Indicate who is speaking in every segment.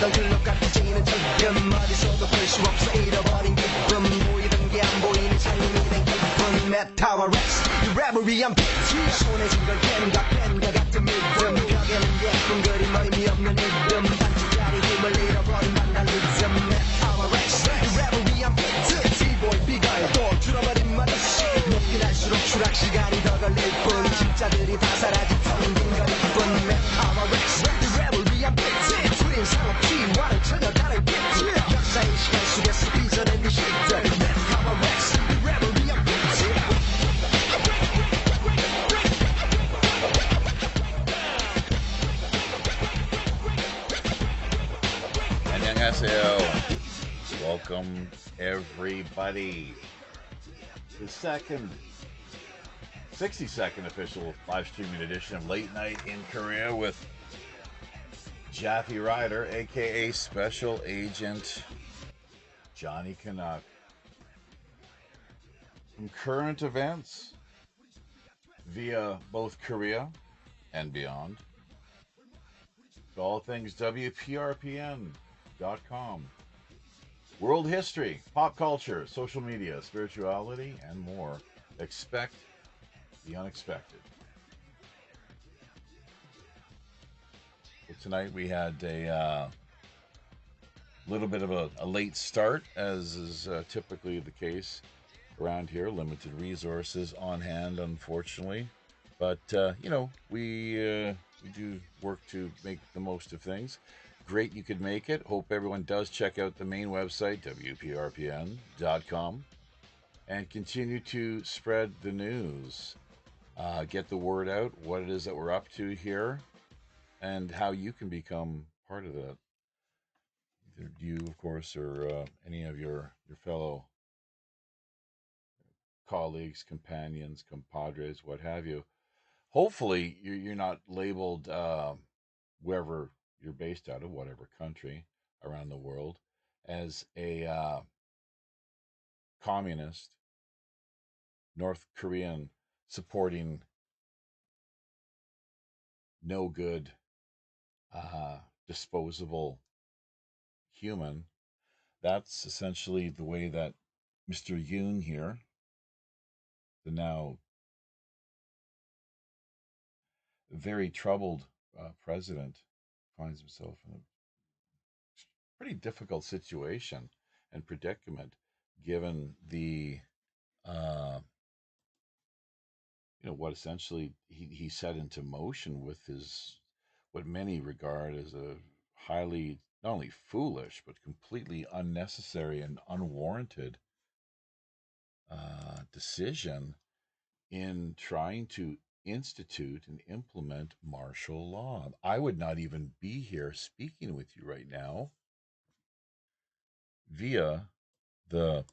Speaker 1: 널 둘러깎이지는 지금 어디서도 볼 수 없어 잃어버린 기쁨 보이던 게 안 보이는 삶이 된 기쁨 메타버렉스 이 랩을 위한 비트 손에 쥔 건 펜과 같은 믿음 벽에는 예쁜 그림 의미 없는 이름 단추자리 힘을 잃어버린 vandalism 메타버렉스 이 랩을 위한 비트 T-boy 비가에 또 줄어버린 마디씨 높이 날수록 추락 시간이 더 걸릴 뿐 진짜들이 다 사라진 텅 빈 거리뿐 메타버렉스 이 랩을 위한 비트 트윈 상업 T1을 찾아가는 비트 역사의 시간 속에서 빚어낸 이 시들 메타버렉스 이 랩을 위한 비트
Speaker 2: Annyong Haseyo. Welcome everybody. The second 62nd official live streaming edition of Late Night in Korea with Japhy Ryder, aka Special Agent Johnny Canuck. From current events via both Korea and beyond. To all things WPRPN.com. World history, pop culture, social media, spirituality, and more. Expect the unexpected. So tonight we had a little bit of a late start, as is typically the case around here. Limited resources on hand, unfortunately. But, we do work to make the most of things. Great you could make it. Hope everyone does check out the main website, WPRPN.com, and continue to spread the news. Get the word out, what it is that we're up to here, and how you can become part of that. Either you, of course, or any of your fellow colleagues, companions, compadres, what have you. Hopefully, you're not labeled wherever you're based out of, whatever country around the world, as a communist, North Korean supporting no good, disposable human. That's essentially the way that Mr. Yoon here, the now very troubled president, finds himself in a pretty difficult situation and predicament, given the what essentially he set into motion with his, what many regard as a highly, not only foolish but completely unnecessary and unwarranted decision in trying to institute and implement martial law. I would not even be here speaking with you right now via the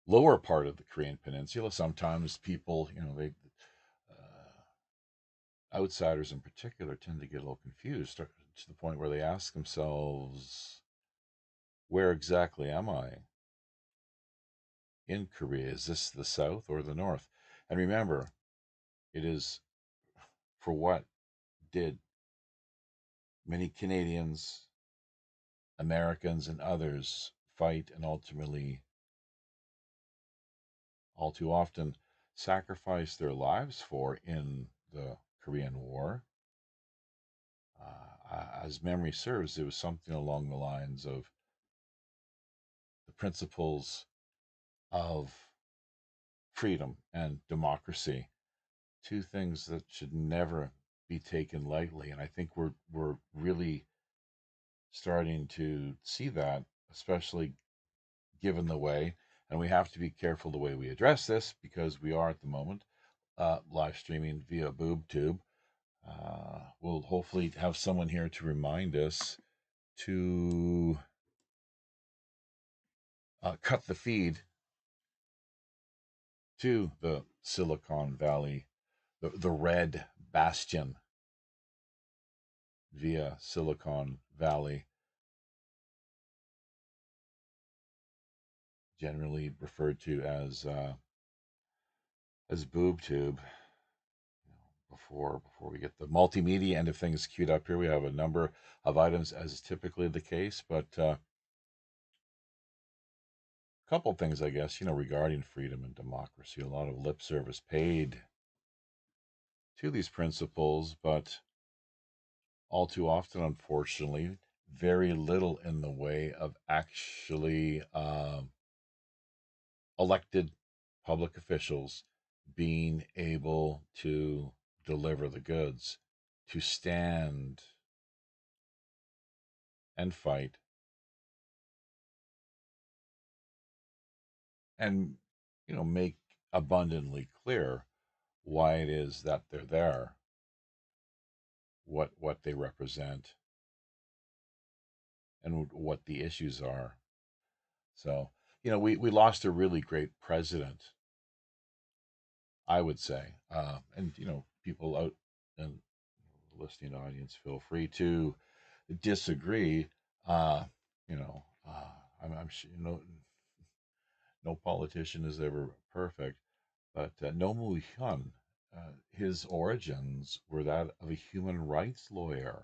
Speaker 2: lower part of the Korean Peninsula. Sometimes people, they outsiders in particular tend to get a little confused to the point where they ask themselves, where exactly am I in Korea? Is this the South or the North? And remember, it is for what did many Canadians, Americans, and others fight and ultimately, all too often, sacrifice their lives for in the Korean War. As memory serves, it was something along the lines of the principles of freedom and democracy, two things that should never be taken lightly. And I think we're really starting to see that, especially given the way, and we have to be careful the way we address this, because we are at the moment live streaming via BoobTube. We'll hopefully have someone here to remind us to cut the feed to the Silicon Valley, the red bastion via Silicon Valley, generally referred to as BoobTube. before we get the multimedia end of things queued up here, we have a number of items, as is typically the case, but a couple of things, I guess, regarding freedom and democracy. A lot of lip service paid to these principles, but all too often, unfortunately, very little in the way of actually elected public officials being able to deliver the goods, to stand and fight and make abundantly clear why it is that they're there, what they represent, and what the issues are. So, we lost a really great president, I would say. And, people out in the listening audience, feel free to disagree. Uh, you know, I'm sure, no politician is ever perfect, but No Hyun, his origins were that of a human rights lawyer.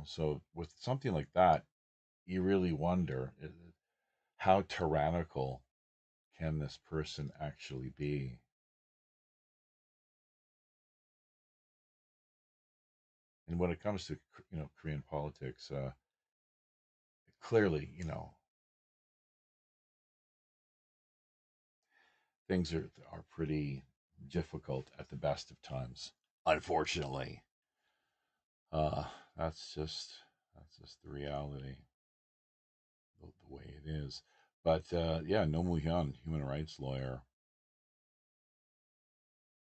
Speaker 2: So with something like that, you really wonder how tyrannical can this person actually be? And when it comes to Korean politics, clearly, things are pretty difficult at the best of times. Unfortunately, uh, that's just the reality, the way it is. But yeah, No Hyun, human rights lawyer,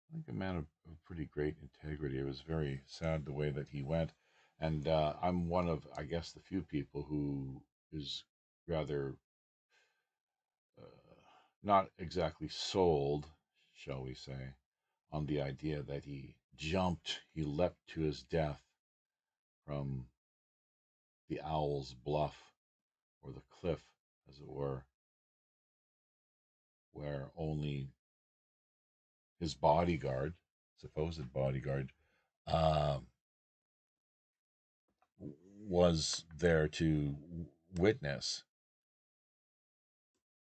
Speaker 2: I think a man of pretty great integrity. It was very sad the way that he went, and I'm one of, I guess, the few people who is rather not exactly sold, shall we say, on the idea that he leapt to his death from the Owl's Bluff, or the cliff, as it were, where only his bodyguard, supposed bodyguard, uh, was there to witness.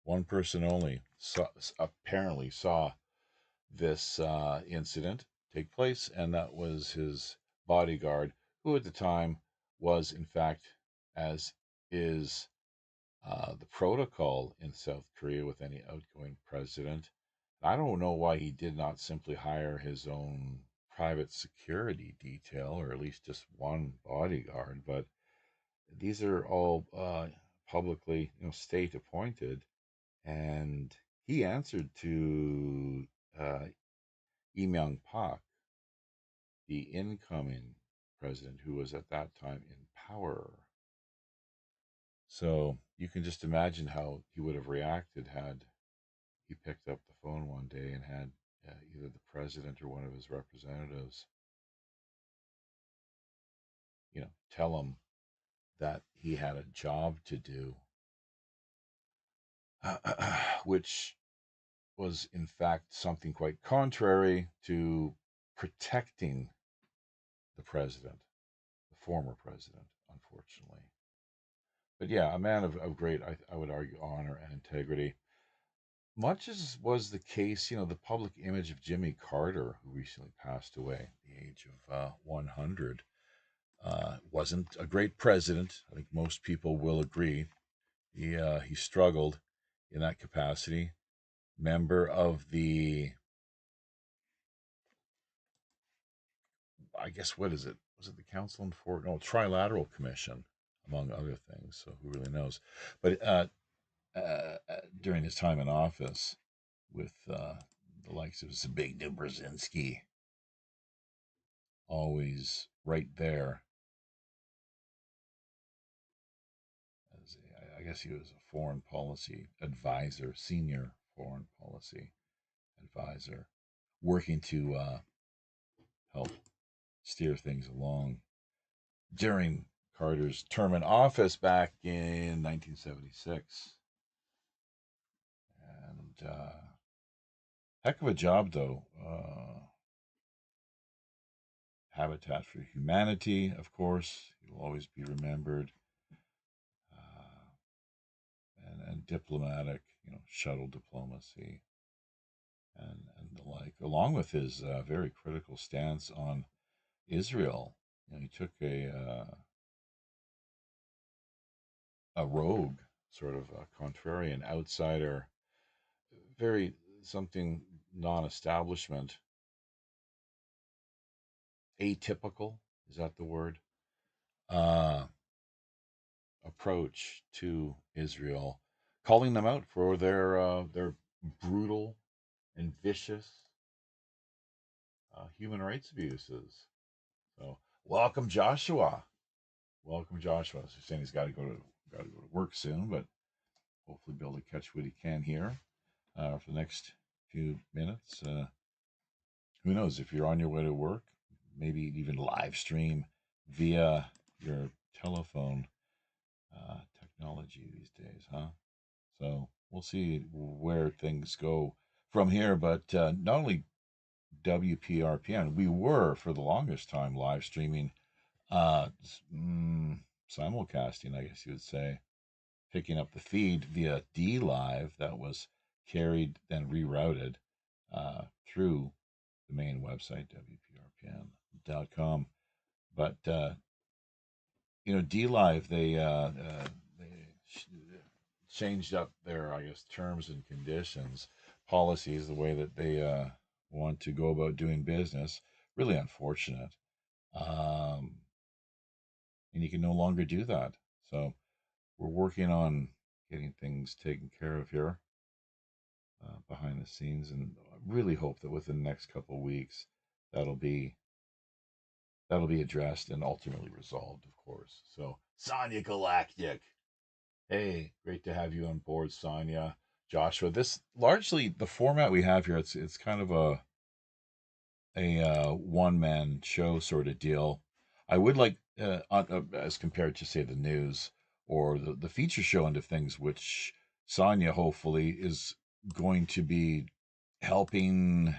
Speaker 2: One person only apparently saw this incident take place, and that was his bodyguard, who at the time was, in fact, as is the protocol in South Korea with any outgoing president. I don't know why he did not simply hire his own private security detail, or at least just one bodyguard, but these are all publicly, state appointed, and he answered to Lee Myung-pak, the incoming president who was at that time in power. So you can just imagine how he would have reacted had he picked up the phone one day and had either the president or one of his representatives, tell him that he had a job to do, which was in fact something quite contrary to protecting the president, the former president, unfortunately. But yeah, a man of great, I would argue, honor and integrity. Much as was the case, the public image of Jimmy Carter, who recently passed away at the age of 100, wasn't a great president. I think most people will agree. He struggled in that capacity. Member of the, I guess, what is it? Was it the Council on Foreign? No, Trilateral Commission, among other things. So who really knows? But during his time in office, with the likes of Zbigniew Brzezinski, always right there. I guess he was a foreign policy advisor, senior foreign policy advisor, working to help steer things along during Carter's term in office back in 1976. And Heck of a job, though. Habitat for Humanity, of course, he'll always be remembered, and diplomatic, shuttle diplomacy, and the like, along with his very critical stance on Israel. He took a rogue, sort of a contrarian outsider, very something non-establishment, atypical, is that the word? Uh, Approach to Israel, calling them out for their brutal and vicious human rights abuses. So, welcome, Joshua. Welcome, Joshua. So saying he's got to go to work soon, but hopefully be able to catch what he can here for the next few minutes. Who knows, if you're on your way to work, maybe even live stream via your telephone. Technology these days, huh? So we'll see where things go from here. But not only WPRPN, we were for the longest time live streaming, simulcasting, I guess you would say, picking up the feed via D Live that was carried, then rerouted through the main website, WPRPN.com. But D Live, they changed up their, I guess, terms and conditions, policies, the way that they want to go about doing business. Really unfortunate. And you can no longer do that. So we're working on getting things taken care of here behind the scenes, and I really hope that within the next couple of weeks that'll be addressed and ultimately resolved, of course. So, Sonia Galactic. Hey, great to have you on board, Sonia. Joshua, this largely the format we have here. It's kind of a one man show sort of deal. I would like, as compared to say the news or the feature show end of things, which Sonia hopefully is going to be helping.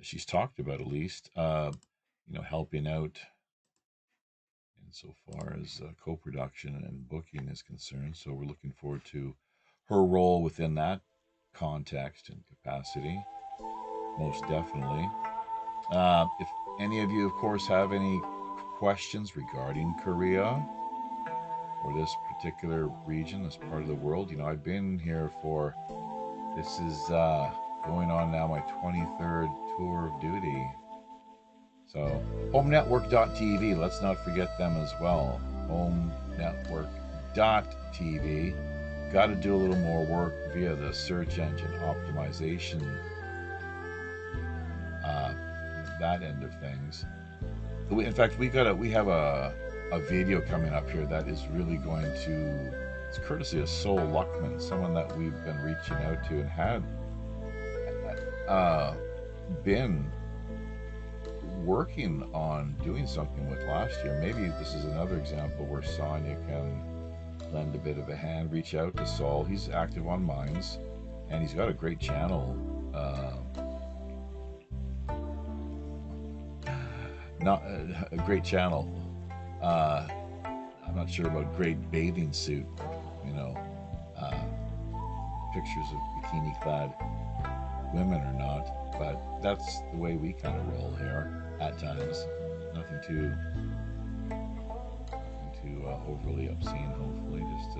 Speaker 2: She's talked about, at least, helping out insofar as co-production and booking is concerned. So we're looking forward to her role within that context and capacity, most definitely. If any of you, of course, have any questions regarding Korea or this particular region, this part of the world, I've been here for, this is going on now my 23rd tour of duty. So, homenetwork.tv, let's not forget them as well. Homenetwork.tv. Got to do a little more work via the search engine optimization, that end of things. In fact, we have a video coming up here that is really going to, it's courtesy of Sol Luckman, someone that we've been reaching out to and had been working on doing something with last year. Maybe this is another example where Sonia can lend a bit of a hand, reach out to Saul. He's active on Minds, and he's got a great channel. Not a great channel. I'm not sure about great bathing suit, pictures of bikini-clad women or not, but that's the way we kind of roll here at times. Nothing too overly obscene, hopefully, just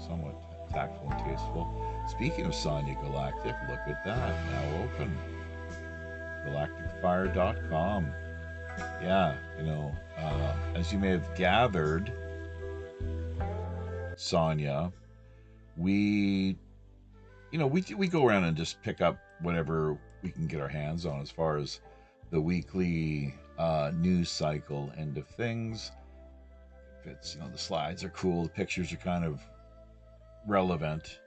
Speaker 2: somewhat tactful and tasteful. Speaking of Sonia Galactic, look at that, now open. galacticfire.com. Yeah, as you may have gathered, Sonia, we go around and just pick up whatever we can get our hands on as far as the weekly news cycle end of things. If it's, the slides are cool, the pictures are kind of relevant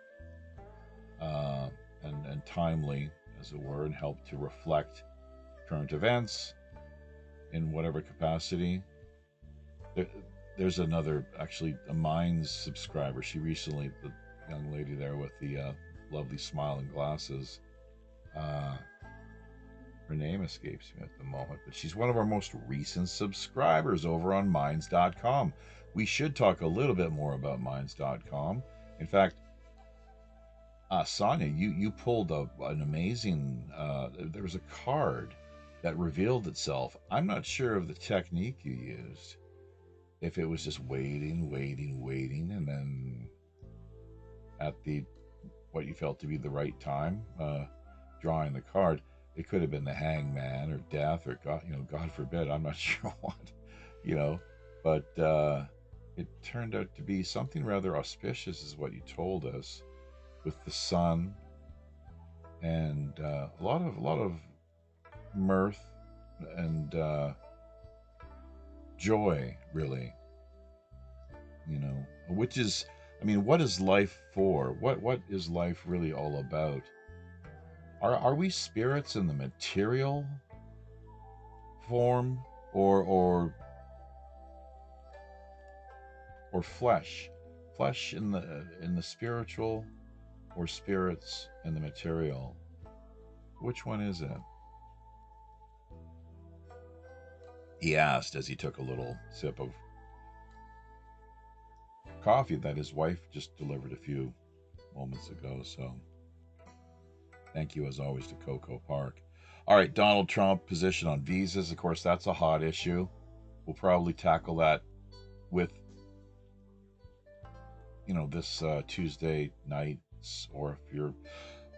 Speaker 2: and timely, as it were, and help to reflect current events in whatever capacity. There's another, actually, a Minds subscriber. She recently, young lady there with the lovely smile and glasses. Uh, Her name escapes me at the moment, but she's one of our most recent subscribers over on Minds.com. We should talk a little bit more about Minds.com. In fact, Sonia, you pulled up an amazing. There was a card that revealed itself. I'm not sure of the technique you used. If it was just waiting, and then at the what you felt to be the right time, drawing the card. It could have been the hangman or death or God, God forbid. I'm not sure what, you know, but it turned out to be something rather auspicious, is what you told us, with the sun and a lot of mirth and joy, really. Which is, I mean, what is life for? What is life really all about? Are we spirits in the material form, or flesh in the spiritual, or spirits in the material? Which one is it? He asked as he took a little sip of coffee that his wife just delivered a few moments ago. So thank you as always to Coco Park. All right, Donald Trump position on visas. Of course, that's a hot issue. We'll probably tackle that with this Tuesday nights, or if you're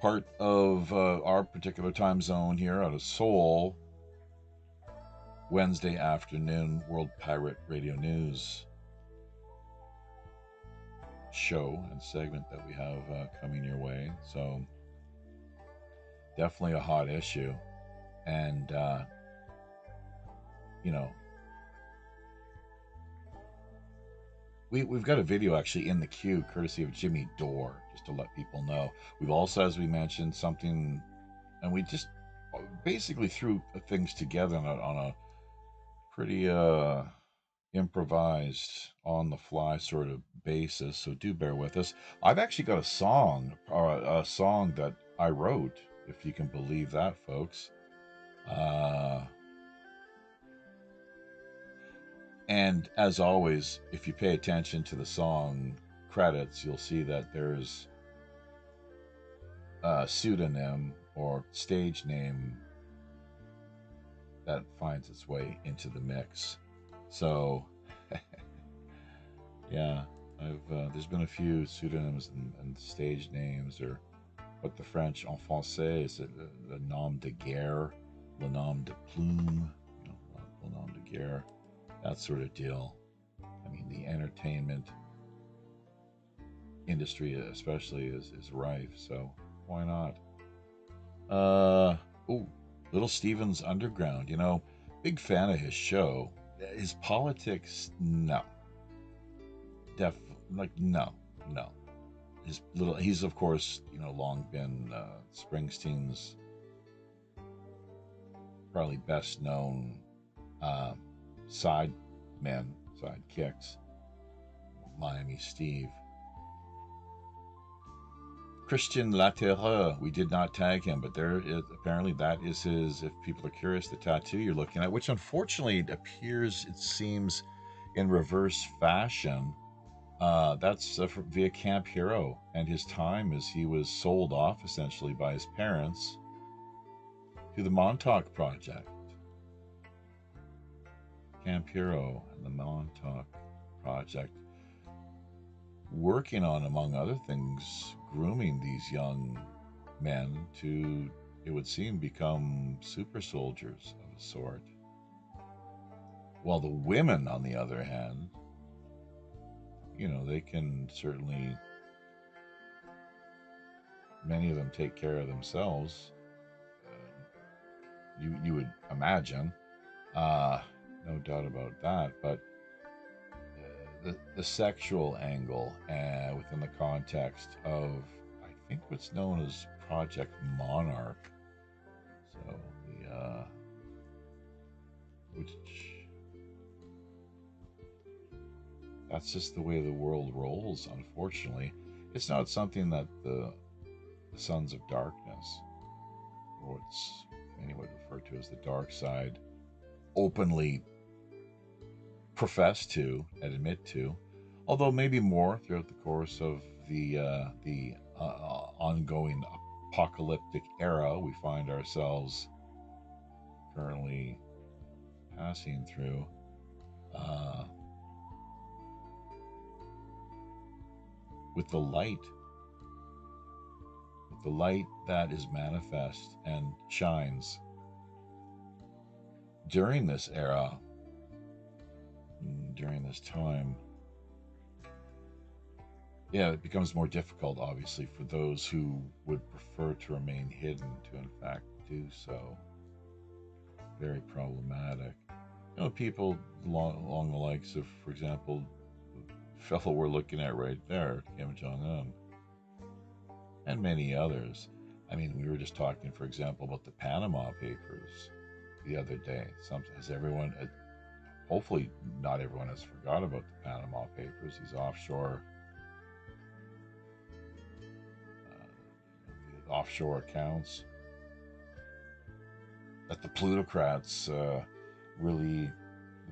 Speaker 2: part of our particular time zone here out of Seoul, Wednesday afternoon World Pirate Radio News show and segment that we have coming your way. So definitely a hot issue. And we've got a video actually in the queue, courtesy of Jimmy Dore, just to let people know. We've also, as we mentioned, something, and we just basically threw things together on a pretty improvised, on the fly sort of basis. So do bear with us. I've actually got a song that I wrote, if you can believe that, folks. And as always, if you pay attention to the song credits, you'll see that there's a pseudonym or stage name that finds its way into the mix. So, yeah, there's been a few pseudonyms and stage names, or what the French en français is, le nom de guerre, le nom de plume, le nom de guerre, that sort of deal. I mean, the entertainment industry especially is rife, so why not? Little Steven's Underground, big fan of his show. His politics, no. No. He's of course, long been Springsteen's probably best known sidekicks, Miami Steve. Christian Laterreur, we did not tag him, but apparently that is his, if people are curious, the tattoo you're looking at, which unfortunately appears, it seems, in reverse fashion. That's via Camp Hero, and his time as he was sold off essentially by his parents to the Montauk Project. Camp Hero and the Montauk Project, working on, among other things, grooming these young men to, it would seem, become super soldiers of a sort. While the women, on the other hand, they can certainly, many of them take care of themselves. You would imagine, no doubt about that. But the sexual angle, within the context of, I think, what's known as Project Monarch. So which, that's just the way the world rolls, unfortunately. It's not something that the sons of darkness, or what's many would refer to as the dark side, openly profess to and admit to, although maybe more throughout the course of the ongoing apocalyptic era we find ourselves currently passing through. With the light that is manifest and shines during this era, during this time, yeah, it becomes more difficult, obviously, for those who would prefer to remain hidden to, in fact, do so. Very problematic. You know, people along the likes of, for example, the fellow we're looking at right there, Kim Jong-un, and many others. I mean, we were just talking, for example, about the Panama Papers the other day. Has everyone, hopefully not everyone has forgot about the Panama Papers, these offshore accounts that the plutocrats really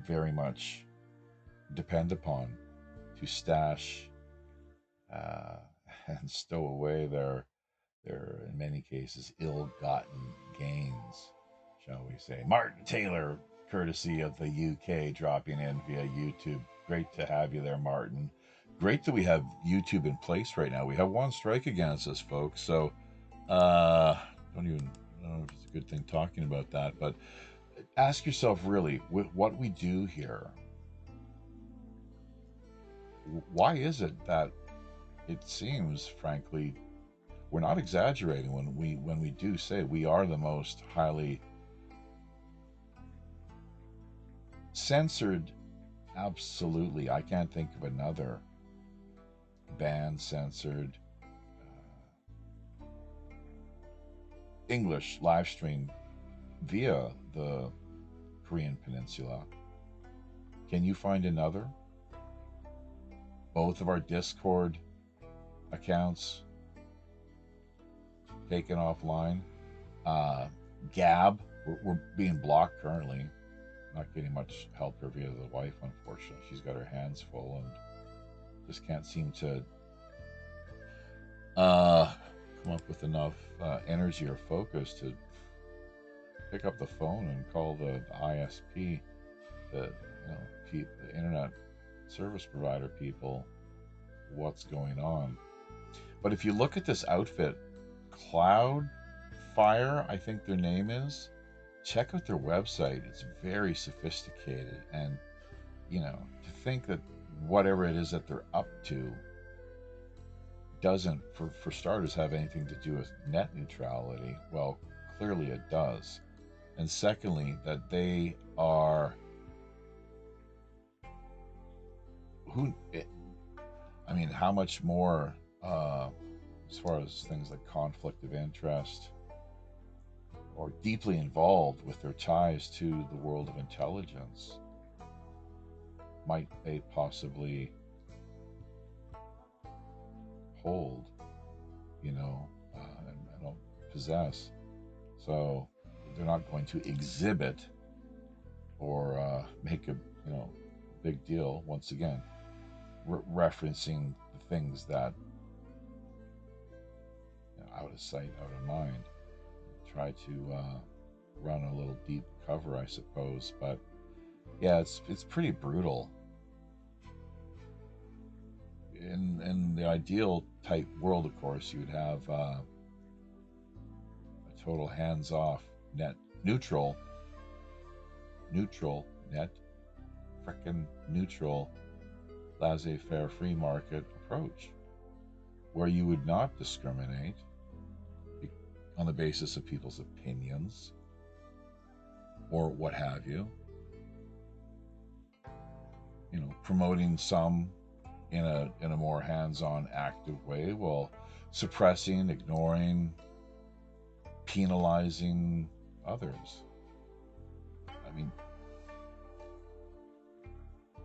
Speaker 2: very much depend upon to stash and stow away their in many cases ill-gotten gains, shall we say. Martin Taylor, courtesy of the UK, dropping in via YouTube. Great to have you there, Martin. Great that we have YouTube in place right now. We have one strike against us, folks, so I don't know if it's a good thing talking about that, but ask yourself really, with what we do here, why is it that it seems, frankly, we're not exaggerating when we do say we are the most highly censored? Absolutely, I can't think of another banned, censored English live stream via the Korean Peninsula. Can you find another? Both of our Discord accounts taken offline. Gab, we're being blocked currently. Not getting much help here via the wife, unfortunately. She's got her hands full and just can't seem to come up with enough energy or focus to pick up the phone and call the ISP, the internet service provider people, what's going on. But if you look at this outfit, Cloudfire, I think their name is, check out their website. It's very sophisticated, and to think that whatever it is that they're up to doesn't, for starters, have anything to do with net neutrality. Well, clearly it does. And secondly, that they are how much more as far as things like conflict of interest, or deeply involved with their ties to the world of intelligence, might they possibly hold, and don't possess. So they're not going to exhibit or make a big deal, once again, referencing the things that out of sight, out of mind. Try to run a little deep cover, I suppose, but yeah, it's pretty brutal. In the ideal type world, of course, you would have a total hands-off, net neutral, net frickin' neutral, laissez-faire free market approach, where you would not discriminate on the basis of people's opinions or what have you, promoting some in a more hands-on, active way, while suppressing, ignoring, penalizing others. I mean,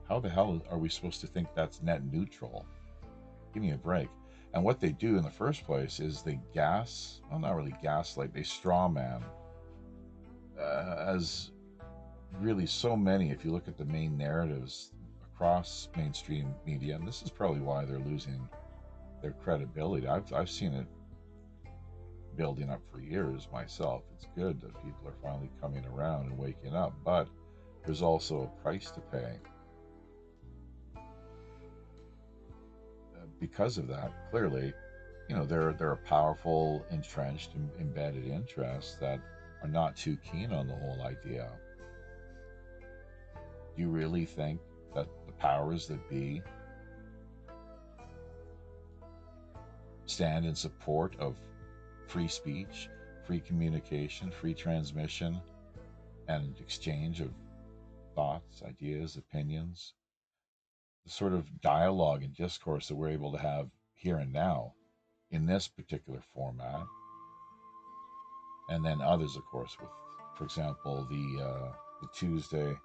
Speaker 2: how the hell are we supposed to think that's net neutral? Give me a break. And what they do in the first place is they well, not really gaslight, they straw man, as really so many, if you look at the main narratives across mainstream media, and this is probably why they're losing their credibility. I've seen it building up for years myself. It's good that people are finally coming around and waking up, but there's also a price to pay. Because of that, clearly, there are powerful, entrenched, embedded interests that are not too keen on the whole idea. Do you really think that the powers that be stand in support of free speech, free communication, free transmission, and exchange of thoughts, ideas, opinions? The sort of dialogue and discourse that we're able to have here and now in this particular format, and then others, of course, with, for example, the Tuesday,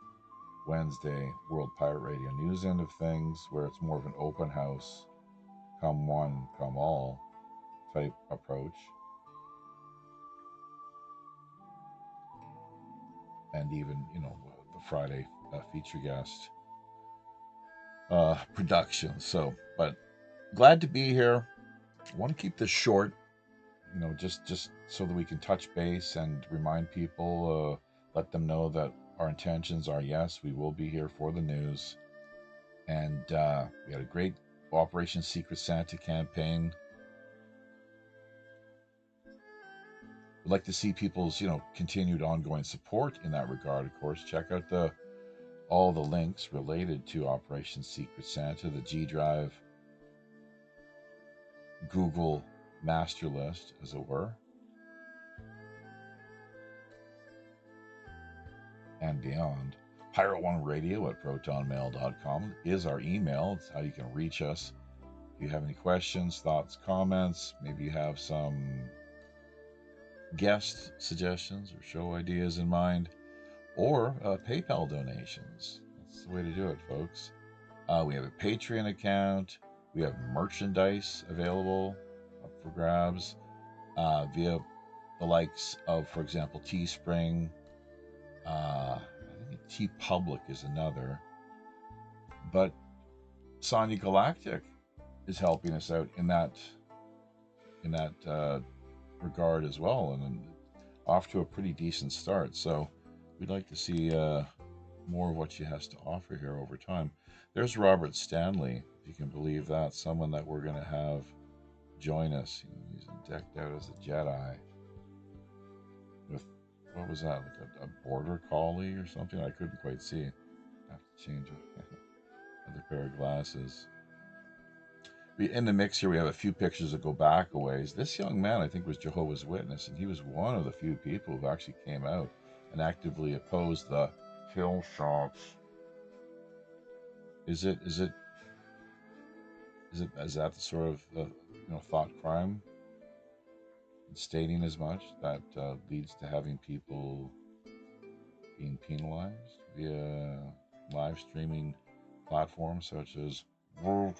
Speaker 2: Wednesday World Pirate Radio news end of things, where it's more of an open house, come one, come all type approach, and even the Friday feature guest production. So, but glad to be here. I want to keep this short, just so that we can touch base and remind people, let them know that our intentions are, yes, we will be here for the news. And we had a great Operation Secret Santa campaign. We'd like to see people's, continued ongoing support in that regard, of course. Check out all the links related to Operation Secret Santa, the G Drive, Google master list, as it were, and beyond. Pirate One Radio at protonmail.com is our email. It's how you can reach us. If you have any questions, thoughts, comments, maybe you have some guest suggestions or show ideas in mind, or PayPal donations. That's the way to do it, folks. We have a Patreon account. We have merchandise available up for grabs via the likes of, for example, Teespring. I think TeePublic is another. But Sonya Galactic is helping us out in that regard as well, and off to a pretty decent start. So we'd like to see more of what she has to offer here over time. There's Robert Stanley, if you can believe that, someone that we're going to have join us. He's decked out as a Jedi with, what was that, like a border collie or something? I couldn't quite see. I have to change another pair of glasses. In the mix here, we have a few pictures that go back a ways. This young man, I think, was Jehovah's Witness, and he was one of the few people who actually came out and actively opposed the kill shots. Is that the sort of thought crime? Stating as much that leads to having people being penalized via live streaming platforms such as World.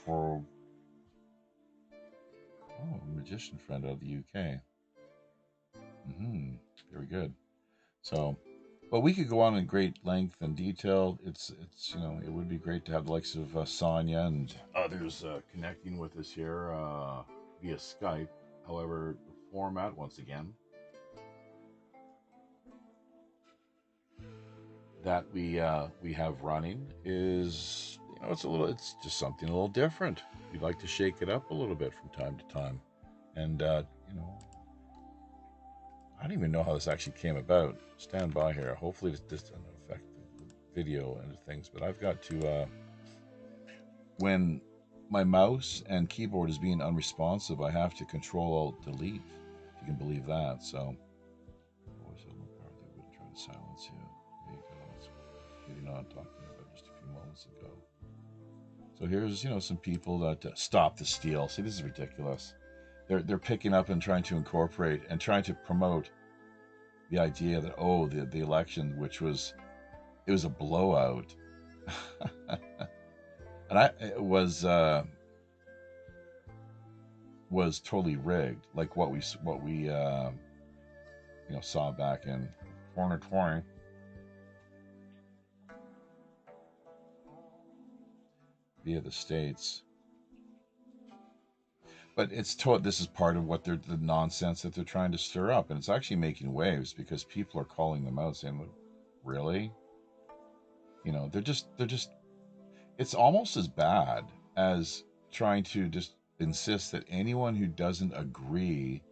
Speaker 2: Oh, a magician friend out of the UK. Very good. So, but we could go on in great length and detail. It's it would be great to have the likes of Sonya and others connecting with us here via Skype. However, the format, once again, that we have running is, it's just something a little different. We'd like to shake it up a little bit from time to time, and I don't even know how this actually came about. Stand by here. Hopefully this doesn't affect the video and things, but I've got to when my mouse and keyboard is being unresponsive, I have to Control-Alt-Delete, if you can believe that. So always a little power they wouldn't try to silence you. There you go. That's getting on talking about just a few moments ago. So here's some people that stop the steal. See, this is ridiculous. They're picking up and trying to incorporate and trying to promote the idea that the election, which was a blowout, and it was was totally rigged, like what we saw back in 2020 via the states. But this is part of what the nonsense that they're trying to stir up, and it's actually making waves because people are calling them out, saying, "Really?" They're just. It's almost as bad as trying to just insist that anyone who doesn't agree,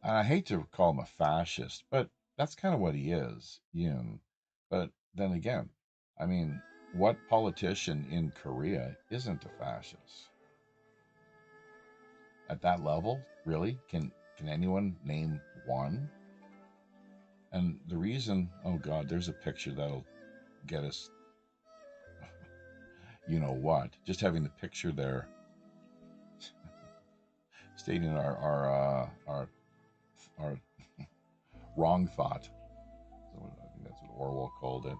Speaker 2: and I hate to call him a fascist, but that's kind of what he is, Yoon. But then again, I mean, what politician in Korea isn't a fascist? At that level, really? Can anyone name one? And the reason, oh God, there's a picture that'll get us, you know what? Just having the picture there, stating our wrong thought. So I think that's what Orwell called it.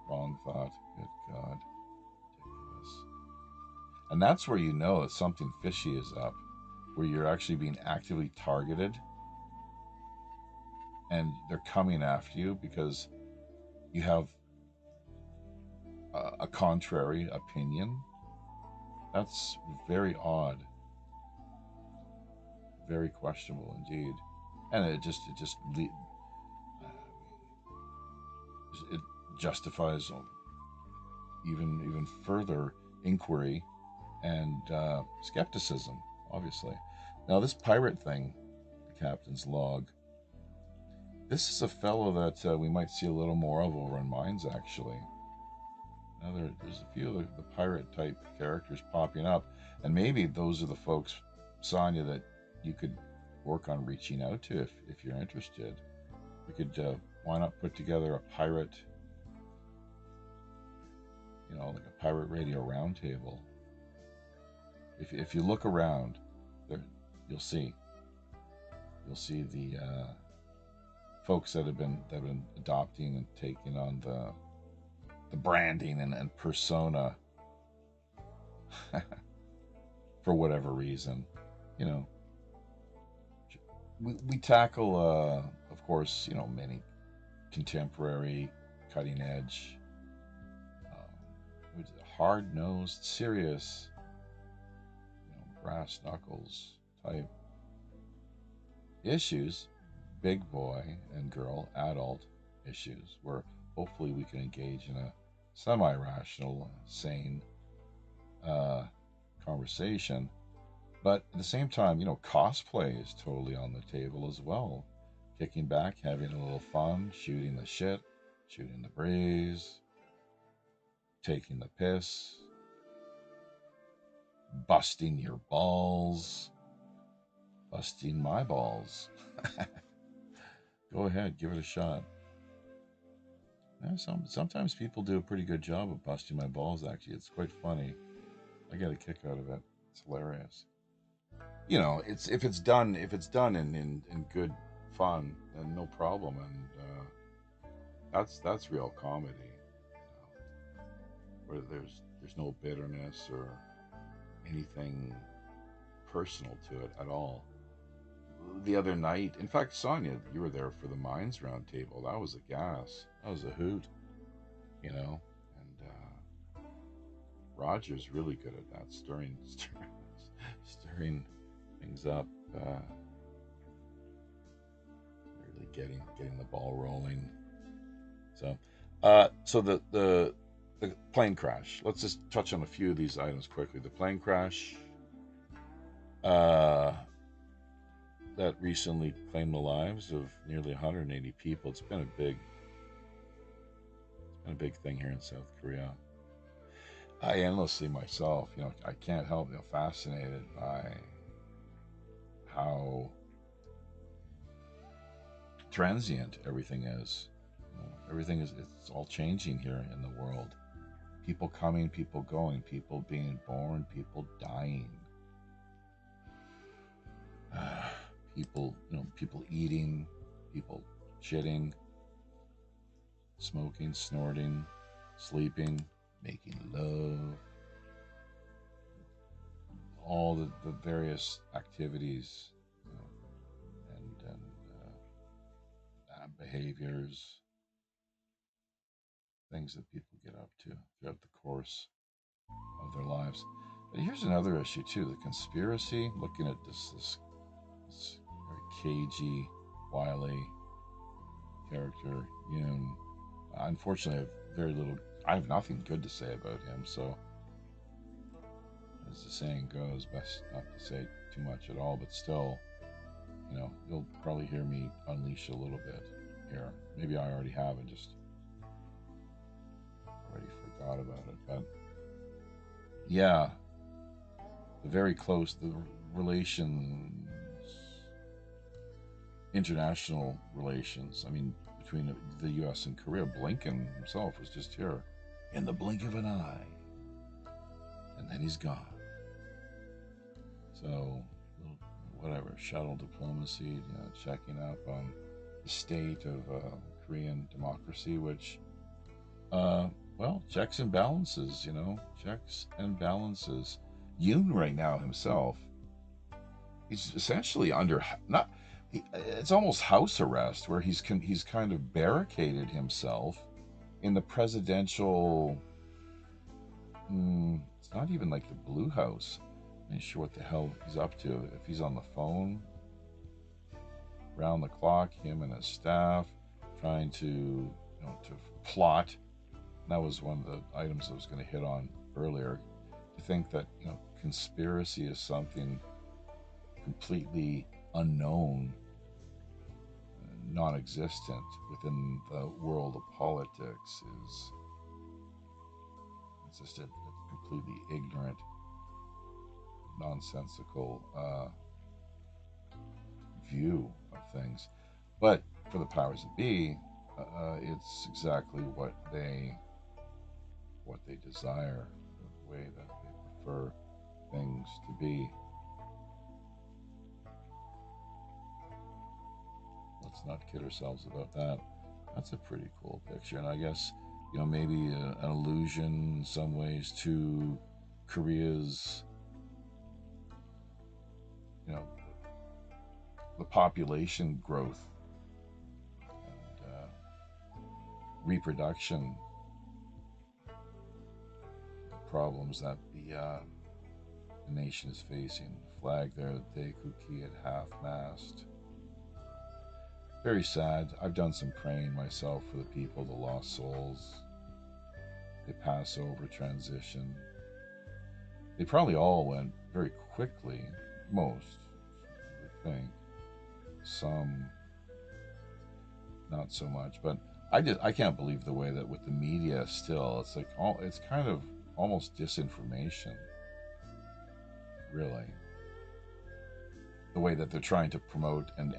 Speaker 2: Wrong thought. Good God, ridiculous. And that's where you know that something fishy is up, where you're actually being actively targeted, and they're coming after you because you have a contrary opinion. That's very odd, very questionable indeed, and it justifies even further inquiry and skepticism. Obviously, now this pirate thing, the captain's log. This is a fellow that we might see a little more of over in Mines, actually. Now there's a few of the pirate type characters popping up, and maybe those are the folks, Sonia, that you could work on reaching out to if you're interested. We could why not put together a pirate, like a pirate radio roundtable. If you look around, there you'll see the folks that have been adopting and taking on the branding and persona for whatever reason. We tackle of course, many contemporary, cutting edge, hard nosed, serious, brass knuckles type issues, big boy and girl adult issues, where hopefully we can engage in a semi-rational, sane conversation. But at the same time, cosplay is totally on the table as well. Kicking back, having a little fun, shooting the shit, shooting the breeze, taking the piss, busting your balls, busting my balls. Go ahead, give it a shot. Yeah, sometimes people do a pretty good job of busting my balls, actually. It's quite funny. I get a kick out of it. It's hilarious. It's if it's done in good fun, then no problem, and that's real comedy. Where there's no bitterness or anything personal to it at all. The other night, in fact, Sonia, you were there for the Mines Roundtable. That was a gas. That was a hoot, And Roger's really good at that, stirring things up, really getting the ball rolling. So the plane crash. Let's just touch on a few of these items quickly. The plane crash that recently claimed the lives of nearly 180 people. It's been a big thing here in South Korea. I endlessly myself, I can't help fascinated by how transient everything is. It's all changing here in the world. People coming, people going, people being born, people dying. People eating, people shitting, smoking, snorting, sleeping, making love, all the various activities and behaviors, things that people get up to throughout the course of their lives. But here's another issue too: the conspiracy. Looking at this very cagey, wily character, Yoon. Unfortunately, I have nothing good to say about him. So, as the saying goes, best not to say too much at all. But still, you'll probably hear me unleash a little bit here. Maybe I already have and just already forgot about it. But yeah, the relations, international relations. I mean, between the U.S. and Korea. Blinken himself was just here in the blink of an eye, and then he's gone. So, whatever, shuttle diplomacy, checking up on the state of Korean democracy, which, checks and balances, checks and balances. Yoon right now himself, he's essentially it's almost house arrest, where he's kind of barricaded himself in the presidential. It's not even like the Blue House. I'm not sure what the hell he's up to. If he's on the phone, round the clock, him and his staff trying to plot. And that was one of the items I was going to hit on earlier. To think that conspiracy is something completely unknown, non-existent within the world of politics it's just a completely ignorant, nonsensical view of things. But for the powers that be, it's exactly what they desire, the way that they prefer things to be. Let's not kid ourselves about that. That's a pretty cool picture, and I guess maybe an allusion in some ways to Korea's the population growth and reproduction problems that the nation is facing. Flag there, Daekuki at half-mast. Very sad. I've done some praying myself for the people, the lost souls. They pass over, transition. They probably all went very quickly. Most, I would think. Some, not so much. But I can't believe the way that with the media still, it's like it's kind of almost disinformation. Really. The way that they're trying to promote and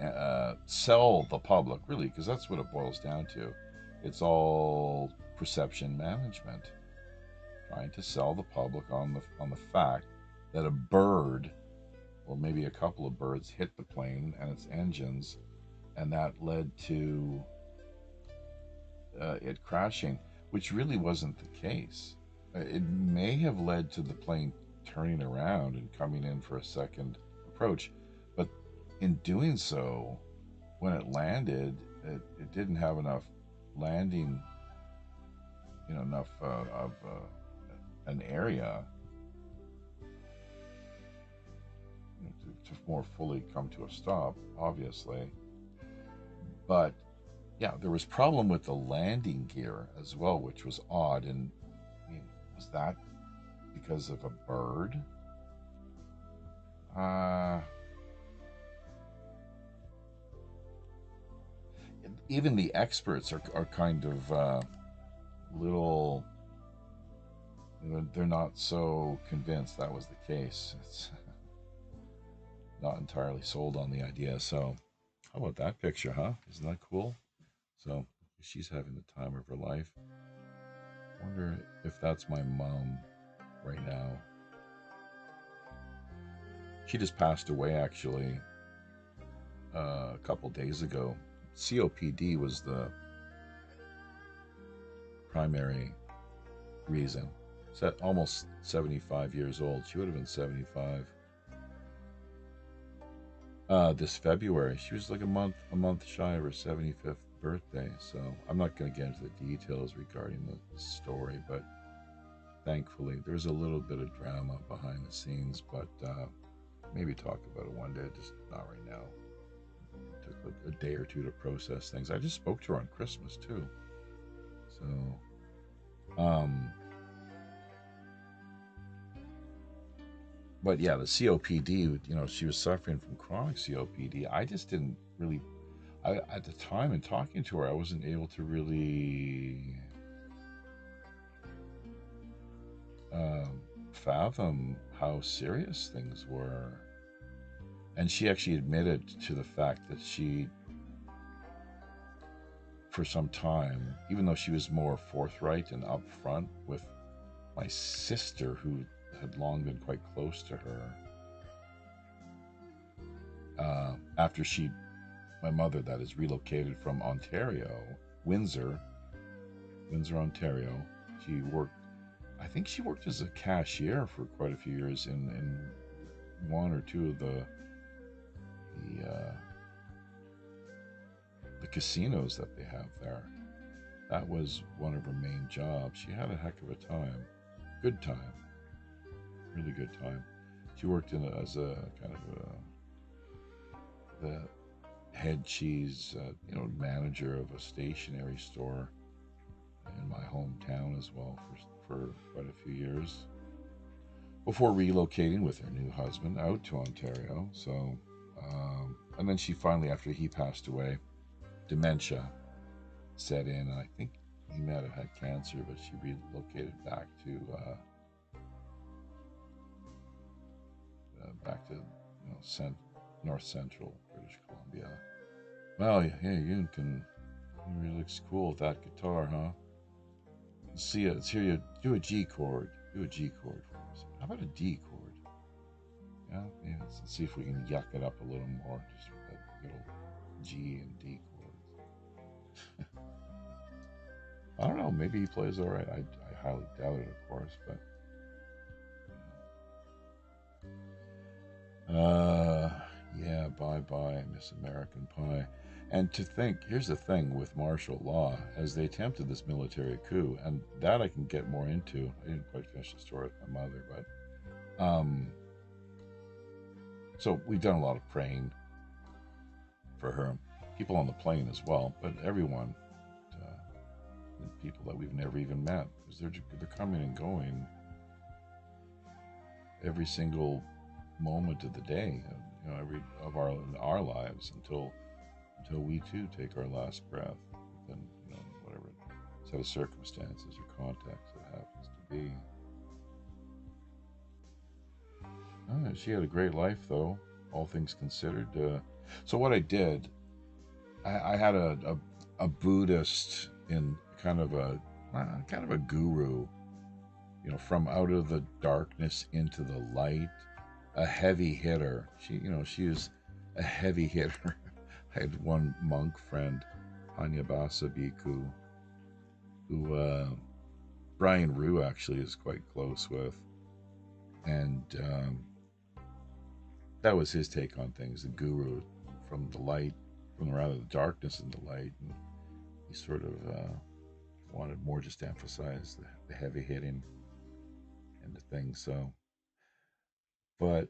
Speaker 2: sell the public, really, because that's what it boils down to. It's all perception management, trying to sell the public on the fact that a bird, or maybe a couple of birds, hit the plane and its engines, and that led to it crashing, which really wasn't the case. It may have led to the plane turning around and coming in for a second approach. But in doing so, when it landed, it didn't have enough landing, enough of an area to more fully come to a stop, obviously. But yeah, there was problem with the landing gear as well, which was odd. And was that because of a bird? Even the experts are kind of little. They're not so convinced that was the case. It's not entirely sold on the idea. So, how about that picture, huh? Isn't that cool? So, she's having the time of her life. I wonder if that's my mom right now. She just passed away, actually, a couple days ago. COPD was the primary reason. almost 75 years old. She would have been 75 this February. She was like a month shy of her 75th birthday. So I'm not going to get into the details regarding the story, but thankfully there's a little bit of drama behind the scenes, but maybe talk about it one day, just not right now. It took a day or two to process things. I just spoke to her on Christmas too. So but yeah, the COPD, she was suffering from chronic COPD. I just didn't really, at the time in talking to her, I wasn't able to really fathom how serious things were. And she actually admitted to the fact that she, for some time, even though she was more forthright and upfront with my sister, who had long been quite close to her, after my mother, that is, relocated from Ontario, Windsor, Ontario, she worked, I think she worked as a cashier for quite a few years in one or two of the casinos that they have there. That was one of her main jobs. She had a heck of a time. Good time. Really good time. She worked as a kind of the head cheese, manager of a stationery store in my hometown as well for quite a few years before relocating with her new husband out to Ontario. So, and then she finally, after he passed away, dementia set in, and I think he might have had cancer, but she relocated back to north central British Columbia. Well, hey, you really looks cool with that guitar, huh? Let's hear you do a G chord. Do a G chord for us. How about a D chord? Yeah, let's see if we can yuck it up a little more, just with that little G and D chords. I don't know, maybe he plays all right. I highly doubt it, of course, but yeah, bye Miss American Pie. And to think, here's the thing with martial law, as they attempted this military coup, and that I can get more into. I didn't quite finish the story with my mother, but so we've done a lot of praying for her, people on the plane as well, but everyone, people that we've never even met, because they're coming and going every single moment of the day, every of our lives until we too take our last breath, within whatever set of circumstances or context it happens to be. She had a great life, though, all things considered. So what I did, I had a Buddhist in kind of a guru, from out of the darkness into the light, a heavy hitter. She is a heavy hitter. I had one monk friend, Panyabasa Bhikkhu, who Brian Rue actually is quite close with, and that was his take on things, the guru from the light, the darkness into light, and he sort of wanted more just to emphasize the heavy hitting and the things. So, but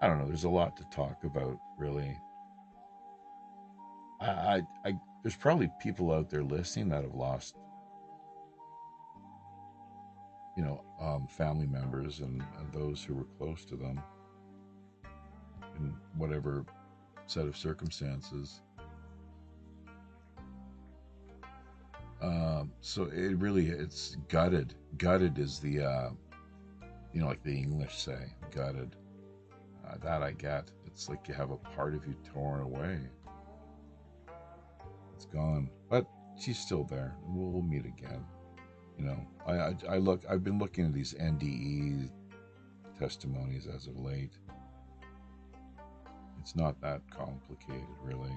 Speaker 2: I don't know. There's a lot to talk about, really. There's probably people out there listening that have lost, family members and those who were close to them in whatever set of circumstances. So it's gutted. Gutted is the, like the English say, gutted. That I get. It's like you have a part of you torn away. It's gone, but she's still there. We'll meet again. I've been looking at these NDE testimonies as of late. It's not that complicated, really.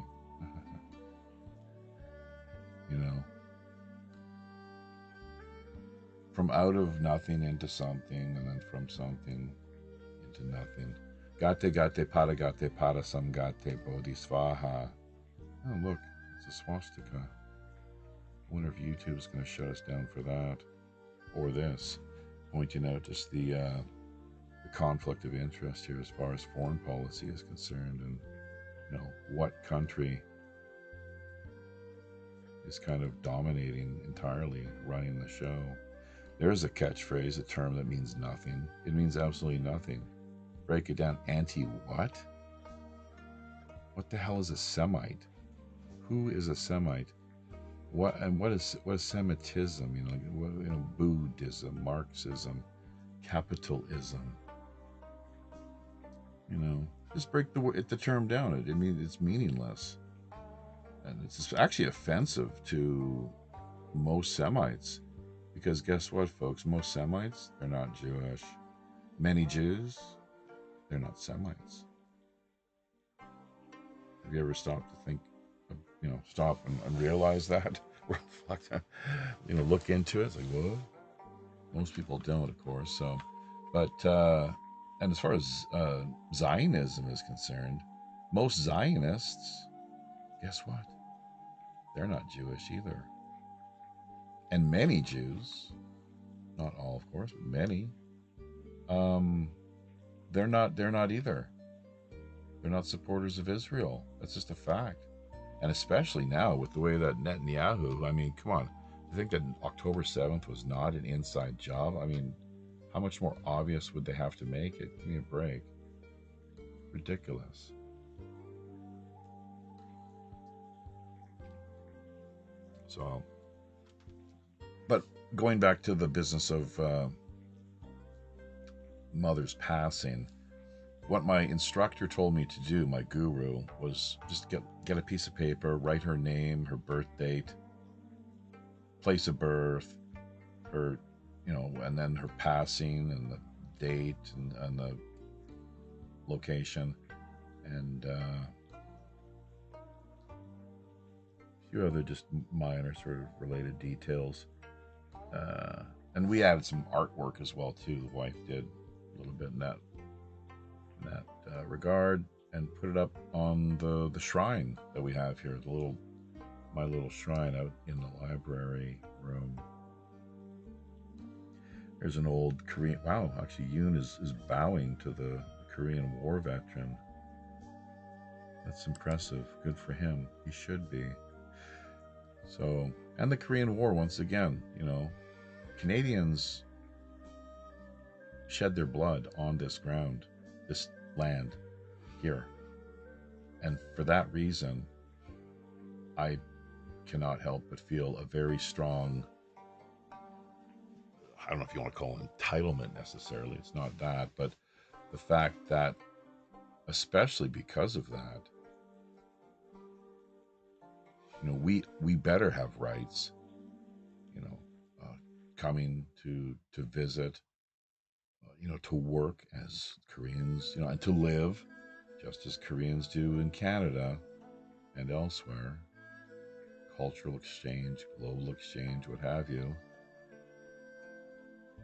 Speaker 2: from out of nothing into something, and then from something into nothing. Gate gate pada gate pada samgate bodhisvaha. Oh, look, it's a swastika. I wonder if YouTube's going to shut us down for that, or this, pointing out just the conflict of interest here as far as foreign policy is concerned, and what country is kind of dominating entirely, running the show. There's a catchphrase, a term that means nothing. It means absolutely nothing. Break it down. Anti-what? What the hell is a Semite? Who is a Semite? What is Semitism? Buddhism, Marxism, capitalism. Just break the term down. It means it's meaningless, and it's actually offensive to most Semites, because guess what, folks? Most Semites, they're not Jewish. Many Jews, they're not Semites. Have you ever stopped to think, stop and realize that? Look into it. It's like, what? Most people don't, of course. So, but and as far as Zionism is concerned, most Zionists, guess what? They're not Jewish either. And many Jews, not all, of course, but many, they're not either. They're not supporters of Israel. That's just a fact. And especially now with the way that Netanyahu, I mean, come on, I think that October 7th was not an inside job. I mean, how much more obvious would they have to make it? Give me a break. Ridiculous. So, but going back to the business of mother's passing, what my instructor told me to do, my guru, was just get a piece of paper, write her name, her birth date, place of birth, her, and then her passing and the date and the location, and a few other just minor sort of related details. And we added some artwork as well too. The wife did a little bit in that regard, and put it up on the shrine that we have here, my little shrine out in the library room. There's an old Korean, wow, actually Yoon is bowing to the Korean War veteran. That's impressive. Good for him. He should be. So, and the Korean War, once again, Canadians shed their blood on this ground, this land here. And for that reason, I cannot help but feel a very strong, I don't know if you want to call it entitlement necessarily, it's not that, but the fact that, especially because of that, we better have rights, coming to visit, to work as Koreans, and to live just as Koreans do in Canada and elsewhere. Cultural exchange, global exchange, what have you.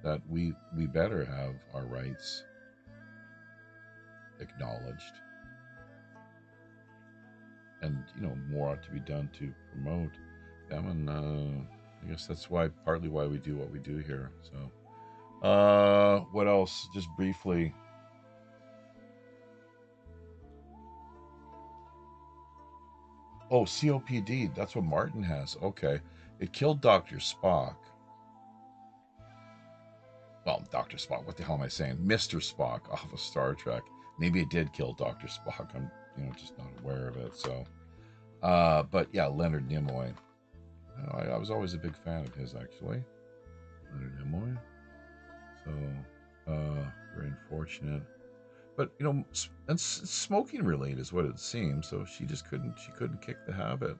Speaker 2: That we better have our rights acknowledged. And, more ought to be done to promote them. And I guess that's partly why we do what we do here. So, what else? Just briefly. Oh, COPD. That's what Martin has. Okay. It killed Dr. Spock. Well, Dr. Spock. What the hell am I saying? Mr. Spock off of Star Trek. Maybe it did kill Dr. Spock. I'm, just not aware of it. So, but yeah, Leonard Nimoy. I was always a big fan of his, actually. Leonard Nimoy. So, very unfortunate. But and smoking related is what it seems. So she couldn't kick the habit.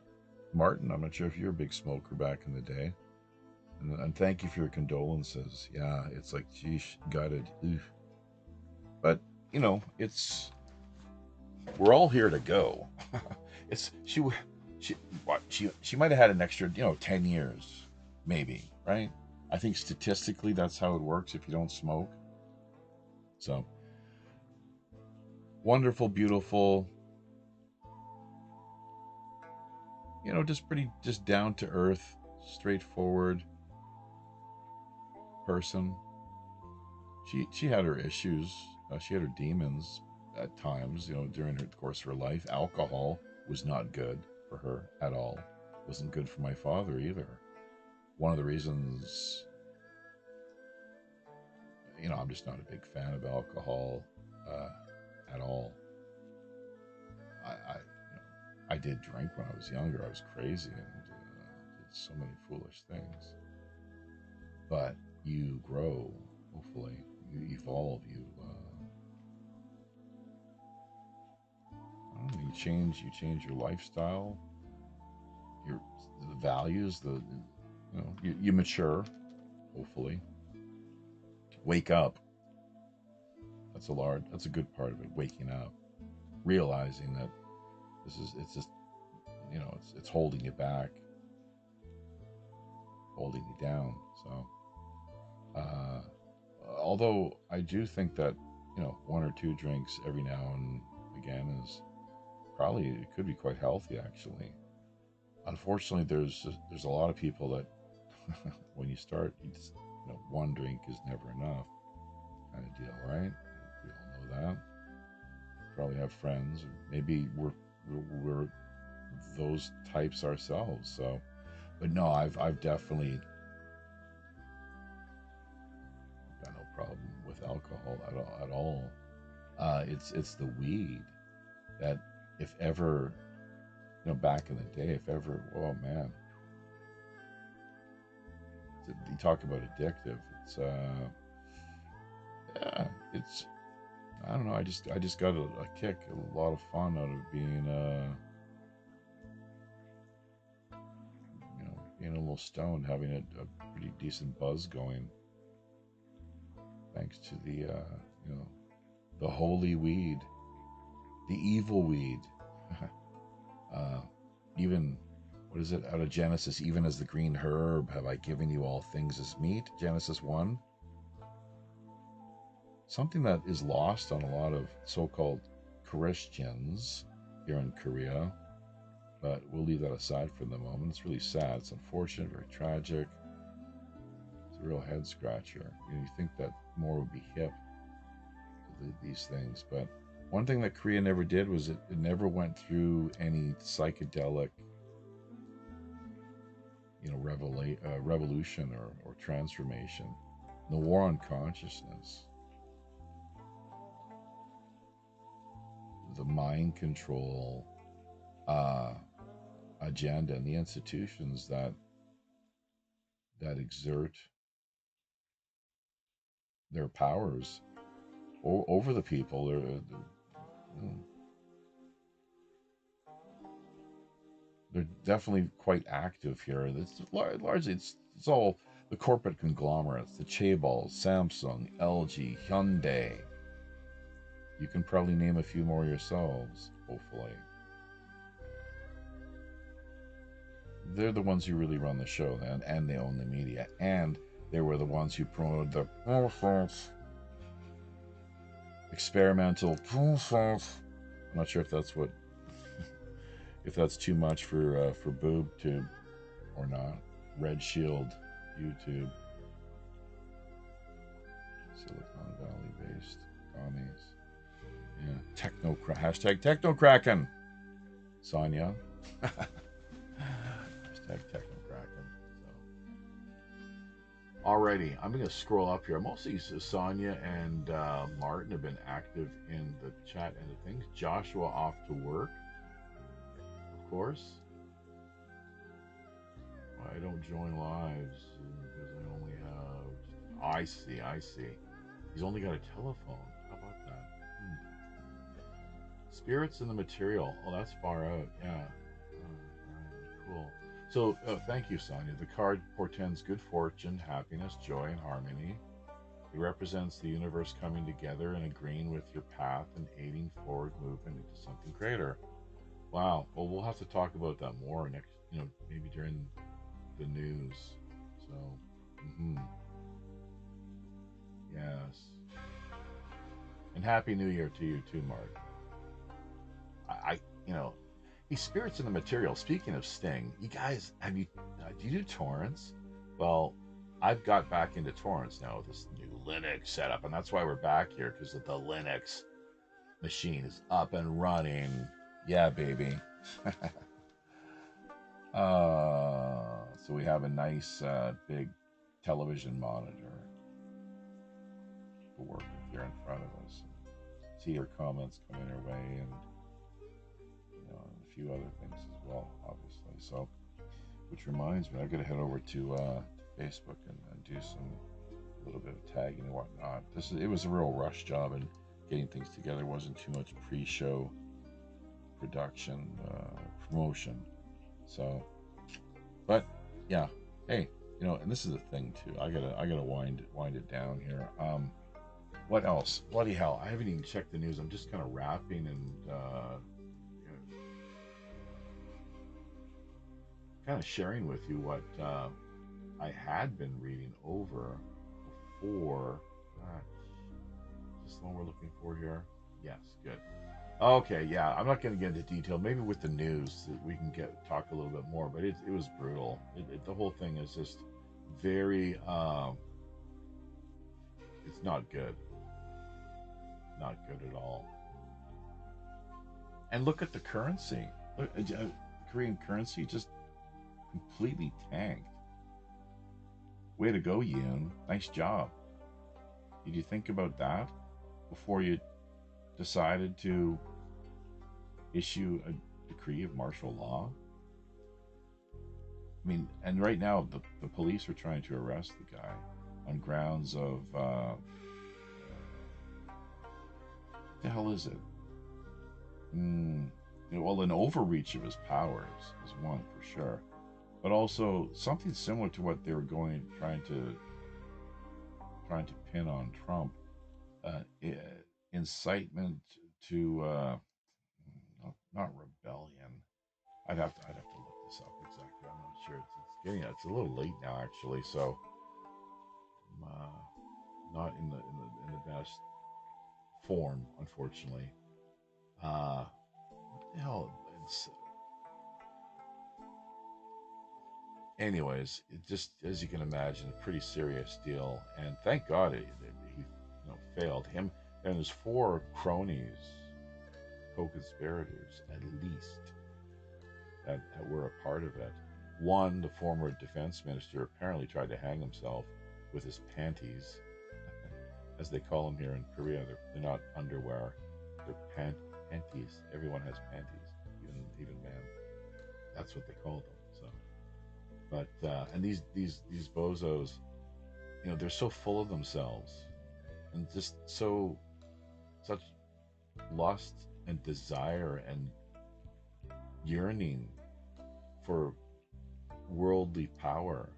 Speaker 2: Martin, I'm not sure if you're a big smoker back in the day. And thank you for your condolences. Yeah, it's like, geesh, gutted. Oof. But we're all here to go. She might have had an extra 10 years, maybe, right? I think statistically that's how it works if you don't smoke. So, wonderful, beautiful, just down to earth, straightforward person. She had her issues. She had her demons at times, during the course of her life. Alcohol was not good for her at all. It wasn't good for my father either. One of the reasons, I'm just not a big fan of alcohol at all. I did drink when I was younger. I was crazy and did so many foolish things. But you grow, hopefully. You evolve. You change your lifestyle, the values, you mature, hopefully. Wake up. That's a good part of it. Waking up, realizing that it's just, it's holding you back, holding you down. So, although I do think that, one or two drinks every now and again it could be quite healthy, actually. Unfortunately, there's a lot of people that when you start, one drink is never enough, kind of deal, right? We all know that. Probably have friends, or maybe we're those types ourselves. So, but no, I've definitely got no problem with alcohol at all. It's the weed that, if ever, back in the day, if ever, oh man, you talk about addictive. It's yeah, it's, I don't know. I just got a kick, a lot of fun out of being being a little stoned, having a pretty decent buzz going, thanks to the holy weed, the evil weed. Even, what is it, out of Genesis? Even as the green herb have I given you all things as meat. Genesis 1. Something that is lost on a lot of so-called Christians here in Korea, but we'll leave that aside for the moment. It's really sad. It's unfortunate, very tragic. It's a real head scratcher. You think that more would be hip to these things, but one thing that Korea never did was it never went through any psychedelic, revolution or transformation. The war on consciousness, the mind control agenda, and the institutions that exert their powers over the people. They're definitely quite active here. It's largely it's all the corporate conglomerates, the Chaebols, Samsung, LG, Hyundai. You can probably name a few more yourselves, hopefully. They're the ones who really run the show, and they own the media, and they were the ones who promoted the experimental. I'm not sure if that's if that's too much for Boob Tube or not. Red Shield YouTube. Silicon Valley based commies. Yeah. Hashtag Technokraken. Sonia. Hashtag Technokraken. So. Alrighty, I'm going to scroll up here. Mostly Sonia and Martin have been active in the chat end of things. Joshua off to work, of course. I don't join lives because I only have. I see. He's only got a telephone. How about that? Spirits in the material. Oh, that's far out. Yeah. Right. Cool. So, thank you, Sonia. The card portends good fortune, happiness, joy, and harmony. It represents the universe coming together and agreeing with your path and aiding forward movement into something greater. Wow. Well, we'll have to talk about that more next, maybe during the news. So, Mm-hmm. Yes. And Happy New Year to you too, Mark. I you know, he spirits in the material. Speaking of Sting, you guys, do you do torrents? Well, I've got back into torrents now with this new Linux setup, and that's why we're back here, because the Linux machine is up and running. Yeah, baby. So we have a nice big television monitor to work with here in front of us. See your comments coming our way, and a few other things as well, obviously. So, which reminds me, I got to head over to Facebook and do a little bit of tagging and whatnot. It was a real rush job, and getting things together wasn't too much pre-show production promotion. So, but yeah, hey, and this is the thing too. I gotta wind it down here. What else? Bloody hell! I haven't even checked the news. I'm just kind of wrapping and kind of sharing with you what I had been reading over before. Is this the one we're looking for here? Yes, good. Okay, yeah, I'm not going to get into detail. Maybe with the news that we can talk a little bit more, but it was brutal. The whole thing is just very. It's not good. Not good at all. And look at the currency. Look, Korean currency just completely tanked. Way to go, Yoon. Nice job. Did you think about that before you decided to issue a decree of martial law? I mean, and right now the police are trying to arrest the guy on grounds of what the hell is it? Well, an overreach of his powers is one for sure, but also something similar to what they were trying to pin on Trump, incitement to not rebellion. I'd have to look this up exactly. I'm not sure. It's a little late now actually, so I'm not in the best form, unfortunately. What the hell? Anyways, it just, as you can imagine, a pretty serious deal. And thank God he failed. Him and his four cronies, co-conspirators at least, that were a part of it. One, the former defense minister, apparently tried to hang himself with his panties, as they call them here in Korea. They're not underwear; they're panties. Everyone has panties, even men. That's what they call them. So, but and these bozos, they're so full of themselves, and just such lust and desire and yearning for worldly power.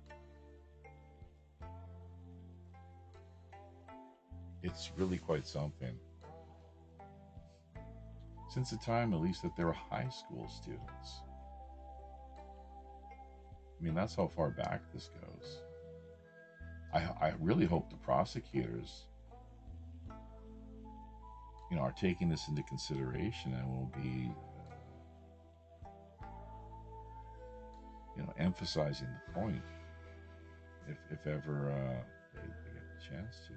Speaker 2: It's really quite something. Since the time, at least, that they were high school students. I mean, that's how far back this goes. I really hope the prosecutors, are taking this into consideration and will be, emphasizing the point if ever they get the chance to.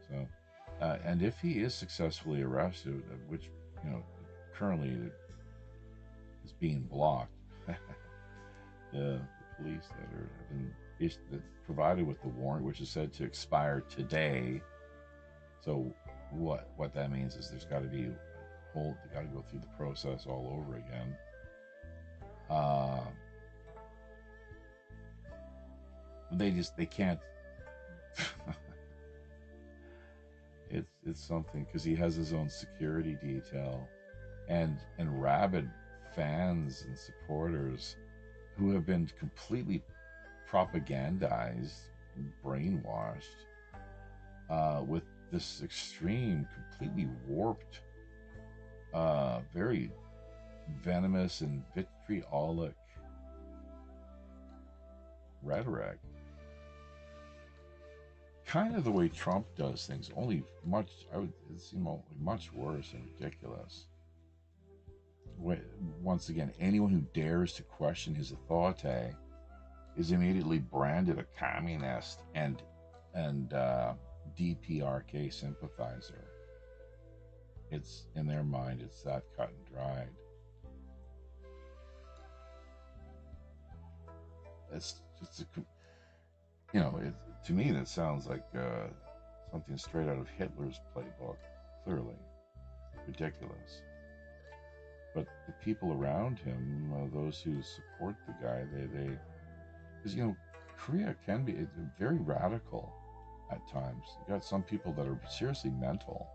Speaker 2: So, and if he is successfully arrested, which currently is being blocked, the police have been provided with the warrant, which is said to expire today. So what that means is there's got to be they got to go through the process all over again. They can't. It's something, because he has his own security detail, and rabid fans and supporters who have been completely propagandized and brainwashed with this extreme, completely warped, very venomous and vitriolic rhetoric. kind of the way Trump does things, only much, it seems much worse and ridiculous. Once again, anyone who dares to question his authority is immediately branded a communist and DPRK sympathizer. It's, in their mind, it's that cut and dried. It's just to me that sounds like something straight out of Hitler's playbook. Clearly, ridiculous. But the people around him, those who support the guy, they, because Korea can be very radical at times. You got some people that are seriously mental,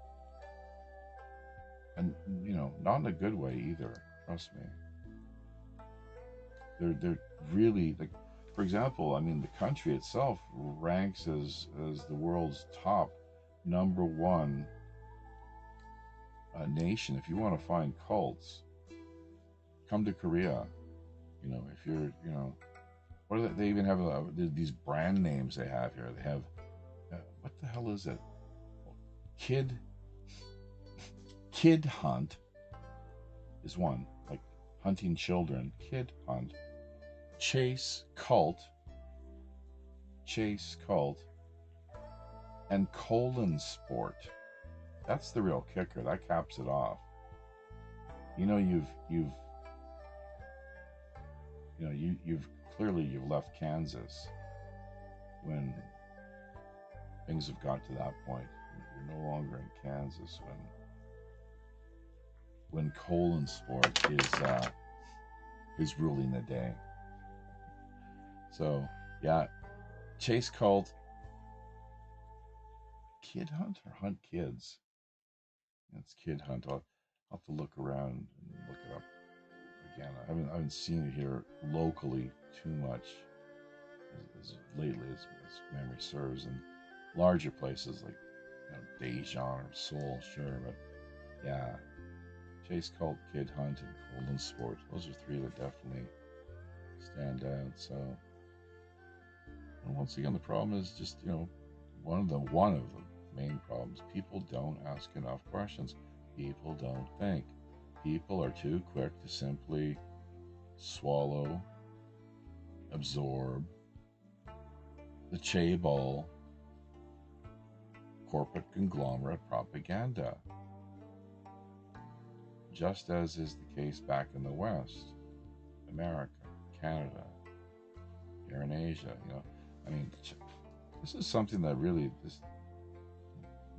Speaker 2: and not in a good way either. Trust me. They're really, like, for example, I mean, the country itself ranks as the world's top #1 nation. If you want to find cults, come to Korea. If you're, what are they even have these brand names they have here. They have, what the hell is it? Kid Hunt is one, like hunting children. Kid Hunt. Chase Cult, and Colon Sport. That's the real kicker. That caps it off. You've clearly left Kansas when things have got to that point. You're no longer in Kansas when Colon Sport is ruling the day. So yeah, Chase Cult, Kid Hunt or Hunt Kids? It's Kid Hunt. I'll have to look around and look it up again. I haven't seen it here locally too much as lately as memory serves, and larger places like Daejeon or Seoul, sure, but yeah, Chase Cult, Kid Hunt, and Colon Sport. Those are three that definitely stand out. So, and once again, the problem is just one of the main problems. People don't ask enough questions. People don't think. People are too quick to simply swallow, absorb the chaebol corporate conglomerate propaganda, just as is the case back in the West, America, Canada, here in Asia. I mean, this is something that really,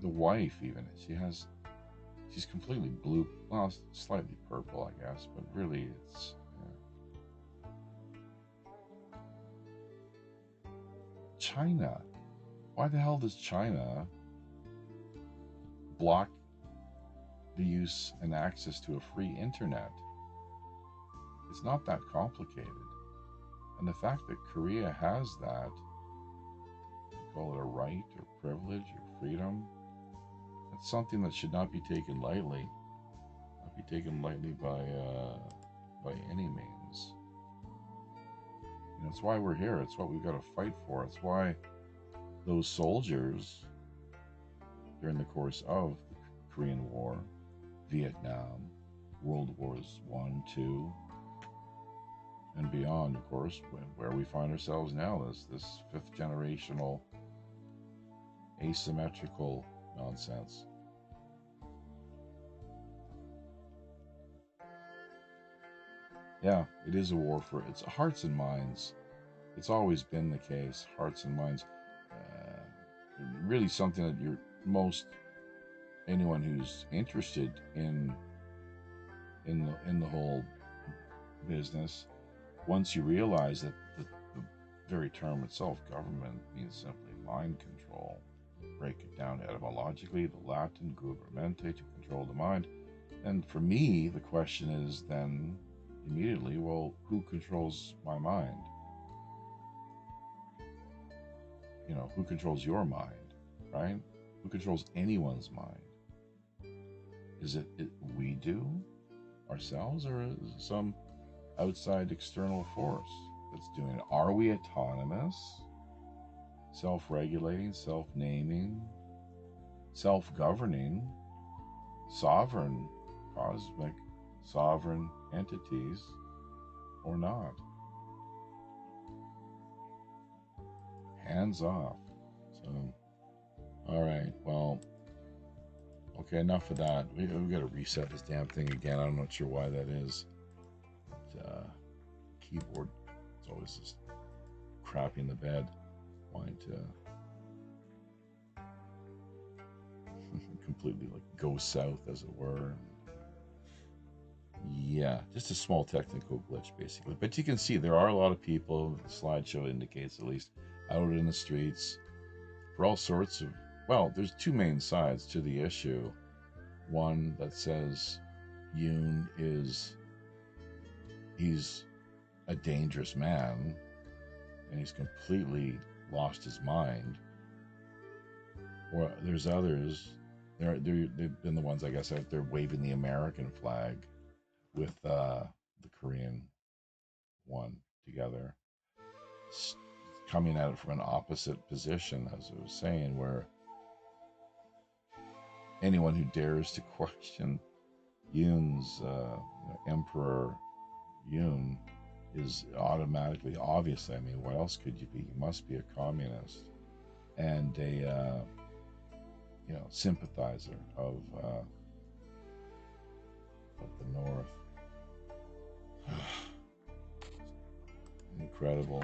Speaker 2: the wife even, she's completely blue, well, slightly purple, I guess, but really it's, China. Why the hell does China block the use and access to a free internet? It's not that complicated. And the fact that Korea has that, call it a right or privilege or freedom, that's something that should not be taken lightly. Not be taken lightly by any means. It's why we're here. It's what we've got to fight for. It's why those soldiers, during the course of the Korean War, Vietnam, World Wars I, II, and beyond, of course, where we find ourselves now, this fifth generational asymmetrical nonsense. Yeah, it is a war for it's hearts and minds. It's always been the case, hearts and minds. Really something that anyone who's interested in the whole business, once you realize that the very term itself, government, means simply mind control. Break it down etymologically, the Latin governmente, to control the mind. And for me, the question is then immediately, well, who controls my mind? Who controls your mind, right? Who controls anyone's mind? Is it we do ourselves, or is it some outside external force that's doing it? Are we autonomous? self-regulating, self-naming, self-governing, sovereign, cosmic, sovereign entities, or not. Hands off. So, all right, well, okay, enough of that. We've got to reset this damn thing again. I'm not sure why that is. But, keyboard, it's always just crappy in the bed, wanting to completely like go south, as it were. Yeah, just a small technical glitch, basically. But you can see there are a lot of people, the slideshow indicates at least, out in the streets for all sorts of, well, there's two main sides to the issue. One that says Yoon he's a dangerous man and he's completely lost his mind. Or there's others, they've been the ones, I guess, out there waving the American flag with the Korean one together, coming at it from an opposite position, as I was saying, where anyone who dares to question Yoon's Emperor Yoon is automatically, obviously, I mean, what else could you be? You must be a communist and a sympathizer of the North. Incredible,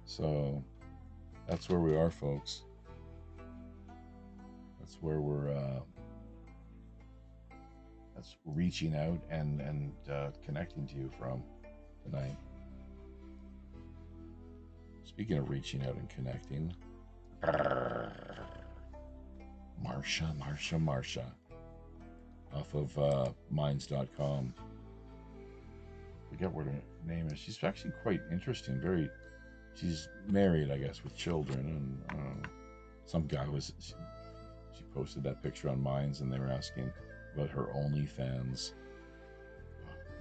Speaker 2: So that's where we are, folks. That's where we're that's reaching out and connecting to you from tonight. Speaking of reaching out and connecting, Marsha off of minds.com. Forget what her name is. She's actually quite interesting. She's married, I guess, with children, and some guy she posted that picture on Minds, and they were asking about her OnlyFans.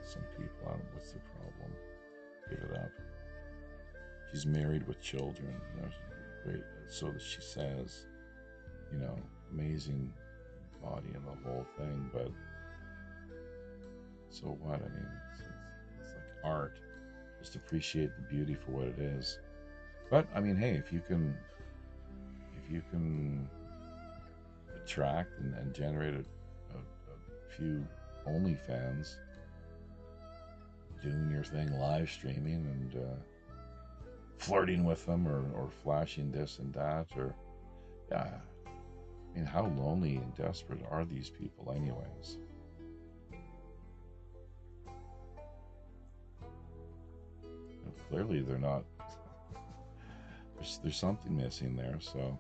Speaker 2: Some people, I don't know what's the problem. Give it up. She's married with children. Great. So that she says, amazing body and the whole thing, but so what? I mean, it's like art. Just appreciate the beauty for what it is. But I mean, hey, if you can attract and generate a few OnlyFans, doing your thing, live streaming and flirting with them or flashing this and that, or yeah, I mean, how lonely and desperate are these people anyways? Clearly they're not. There's something missing there. So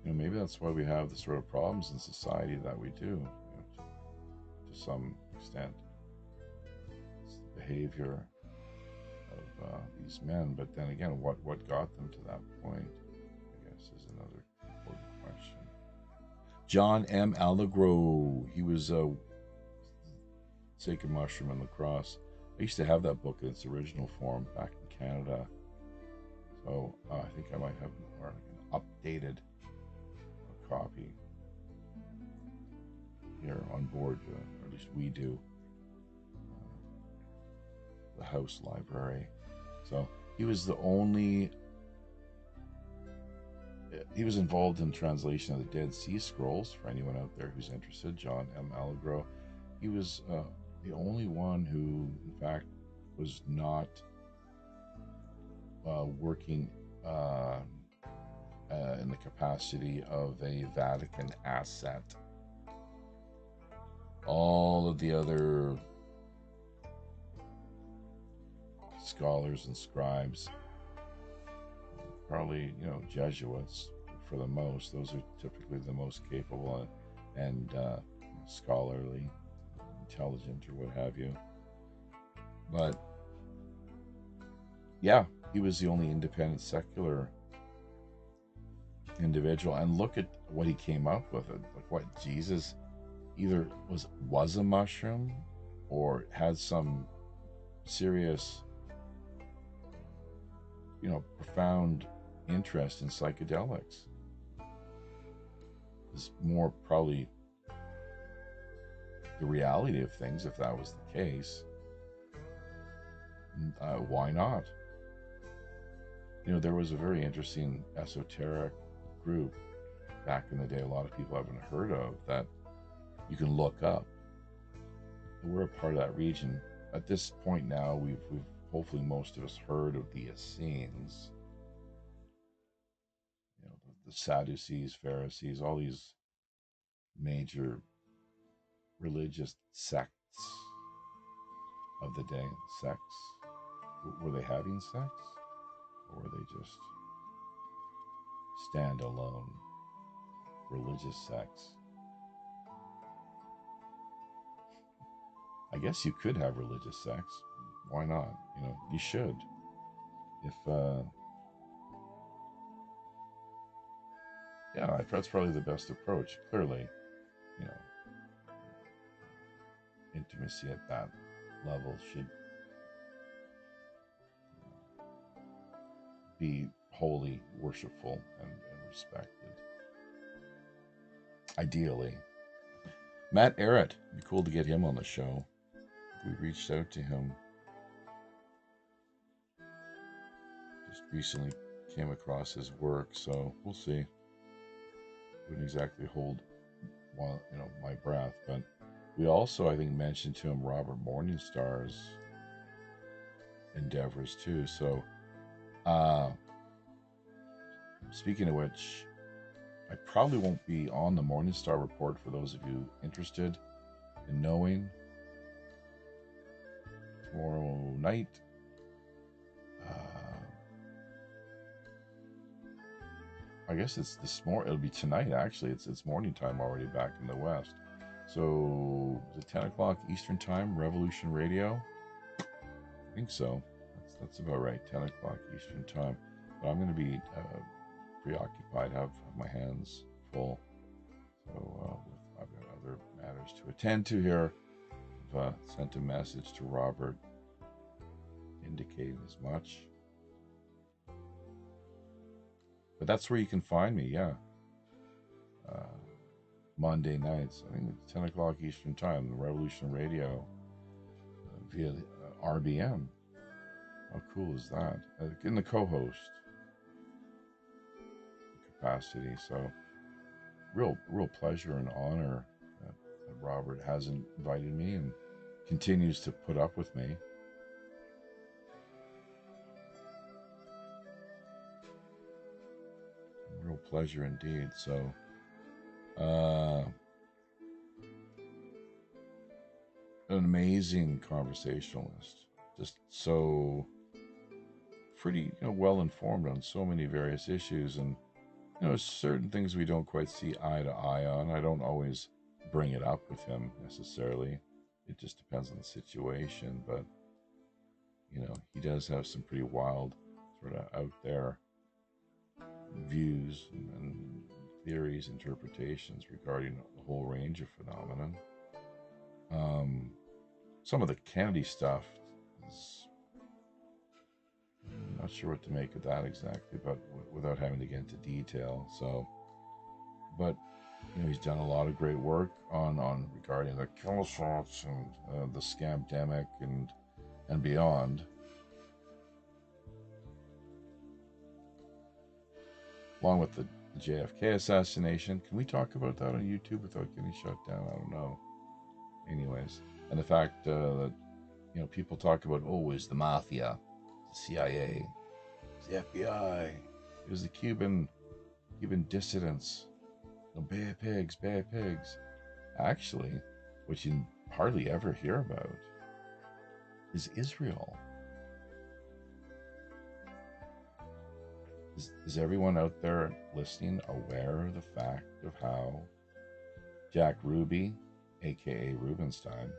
Speaker 2: maybe that's why we have the sort of problems in society that we do, to some extent. It's the behavior of these men, but then again, what got them to that point, I guess, is another important question. John M. Allegro, he was Sacred Mushroom and Lacrosse. I used to have that book in its original form back in Canada, so I think I might have an updated copy here on board, or at least we do, the house library. So he was involved in translation of the Dead Sea Scrolls, for anyone out there who's interested. John M. Allegro. He was the only one who, in fact, was not working in the capacity of a Vatican asset. All of the other scholars and scribes, probably Jesuits for the most, those are typically the most capable and scholarly, intelligent, or what have you. But yeah, he was the only independent secular individual, and look at what he came up with. Like, what, Jesus either was a mushroom or had some serious profound interest in psychedelics. Is more probably the reality of things, if that was the case. Why not? There was a very interesting esoteric group back in the day, a lot of people haven't heard of, that you can look up. And we're a part of that region. At this point now, we've hopefully most of us heard of the Essenes, the Sadducees, Pharisees, all these major religious sects of the day. Sects. Were they having sex? Or were they just standalone religious sects? I guess you could have religious sex. Why not? You should. If, yeah, that's probably the best approach. Clearly, intimacy at that level should be wholly worshipful and respected. Ideally. Matt Arrett, it'd be cool to get him on the show. We reached out to him. Just recently came across his work, so we'll see. Wouldn't exactly hold my breath, but we also, I think, mentioned to him Robert Morningstar's endeavors too. So speaking of which, I probably won't be on the Morningstar report for those of you interested in knowing. Tomorrow night, I guess it's this morning. It'll be tonight, actually. It's morning time already back in the West. So, is it 10 o'clock Eastern Time, Revolution Radio? I think so. That's about right, 10 o'clock Eastern Time. But I'm going to be preoccupied, have my hands full. So, I've got other matters to attend to here. I've sent a message to Robert indicating as much. But that's where you can find me, yeah. Monday nights, I think it's 10 o'clock Eastern Time, the Revolution Radio, via RBN. How cool is that? In the co-host capacity. So, real pleasure and honor that Robert has invited me and continues to put up with me. Real pleasure indeed. So, an amazing conversationalist, just so pretty, well informed on so many various issues, and certain things we don't quite see eye to eye on. I don't always bring it up with him necessarily. It just depends on the situation, but he does have some pretty wild, sort of out there views and theories, interpretations regarding a whole range of phenomenon. Some of the Kennedy stuff is, I'm not sure what to make of that exactly, but without having to get into detail. So, but he's done a lot of great work on regarding the kill shots and the scamdemic and beyond. Along with the JFK assassination. Can we talk about that on YouTube without getting shut down? I don't know. Anyways, and the fact that people talk about, it was the mafia, the CIA, the FBI, it was the Cuban dissidents, bad pigs. Actually, what you hardly ever hear about is Israel. Is everyone out there listening aware of the fact of how Jack Ruby, aka Rubenstein,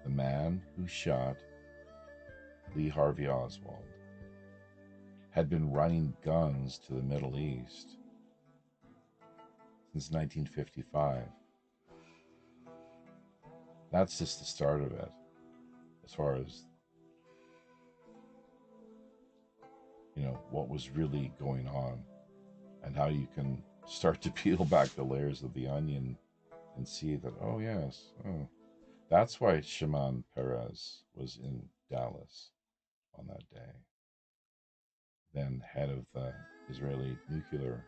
Speaker 2: the man who shot Lee Harvey Oswald, had been running guns to the Middle East since 1955? That's just the start of it, as far as what was really going on, and how you can start to peel back the layers of the onion and see that, oh, yes, oh, that's why Shimon Peres was in Dallas on that day, then head of the Israeli nuclear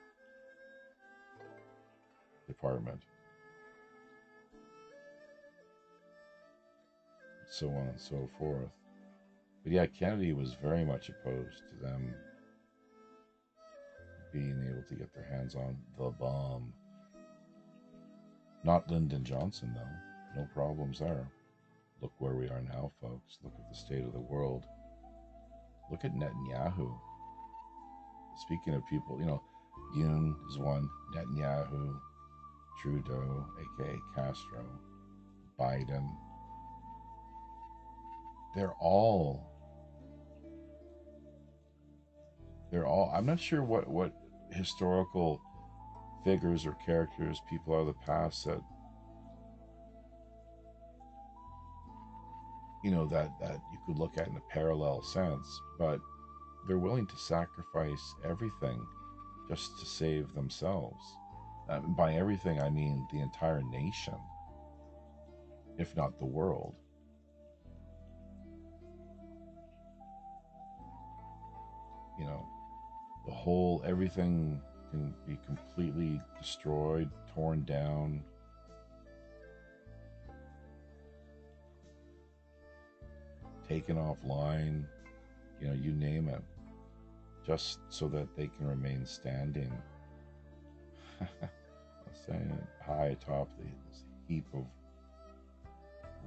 Speaker 2: department, so on and so forth. But yeah, Kennedy was very much opposed to them being able to get their hands on the bomb. Not Lyndon Johnson, though. No problems there. Look where we are now, folks. Look at the state of the world. Look at Netanyahu. Speaking of people, Yoon is one, Netanyahu, Trudeau, aka Castro, Biden. They're all, I'm not sure what historical figures or characters, people are of the past that, that you could look at in a parallel sense, but they're willing to sacrifice everything just to save themselves. By everything, I mean the entire nation, if not the world. The whole, everything can be completely destroyed, torn down. Taken offline, you name it, just so that they can remain standing. Standing high atop this heap of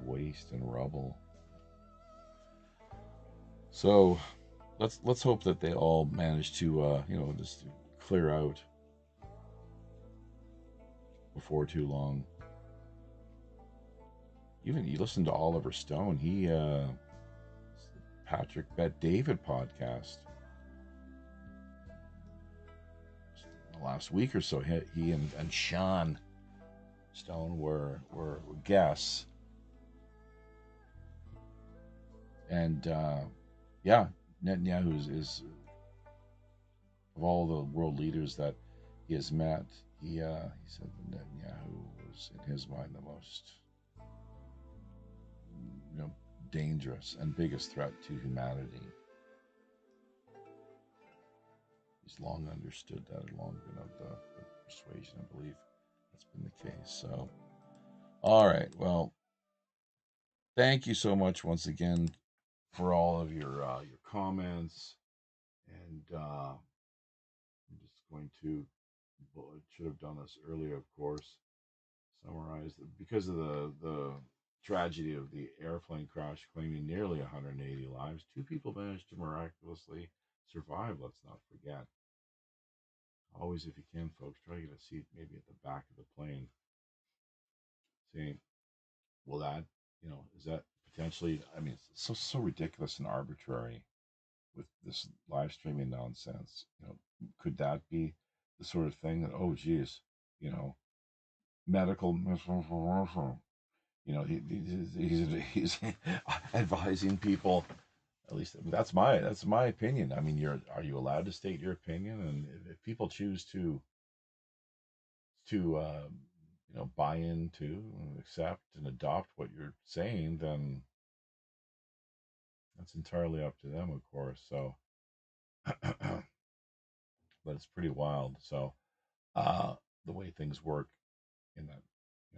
Speaker 2: waste and rubble. So let's hope that they all manage to just clear out before too long. Even you listen to Oliver Stone, he Patrick Bet David podcast last week or so. He and Sean Stone were guests, and Netanyahu is of all the world leaders that he has met, he said that Netanyahu was, in his mind, the most dangerous and biggest threat to humanity. He's long understood that, long been of the persuasion and belief that's been the case. So, all right, well, thank you so much once again for all of your comments, and I'm just going to, should have done this earlier, of course, summarize because of the tragedy of the airplane crash claiming nearly 180 lives. 2 people managed to miraculously survive, let's not forget. Always, if you can, folks, try to get a seat maybe at the back of the plane. See, well, that, is that potentially, I mean, it's so ridiculous and arbitrary with this live streaming nonsense. Could that be the sort of thing that, oh, geez, medical misinformation? He's advising people. At least that's my opinion. I mean, are you allowed to state your opinion? And if people choose to buy into and accept and adopt what you're saying, then that's entirely up to them, of course. So, but it's pretty wild. So, the way things work in that,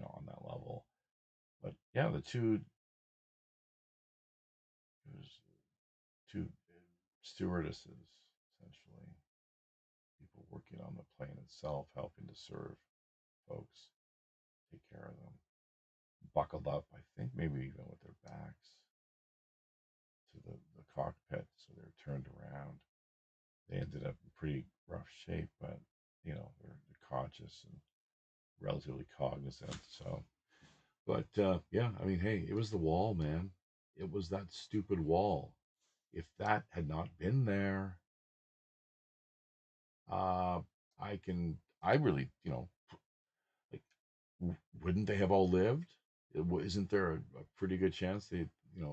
Speaker 2: on that level. But yeah, there's two stewardesses, essentially, people working on the plane itself, helping to serve folks, take care of them, buckled up, I think maybe even with their backs to the cockpit, so they're turned around. They ended up in pretty rough shape, but they're conscious and relatively cognizant. So, but yeah, I mean, hey, it was the wall, man. It was that stupid wall. If that had not been there, uh, I really, like, wouldn't they have all lived? Isn't there a pretty good chance they, a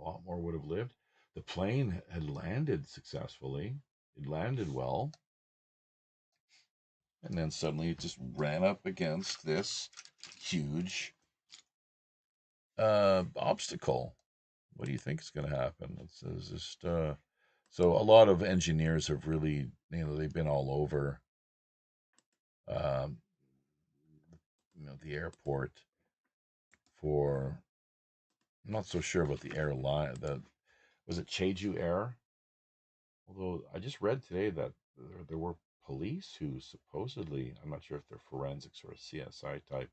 Speaker 2: lot more would have lived? The plane had landed successfully. it landed well, and then suddenly it just ran up against this huge obstacle. What do you think is going to happen? It's just so a lot of engineers have really, they've been all over, um, the airport for. I'm not so sure about the airline. Was it Jeju Air? Although I just read today that there were police who supposedly, I'm not sure if they're forensics or CSI type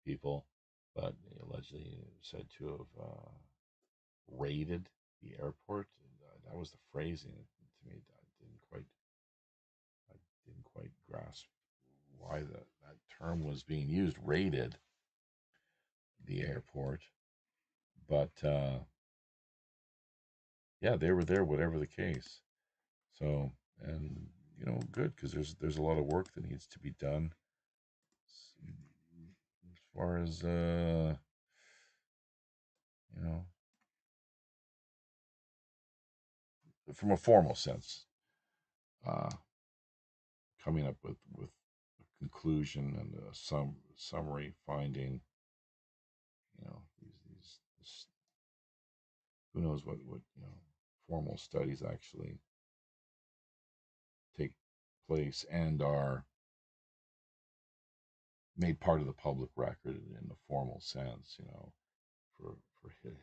Speaker 2: people, but allegedly said to have raided the airport. That was the phrasing to me. I didn't quite grasp why that term was being used. Raided the airport, but yeah, they were there. Whatever the case. So, and good, because there's a lot of work that needs to be done as far as you know from a formal sense, uh, coming up with a conclusion and some summary finding. These who knows what formal studies actually take place and are made part of the public record in the formal sense, for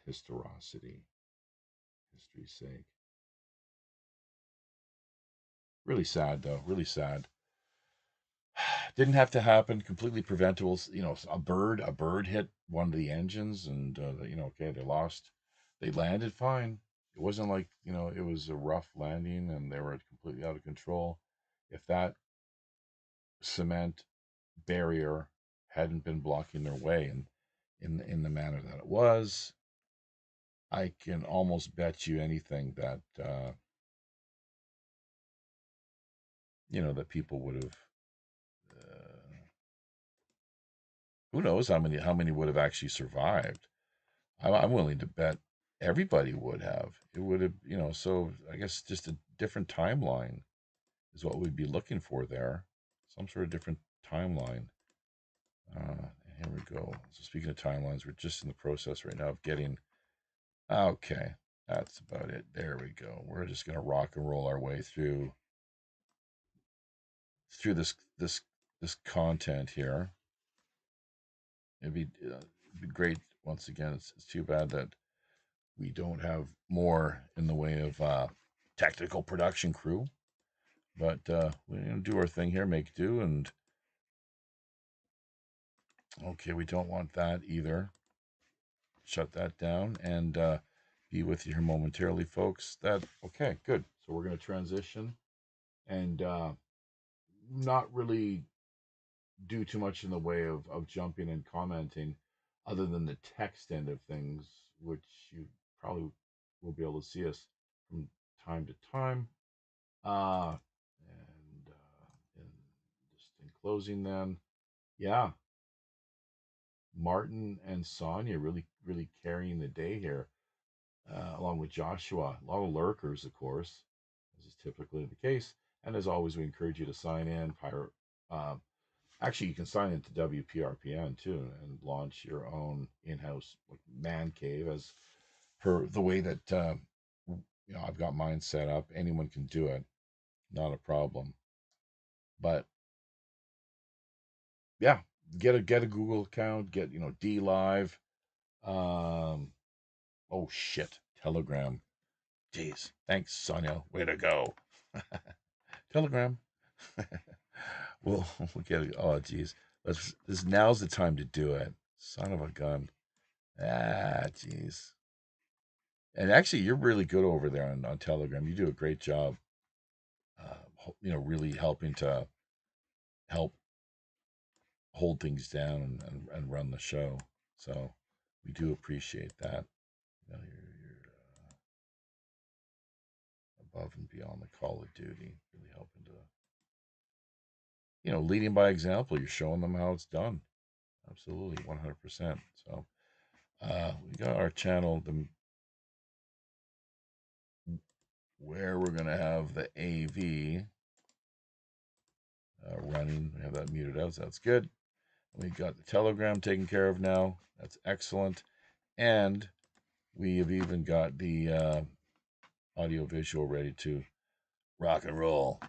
Speaker 2: historicity, history's sake. Really sad, though. Really sad. Didn't have to happen. Completely preventable. A bird hit one of the engines, and okay, they lost. They landed fine. It wasn't like it was a rough landing, and they were completely out of control. If that cement barrier hadn't been blocking their way, and in the manner that it was, I can almost bet you anything that that people would have. Who knows how many would have actually survived? I'm willing to bet everybody would have. It would have, So I guess just a different timeline is what we'd be looking for there. Some sort of different timeline. Here we go. So speaking of timelines, we're just in the process right now of getting. Okay, that's about it. There we go. We're just gonna rock and roll our way through this content here. It'd be great. Once again, it's too bad that we don't have more in the way of technical production crew, but we're gonna do our thing here, make do, and okay, we don't want that either. Shut that down and be with you here momentarily, folks. That okay, good. So we're gonna transition and not really do too much in the way of jumping and commenting, other than the text end of things, which you probably will be able to see us from time to time. And just in closing, then, yeah, Martin and Sonia really, really carrying the day here, along with Joshua. A lot of lurkers, of course, as is typically the case. And as always, we encourage you to sign in. Actually, you can sign into WPRPN too and launch your own in-house like man cave, as per the way that I've got mine set up. Anyone can do it, not a problem. But yeah, get a Google account, get D Live. Um, oh shit, Telegram. Jeez, thanks, Sonia. Way to go. Telegram. we'll get it. Oh jeez, now's the time to do it. Son of a gun. Ah, jeez. And actually, you're really good over there on Telegram. You do a great job. Really helping to help hold things down and run the show. So we do appreciate that. You're above and beyond the call of duty, really helping to, leading by example. You're showing them how it's done. Absolutely, 100%. So we got our channel, where we're going to have the AV running. We have that muted out, so that's good. We've got the Telegram taken care of now. That's excellent. And we have even got the audio-visual ready to rock and roll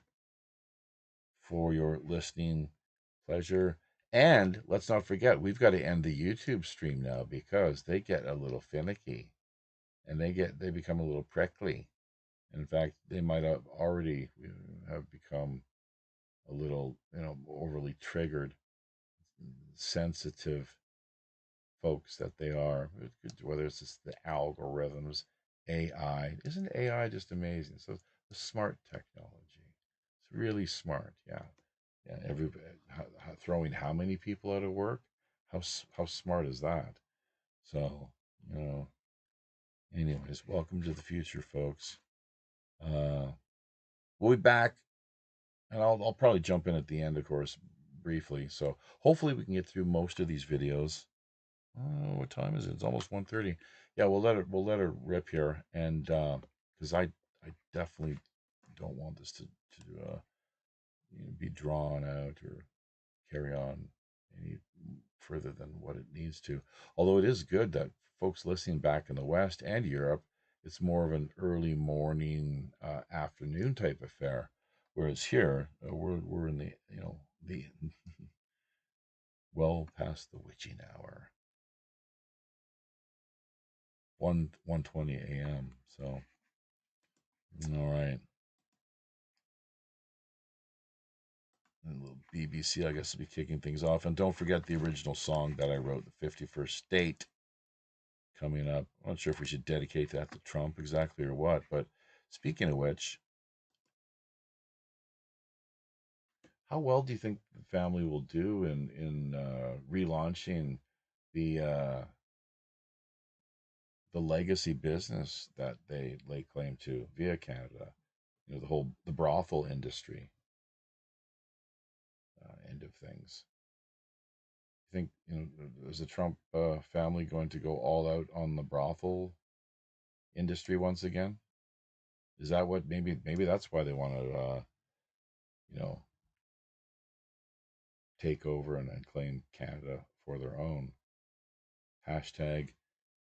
Speaker 2: for your listening pleasure. And let's not forget, we've got to end the YouTube stream now because they get a little finicky and they become a little prickly. In fact, they might have already have become a little, overly triggered, sensitive folks that they are, whether it's just the algorithms, AI. Isn't AI just amazing? So the smart technology, it's really smart. Yeah. Everybody throwing how many people out of work? How smart is that? So, anyways, welcome to the future, folks. We'll be back, and I'll probably jump in at the end, of course, briefly. So hopefully we can get through most of these videos. What time is it? It's almost 1:30. Yeah, we'll let it rip here, and because I definitely don't want this to be drawn out or carry on any further than what it needs to. Although it is good that folks listening back in the West and Europe, it's more of an early morning, afternoon type affair, whereas here we're in the the well past the witching hour. 1:20 a.m. So, all right. And a little BBC, I guess, will be kicking things off. And don't forget the original song that I wrote, The 51st State, coming up. I'm not sure if we should dedicate that to Trump exactly or what. But speaking of which, how well do you think the family will do in relaunching the legacy business that they lay claim to via Canada? The brothel industry end of things. You think, is the Trump family going to go all out on the brothel industry once again? Is that what maybe that's why they want to take over and claim Canada for their own? Hashtag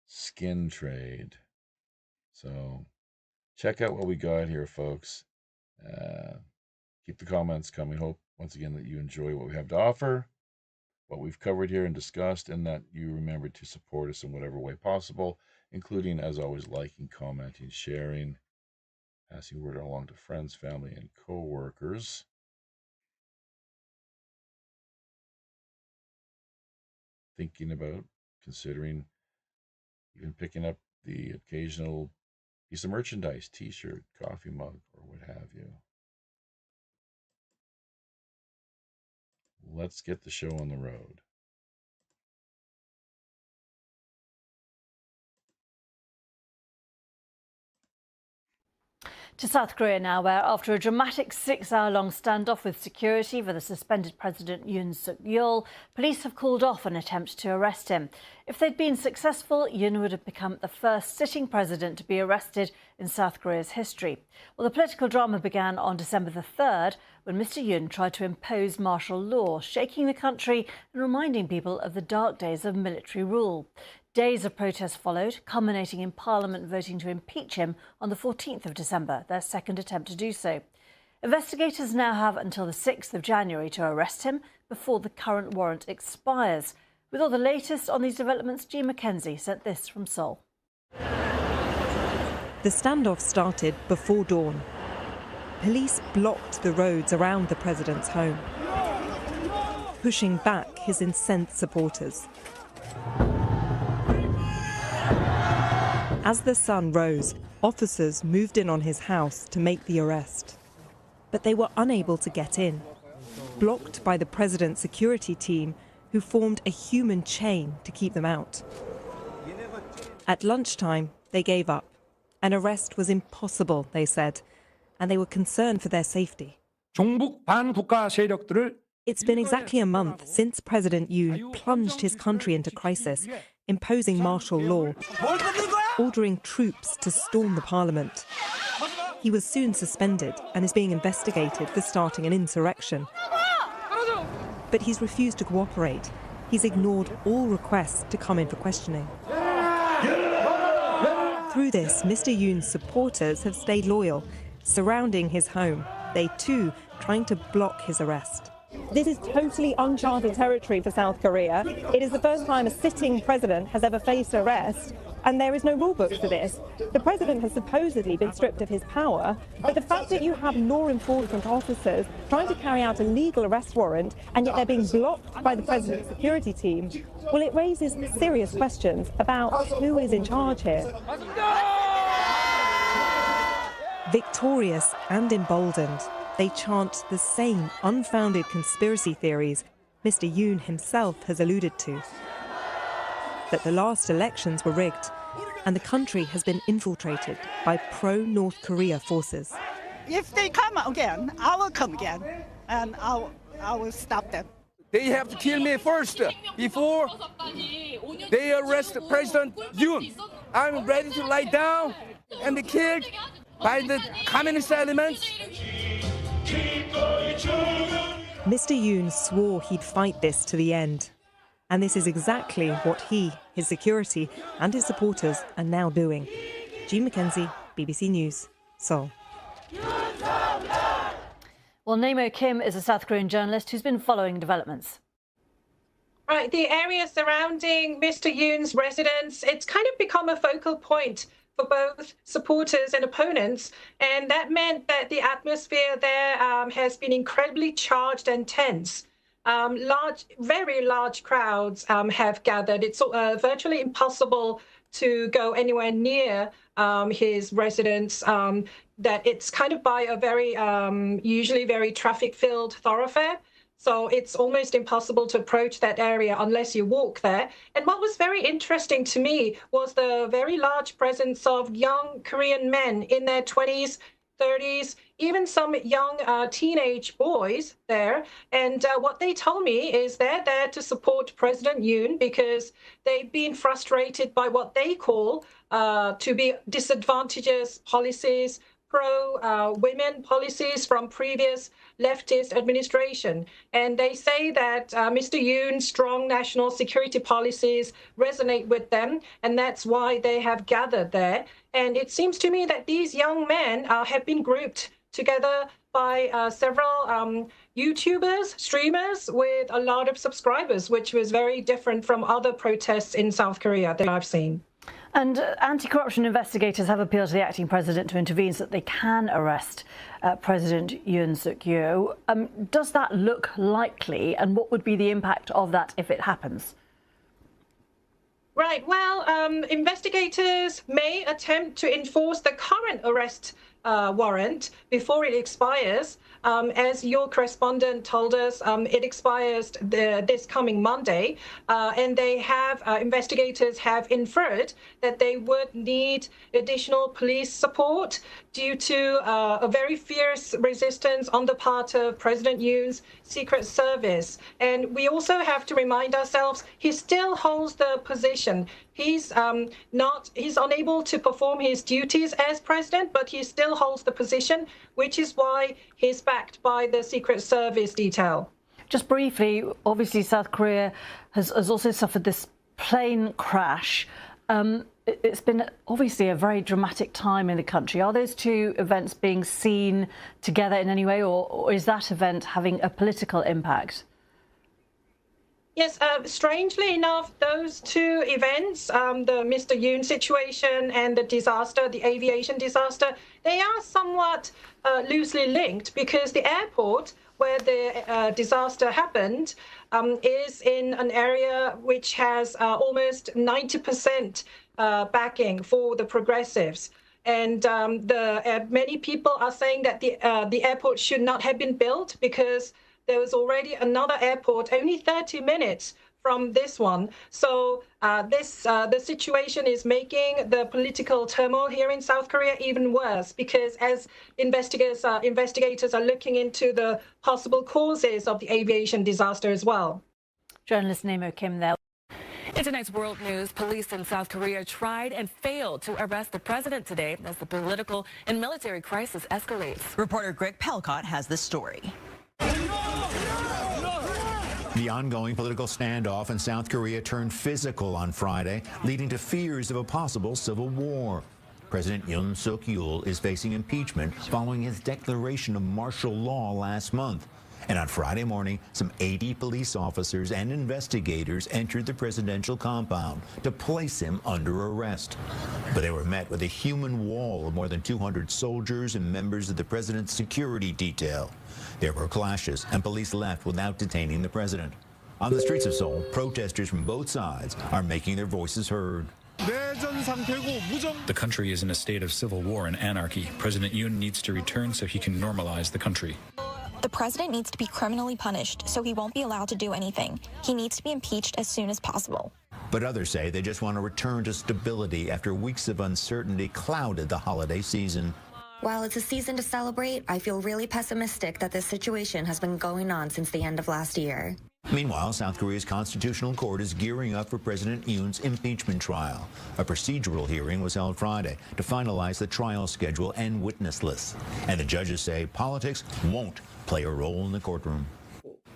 Speaker 2: skin trade. So check out what we got here, folks. Keep the comments coming. Hope once again that you enjoy what we have to offer, what we've covered here and discussed, and that you remember to support us in whatever way possible, including, as always, liking, commenting, sharing, passing word along to friends, family, and co-workers. Thinking about, considering, even picking up the occasional piece of merchandise, t-shirt, coffee mug, or what have you. Let's get the show on the road.
Speaker 3: To South Korea now, where after a dramatic 6-hour-long standoff with security for the suspended President Yoon Suk-yeol, police have called off an attempt to arrest him. If they'd been successful, Yoon would have become the first sitting president to be arrested in South Korea's history. Well, the political drama began on December the 3rd when Mr. Yoon tried to impose martial law, shaking the country and reminding people of the dark days of military rule. Days of protest followed, culminating in Parliament voting to impeach him on the 14th of December, their second attempt to do so. Investigators now have until the 6th of January to arrest him before the current warrant expires. With all the latest on these developments, Jean Mackenzie sent this from Seoul.
Speaker 4: The standoff started before dawn. Police blocked the roads around the president's home, pushing back his incensed supporters. As the sun rose, officers moved in on his house to make the arrest. But they were unable to get in, blocked by the president's security team, who formed a human chain to keep them out. At lunchtime, they gave up. An arrest was impossible, they said, and they were concerned for their safety. It's been exactly a month since President Yoon plunged his country into crisis, imposing martial law, ordering troops to storm the parliament. He was soon suspended and is being investigated for starting an insurrection. But he's refused to cooperate. He's ignored all requests to come in for questioning. Through this, Mr. Yoon's supporters have stayed loyal, surrounding his home. They too trying to block his arrest. This is totally uncharted territory for South Korea. It is the first time a sitting president has ever faced arrest, and there is no rule book for this. The president has supposedly been stripped of his power, but the fact that you have law enforcement officers trying to carry out a legal arrest warrant, and yet they're being blocked by the president's security team, well, it raises serious questions about who is in charge here. Victorious and emboldened, they chant the same unfounded conspiracy theories Mr. Yoon himself has alluded to. That the last elections were rigged and the country has been infiltrated by pro-North Korea forces.
Speaker 5: If they come again, I will come again, and I will stop them.
Speaker 6: They have to kill me first before they arrest President Yoon. I'm ready to lie down and be killed by the communist elements.
Speaker 4: Mr. Yoon swore he'd fight this to the end. And this is exactly what he, his security and his supporters are now doing. Jean McKenzie, BBC News, Seoul.
Speaker 3: Well, Nemo Kim is a South Korean journalist who's been following developments.
Speaker 7: Right, the area surrounding Mr. Yoon's residence, it's kind of become a focal point for both supporters and opponents, and that meant that the atmosphere there has been incredibly charged and tense. Very large crowds have gathered. It's virtually impossible to go anywhere near his residence. That it's kind of by a very, usually very traffic-filled thoroughfare. So it's almost impossible to approach that area unless you walk there. And what was very interesting to me was the very large presence of young Korean men in their 20s, 30s, even some young teenage boys there. And what they told me is they're there to support President Yoon because they've been frustrated by what they call to be disadvantageous policies, pro-women policies from previous leftist administration. And they say that Mr. Yoon's strong national security policies resonate with them, and that's why they have gathered there. And it seems to me that these young men have been grouped together by several YouTubers, streamers with a lot of subscribers, which was very different from other protests in South Korea that I've seen.
Speaker 3: And anti-corruption investigators have appealed to the acting president to intervene so that they can arrest President Yoon Suk-yeol. Does that look likely, and what would be the impact of that if it happens?
Speaker 7: Right, well, investigators may attempt to enforce the current arrest warrant before it expires. As your correspondent told us, it expires this coming Monday, and they have investigators have inferred that they would need additional police support due to a very fierce resistance on the part of President Yoon's Secret Service. And we also have to remind ourselves he still holds the position. He's unable to perform his duties as president, but he still holds the position, which is why he's backed by the Secret Service detail.
Speaker 3: Just briefly, obviously South Korea has also suffered this plane crash. It's been obviously a very dramatic time in the country. Are those two events being seen together in any way, or is that event having a political impact?
Speaker 7: Yes, strangely enough, those two events, the Mr. Yoon situation and the disaster, the aviation disaster, they are somewhat loosely linked because the airport where the disaster happened is in an area which has almost 90% backing for the progressives. And many people are saying that the airport should not have been built because there was already another airport only 30 minutes from this one. So the situation is making the political turmoil here in South Korea even worse because as investigators are looking into the possible causes of the aviation disaster as well.
Speaker 3: Journalist Nemo Kim there.
Speaker 8: In tonight's world news, police in South Korea tried and failed to arrest the president today as the political and military crisis escalates.
Speaker 9: Reporter Greg Pelcott has this story.
Speaker 10: The ongoing political standoff in South Korea turned physical on Friday, leading to fears of a possible civil war. President Yoon Suk-yeol is facing impeachment following his declaration of martial law last month. And on Friday morning, some 80 police officers and investigators entered the presidential compound to place him under arrest. But they were met with a human wall of more than 200 soldiers and members of the president's security detail. There were clashes, and police left without detaining the president. On the streets of Seoul, protesters from both sides are making their voices heard.
Speaker 11: The country is in a state of civil war and anarchy. President Yoon needs to return so he can normalize the country.
Speaker 12: The president needs to be criminally punished, so he won't be allowed to do anything. He needs to be impeached as soon as possible.
Speaker 10: But others say they just want to return to stability after weeks of uncertainty clouded the holiday season.
Speaker 13: While it's a season to celebrate, I feel really pessimistic that this situation has been going on since the end of last year.
Speaker 10: Meanwhile, South Korea's Constitutional Court is gearing up for President Yoon's impeachment trial. A procedural hearing was held Friday to finalize the trial schedule and witness lists. And the judges say politics won't play a role in the courtroom.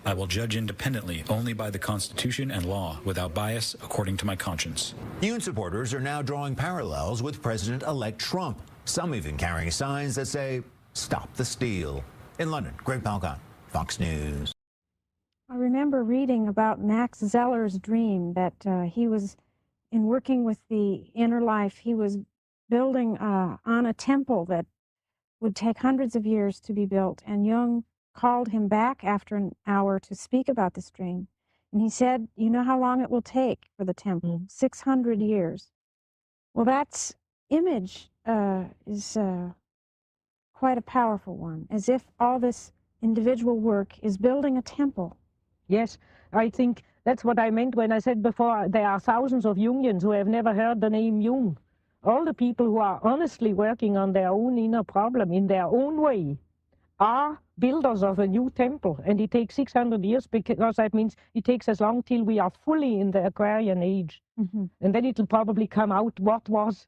Speaker 11: I will judge independently only by the Constitution and law, without bias, according to my conscience.
Speaker 10: Yoon supporters are now drawing parallels with President-elect Trump, some even carrying signs that say, "Stop the steal." In London, Greg Pelcott, Fox News.
Speaker 14: I remember reading about Max Zeller's dream that he was, in working with the inner life, he was building on a temple that would take hundreds of years to be built. And Jung called him back after an hour to speak about this dream. And he said, "You know how long it will take for the temple? 600 years. Well, that image is quite a powerful one, as if all this individual work is building a temple.
Speaker 15: Yes, I think that's what I meant when I said before there are thousands of Jungians who have never heard the name Jung. All the people who are honestly working on their own inner problem in their own way are builders of a new temple, and it takes 600 years because that means it takes as long till we are fully in the Aquarian age. And then it will probably come out what was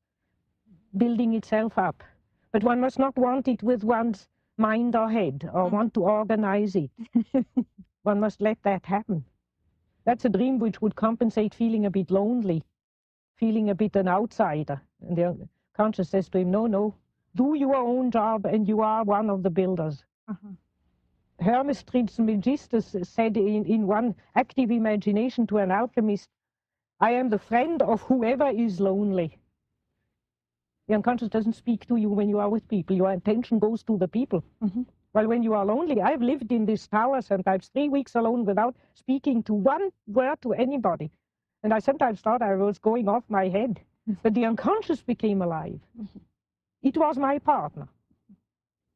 Speaker 15: building itself up. But one must not want it with one's mind or head or want to organize it. One must let that happen. That's a dream which would compensate feeling a bit lonely, feeling a bit an outsider. And the conscious says to him, no, do your own job and you are one of the builders. Hermes Trismegistus said in one active imagination to an alchemist, "I am the friend of whoever is lonely." The unconscious doesn't speak to you when you are with people. Your attention goes to the people. Well, when you are lonely, I've lived in this tower sometimes 3 weeks alone without speaking to one word to anybody. And I sometimes thought I was going off my head. But the unconscious became alive. It was my partner.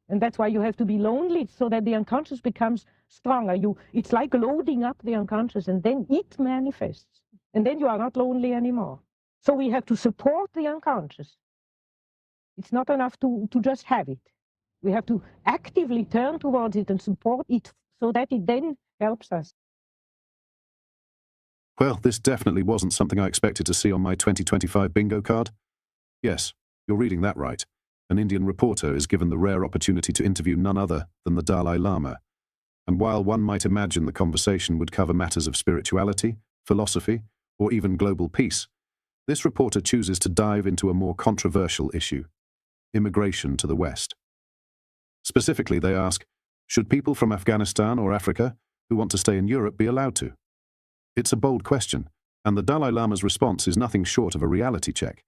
Speaker 15: And that's why you have to be lonely, so that the unconscious becomes stronger. It's like loading up the unconscious, and then it manifests. And then you are not lonely anymore. So we have to support the unconscious. It's not enough to just have it. We have to actively turn towards it and support it so that it then helps us.
Speaker 16: Well, this definitely wasn't something I expected to see on my 2025 bingo card. Yes, you're reading that right. An Indian reporter is given the rare opportunity to interview none other than the Dalai Lama. And while one might imagine the conversation would cover matters of spirituality, philosophy, or even global peace, this reporter chooses to dive into a more controversial issue: immigration to the West. Specifically, they ask, should people from Afghanistan or Africa who want to stay in Europe be allowed to? It's a bold question, and the Dalai Lama's response is nothing short of a reality check.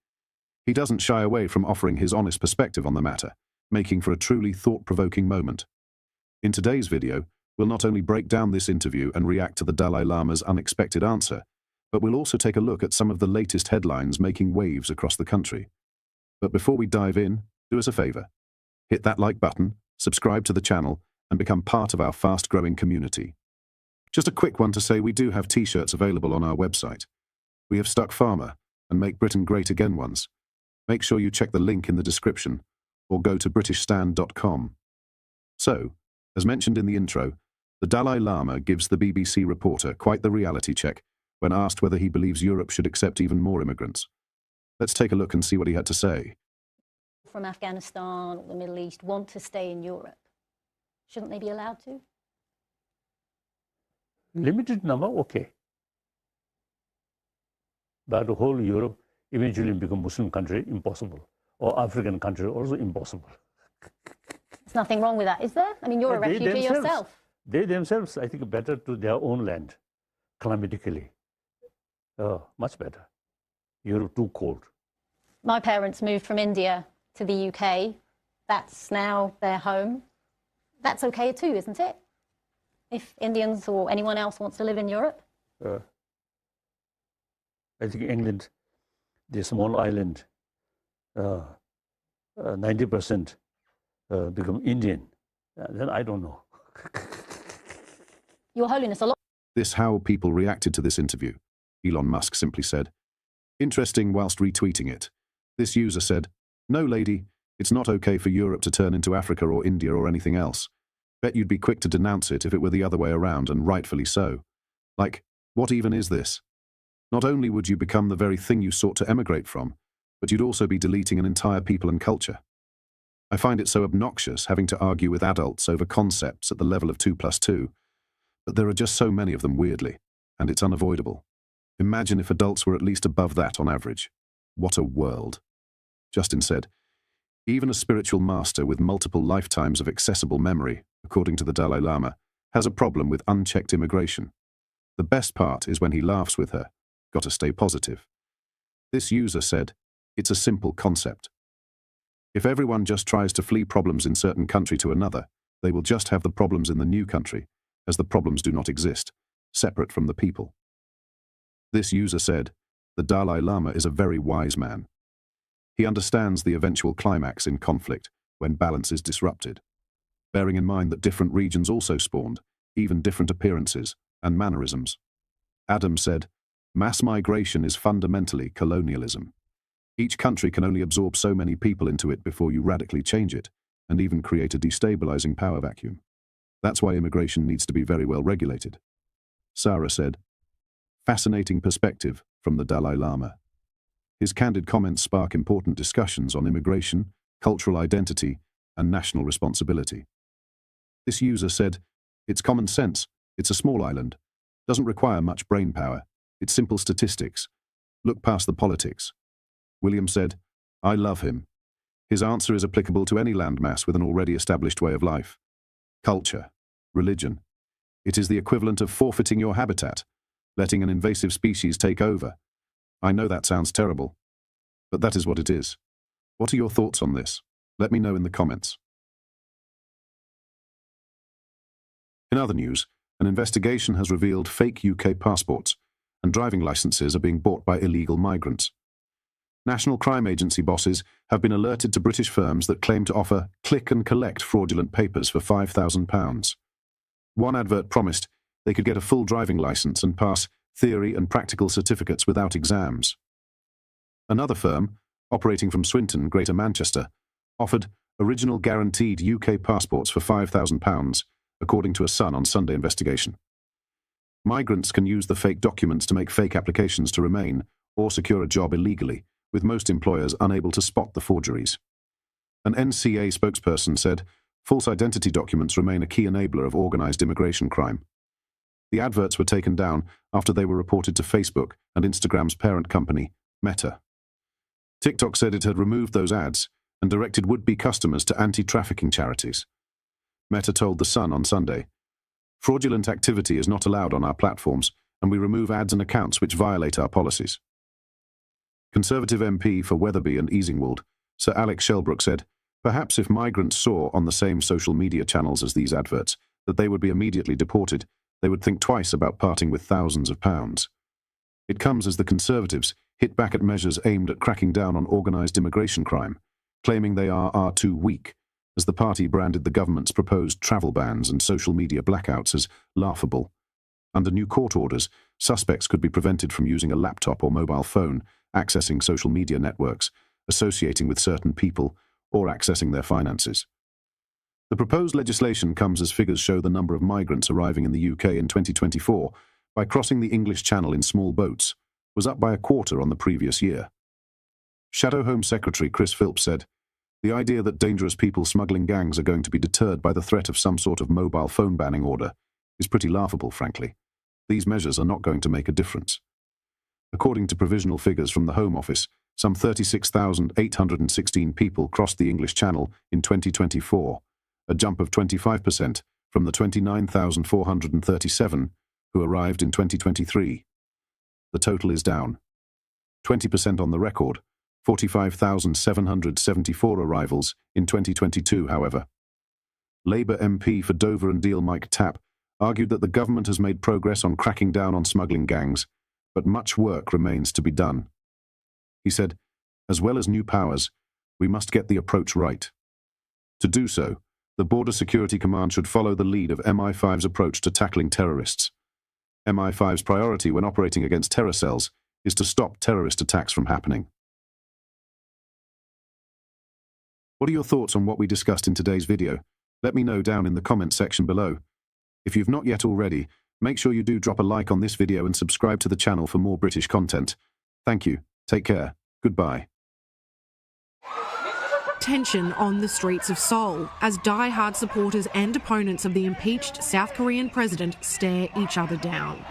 Speaker 16: He doesn't shy away from offering his honest perspective on the matter, making for a truly thought-provoking moment. In today's video, we'll not only break down this interview and react to the Dalai Lama's unexpected answer, but we'll also take a look at some of the latest headlines making waves across the country. But before we dive in, do us a favor. Hit that like button, subscribe to the channel, and become part of our fast-growing community. Just a quick one to say we do have t-shirts available on our website. We have stuck farmer and Make Britain Great Again ones. Make sure you check the link in the description or go to britishstand.com. So, as mentioned in the intro, the Dalai Lama gives the BBC reporter quite the reality check when asked whether he believes Europe should accept even more immigrants. Let's take a look and see what he had to say.
Speaker 17: From Afghanistan or the Middle East want to stay in Europe. Shouldn't they be allowed to?
Speaker 18: Limited number, okay. But the whole Europe eventually become Muslim country, impossible. Or African country, also impossible.
Speaker 17: There's nothing wrong with that, is there? I mean, you're a refugee yourself.
Speaker 18: They themselves, I think, better to their own land, climatically. Much better. Europe too cold.
Speaker 17: My parents moved from India to the UK. That's now their home. That's okay too, isn't it? If Indians or anyone else wants to live in Europe?
Speaker 18: I think England, the small island, 90% become Indian. Then I don't know.
Speaker 17: Your Holiness, a lot.
Speaker 16: This how people reacted to this interview. Elon Musk simply said, "Interesting," whilst retweeting it. This user said, "No, lady, it's not okay for Europe to turn into Africa or India or anything else. Bet you'd be quick to denounce it if it were the other way around, and rightfully so. Like, what even is this? Not only would you become the very thing you sought to emigrate from, but you'd also be deleting an entire people and culture. I find it so obnoxious having to argue with adults over concepts at the level of 2 + 2, but there are just so many of them weirdly, and it's unavoidable. Imagine if adults were at least above that on average. What a world." Justin said, "Even a spiritual master with multiple lifetimes of accessible memory, according to the Dalai Lama, has a problem with unchecked immigration. The best part is when he laughs with her. Gotta stay positive." This user said, "It's a simple concept. If everyone just tries to flee problems in certain country to another, they will just have the problems in the new country, as the problems do not exist, separate from the people." This user said, "The Dalai Lama is a very wise man. He understands the eventual climax in conflict when balance is disrupted, bearing in mind that different regions also spawned, even different appearances and mannerisms." Adam said, "Mass migration is fundamentally colonialism. Each country can only absorb so many people into it before you radically change it, and even create a destabilizing power vacuum. That's why immigration needs to be very well regulated." Sarah said, "Fascinating perspective from the Dalai Lama. His candid comments spark important discussions on immigration, cultural identity, and national responsibility." This user said, "It's common sense. It's a small island. Doesn't require much brain power. It's simple statistics. Look past the politics." William said, "I love him. His answer is applicable to any landmass with an already established way of life. Culture, religion. It is the equivalent of forfeiting your habitat, letting an invasive species take over. I know that sounds terrible, but that is what it is. What are your thoughts on this? Let me know in the comments." In other news, an investigation has revealed fake UK passports and driving licenses are being bought by illegal migrants. National Crime Agency bosses have been alerted to British firms that claim to offer click and collect fraudulent papers for £5,000. One advert promised they could get a full driving licence and pass theory and practical certificates without exams. Another firm, operating from Swinton, Greater Manchester, offered original guaranteed UK passports for £5,000, according to a Sun on Sunday investigation. Migrants can use the fake documents to make fake applications to remain or secure a job illegally, with most employers unable to spot the forgeries. An NCA spokesperson said, "False identity documents remain a key enabler of organised immigration crime." The adverts were taken down after they were reported to Facebook and Instagram's parent company, Meta. TikTok said it had removed those ads and directed would-be customers to anti-trafficking charities. Meta told The Sun on Sunday, "Fraudulent activity is not allowed on our platforms, and we remove ads and accounts which violate our policies." Conservative MP for Wetherby and Easingwold, Sir Alex Shelbrooke said, "Perhaps if migrants saw on the same social media channels as these adverts that they would be immediately deported, they would think twice about parting with thousands of pounds." It comes as the Conservatives hit back at measures aimed at cracking down on organised immigration crime, claiming they are too weak, as the party branded the government's proposed travel bans and social media blackouts as laughable. Under new court orders, suspects could be prevented from using a laptop or mobile phone, accessing social media networks, associating with certain people, or accessing their finances. The proposed legislation comes as figures show the number of migrants arriving in the UK in 2024 by crossing the English Channel in small boats was up by a quarter on the previous year. Shadow Home Secretary Chris Philps said, "The idea that dangerous people smuggling gangs are going to be deterred by the threat of some sort of mobile phone banning order is pretty laughable, frankly. These measures are not going to make a difference." According to provisional figures from the Home Office, some 36,816 people crossed the English Channel in 2024, a jump of 25% from the 29,437 who arrived in 2023. The total is down 20% on the record, 45,774 arrivals in 2022, however. Labour MP for Dover and Deal Mike Tapp argued that the government has made progress on cracking down on smuggling gangs, but much work remains to be done. He said, "As well as new powers, we must get the approach right. To do so, the Border Security Command should follow the lead of MI5's approach to tackling terrorists. MI5's priority when operating against terror cells is to stop terrorist attacks from happening." What are your thoughts on what we discussed in today's video? Let me know down in the comments section below. If you've not yet already, make sure you do drop a like on this video and subscribe to the channel for more British content. Thank you. Take care. Goodbye.
Speaker 19: Tension on the streets of Seoul as die-hard supporters and opponents of the impeached South Korean president stare each other down.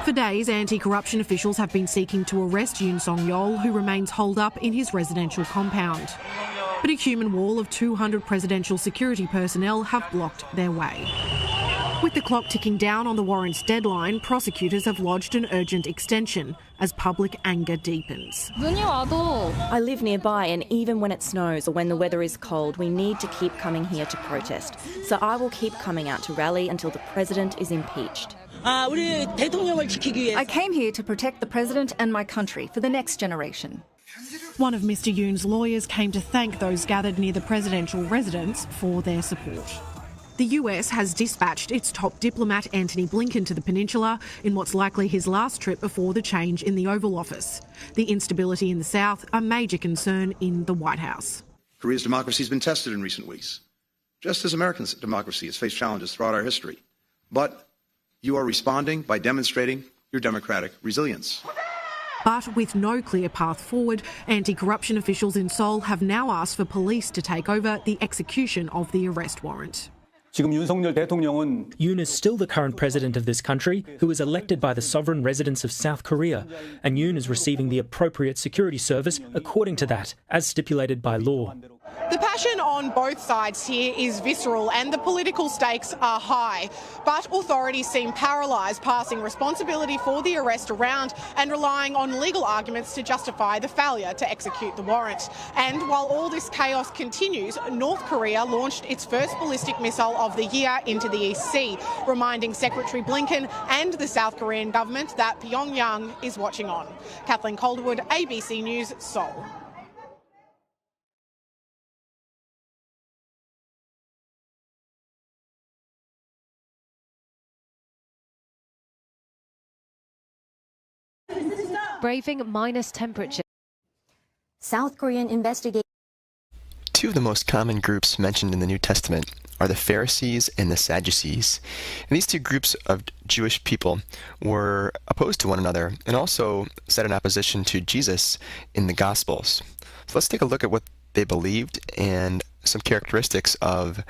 Speaker 19: For days, anti-corruption officials have been seeking to arrest Yoon Suk-yeol, who remains holed up in his residential compound. But a human wall of 200 presidential security personnel have blocked their way. With the clock ticking down on the warrant's deadline, prosecutors have lodged an urgent extension as public anger deepens.
Speaker 20: I live nearby, and even when it snows or when the weather is cold, we need to keep coming here to protest. So I will keep coming out to rally until the president is impeached.
Speaker 21: I came here to protect the president and my country for the next generation.
Speaker 19: One of Mr. Yoon's lawyers came to thank those gathered near the presidential residence for their support. The US has dispatched its top diplomat Antony Blinken to the peninsula in what's likely his last trip before the change in the Oval Office. The instability in the South, a major concern in the White House.
Speaker 22: Korea's democracy has been tested in recent weeks, just as American democracy has faced challenges throughout our history. But you are responding by demonstrating your democratic resilience.
Speaker 19: But with no clear path forward, anti-corruption officials in Seoul have now asked for police to take over the execution of the arrest warrant.
Speaker 23: Yoon is still the current president of this country, who was elected by the sovereign residents of South Korea, and Yoon is receiving the appropriate security service according to that, as stipulated by law.
Speaker 24: The passion on both sides here is visceral and the political stakes are high, but authorities seem paralysed, passing responsibility for the arrest around and relying on legal arguments to justify the failure to execute the warrant. And while all this chaos continues, North Korea launched its first ballistic missile of the year into the East Sea, reminding Secretary Blinken and the South Korean government that Pyongyang is watching on. Kathleen Calderwood, ABC News, Seoul.
Speaker 25: Braving minus temperature.
Speaker 12: South Korean investigators.
Speaker 26: Two of the most common groups mentioned in the New Testament are the Pharisees and the Sadducees. And these two groups of Jewish people were opposed to one another and also set in opposition to Jesus in the Gospels. So let's take a look at what they believed and some characteristics of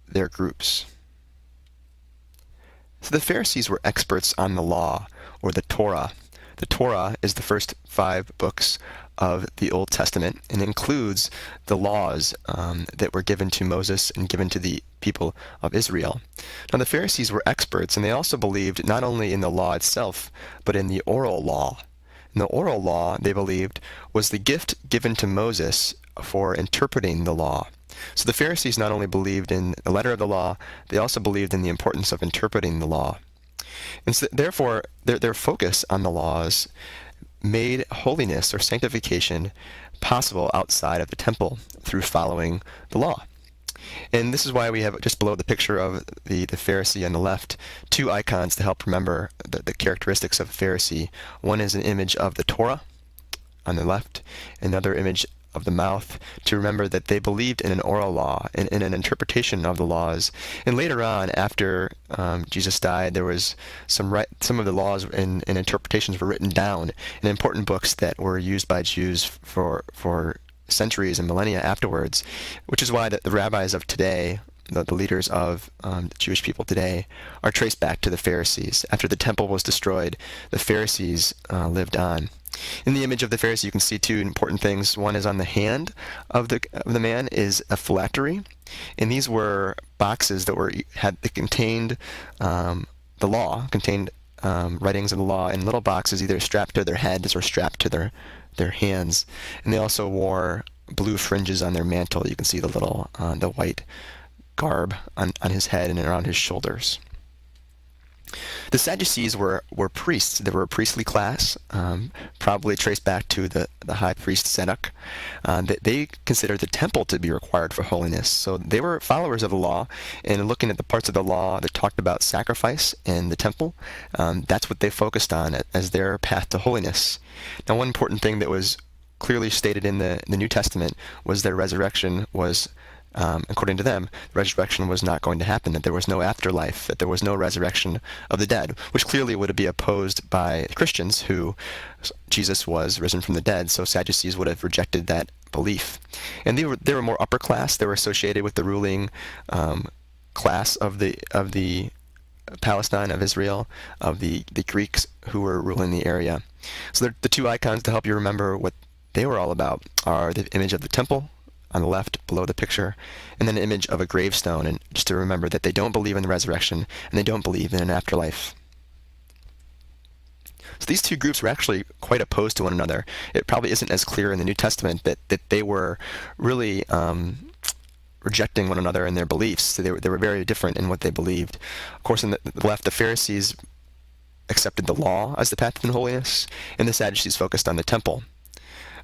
Speaker 26: their groups. So the Pharisees were experts on the law, or the Torah. The Torah is the first 5 books of the Old Testament and includes the laws that were given to Moses and given to the people of Israel. Now the Pharisees were experts, and they also believed not only in the law itself, but in the oral law. And the oral law, they believed, was the gift given to Moses for interpreting the law. So the Pharisees not only believed in the letter of the law, they also believed in the importance of interpreting the law. And so, therefore, their focus on the laws made holiness or sanctification possible outside of the temple through following the law. And this is why we have just below the picture of the Pharisee on the left, 2 icons to help remember the characteristics of a Pharisee. One is an image of the Torah on the left, another image of the mouth, to remember that they believed in an oral law, in an interpretation of the laws. And later on, after Jesus died, there was some of the laws and interpretations were written down in important books that were used by Jews for centuries and millennia afterwards, which is why the rabbis of today, the leaders of the Jewish people today, are traced back to the Pharisees. After the temple was destroyed, the Pharisees lived on. In the image of the Pharisee, you can see two important things. One is on the hand of the man is a phylactery, and these were boxes that contained the law, contained writings of the law in little boxes, either strapped to their heads or strapped to their hands. And they also wore blue fringes on their mantle. You can see the little the white garb on his head and around his shoulders. The Sadducees were priests. They were a priestly class, probably traced back to the high priest Zadok. They considered the temple to be required for holiness. So they were followers of the law, and looking at the parts of the law that talked about sacrifice in the temple, that's what they focused on as their path to holiness. Now, one important thing that was clearly stated in the New Testament was their resurrection was, according to them, the resurrection was not going to happen, that there was no afterlife, that there was no resurrection of the dead, which clearly would be opposed by Christians who Jesus was risen from the dead, so Sadducees would have rejected that belief. And they were more upper class. They were associated with the ruling class of the Palestine, of Israel, of the Greeks who were ruling the area. So the two icons to help you remember what they were all about are the image of the temple on the left below the picture, and then an image of a gravestone, and just to remember that they don't believe in the resurrection and they don't believe in an afterlife. So these two groups were actually quite opposed to one another. It probably isn't as clear in the New Testament that they were really rejecting one another in their beliefs. So they were very different in what they believed. Of course, in the left, the Pharisees accepted the law as the path to holiness, and the Sadducees focused on the temple.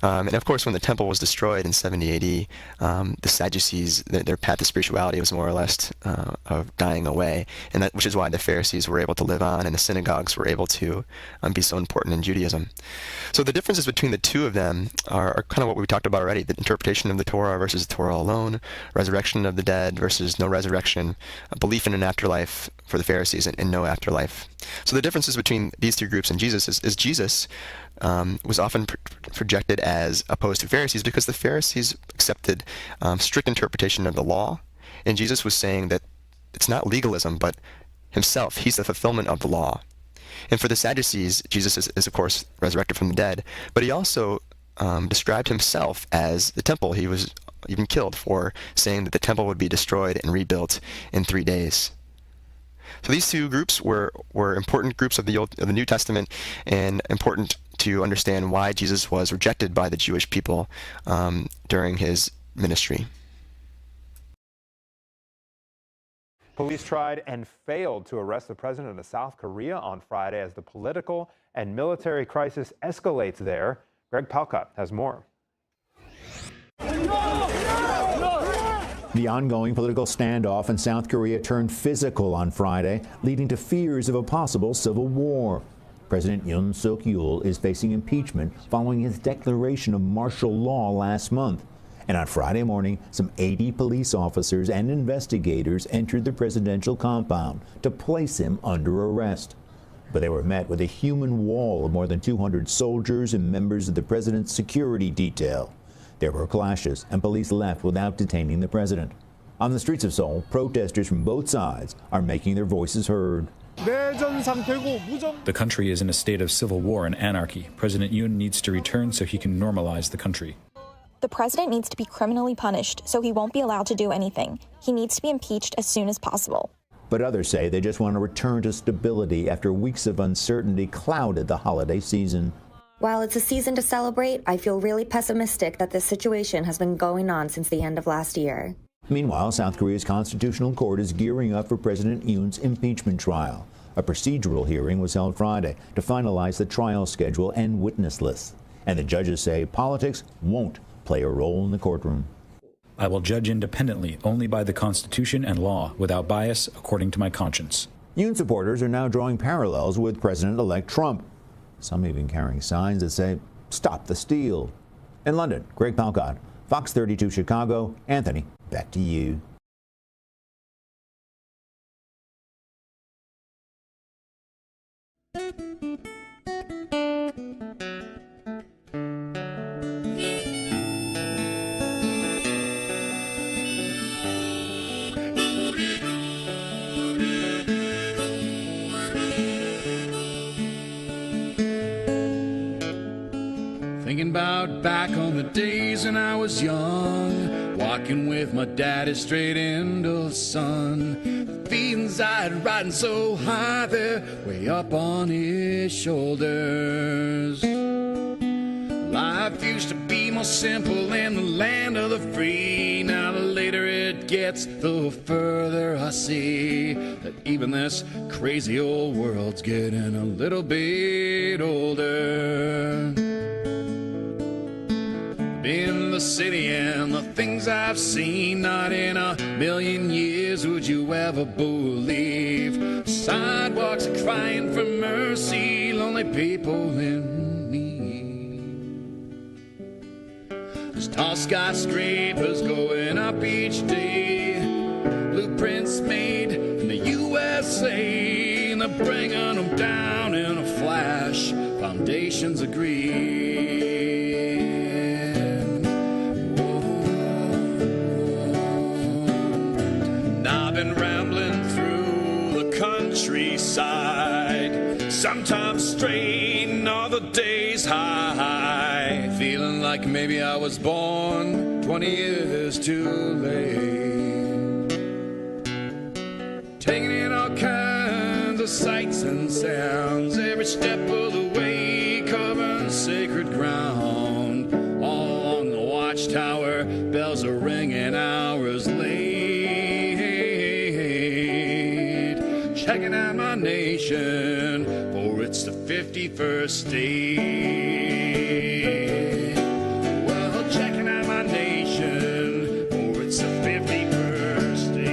Speaker 26: And of course, when the temple was destroyed in 70 AD, the Sadducees, their path to spirituality was more or less dying away, and which is why the Pharisees were able to live on, and the synagogues were able to be so important in Judaism. So the differences between the two of them are kind of what we talked about already: the interpretation of the Torah versus the Torah alone, resurrection of the dead versus no resurrection, belief in an afterlife for the Pharisees and no afterlife. So the differences between these two groups and Jesus is Jesus was often projected as opposed to Pharisees because the Pharisees accepted strict interpretation of the law, and Jesus was saying that it's not legalism, but himself. He's the fulfillment of the law. And for the Sadducees, Jesus is of course resurrected from the dead, but he also described himself as the temple. He was even killed for saying that the temple would be destroyed and rebuilt in 3 days. So these two groups were important groups of the New Testament, and important to understand why Jesus was rejected by the Jewish people during his ministry.
Speaker 1: Police tried and failed to arrest the president of South Korea on Friday as the political and military crisis escalates there. Greg Palcott has more.
Speaker 10: The ongoing political standoff in South Korea turned physical on Friday, leading to fears of a possible civil war. President Yoon Suk-yeol is facing impeachment following his declaration of martial law last month. And on Friday morning, some 80 police officers and investigators entered the presidential compound to place him under arrest. But they were met with a human wall of more than 200 soldiers and members of the president's security detail. There were clashes, and police left without detaining the president. On the streets of Seoul, protesters from both sides are making their voices heard.
Speaker 11: The country is in a state of civil war and anarchy. President Yoon needs to return so he can normalize the country.
Speaker 12: The president needs to be criminally punished, so he won't be allowed to do anything. He needs to be impeached as soon as possible.
Speaker 10: But others say they just want to return to stability after weeks of uncertainty clouded the holiday season.
Speaker 13: While it's a season to celebrate, I feel really pessimistic that this situation has been going on since the end of last year.
Speaker 10: Meanwhile, South Korea's Constitutional Court is gearing up for President Yoon's impeachment trial. A procedural hearing was held Friday to finalize the trial schedule and witness list. And the judges say politics won't play a role in the courtroom.
Speaker 11: I will judge independently, only by the Constitution and law, without bias, according to my conscience.
Speaker 10: Yoon supporters are now drawing parallels with President-elect Trump. Some even carrying signs that say, "Stop the steal." In London, Greg Palcott, Fox 32 Chicago. Anthony, back to you.
Speaker 2: Thinking about back on the days when I was young, walking with my daddy straight into the sun. The feelings I had riding so high there, way up on his shoulders. Life used to be more simple in the land of the free. Now the later it gets, the further I see that even this crazy old world's getting a little bit older. In the city and the things I've seen, not in a million years would you ever believe. Sidewalks are crying for mercy, lonely people in need. There's tall skyscrapers going up each day, blueprints made in the USA, and they're bringing them down in a flash. Foundations agree. I've been rambling through the countryside, sometimes straight, other days high, feeling like maybe I was born 20 years too late. Taking in all kinds of sights and sounds, every step of the way, covering sacred ground. All along the watchtower, bells are ringing hours late. Checking out my nation, for it's the 51st state. Well, checking out my nation, for it's the 51st state.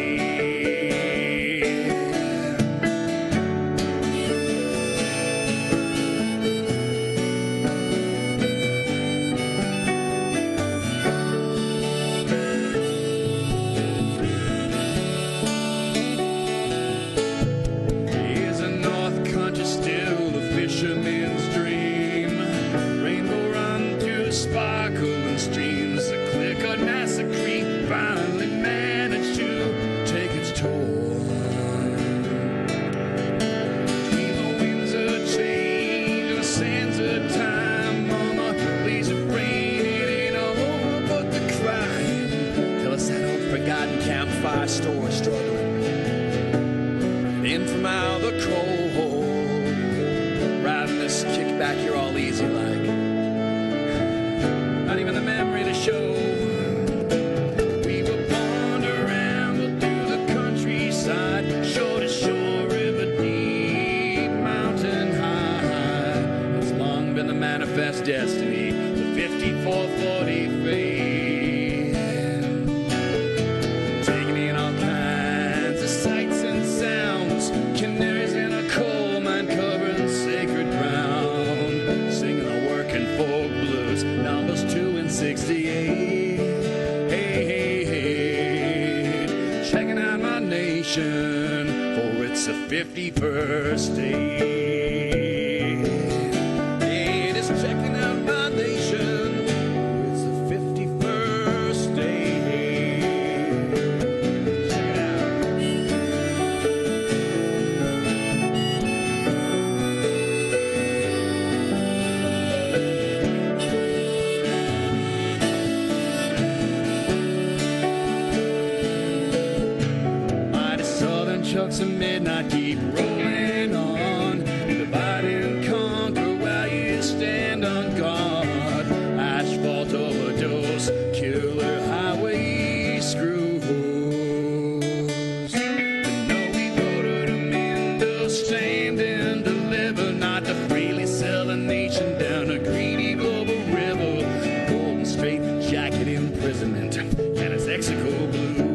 Speaker 2: Still the fisherman's dream. Rainbow run through the sparkling streams. The clear cut massacre finally managed to take its toll. Between the winds of change and the sands of time, on the leaves of rain, it ain't all over but the crying. Tell us that old forgotten campfire story struggling. In from out the cold, kickback, you're all easy like. Not even the memory to show. We will wander around through the countryside, shore to shore, river deep, mountain high. It's long been the manifest destiny, the 5440 fade. Taking in all kinds of sights and sounds, canaries in a coal mine covering sacred ground. Folk blues, numbers 2 and 68. Hey, checking out my nation, for it's the 51st state. Hey, just checking out my nation, for it's the 51st state. Check it out. Trucks of midnight keep rolling on, divide and conquer while you stand on guard. Asphalt overdose, killer highway screws. But no, we voted them in to stand and deliver, not to freely sell a nation down a greedy global river. Golden straight jacket imprisonment and its Mexico blue.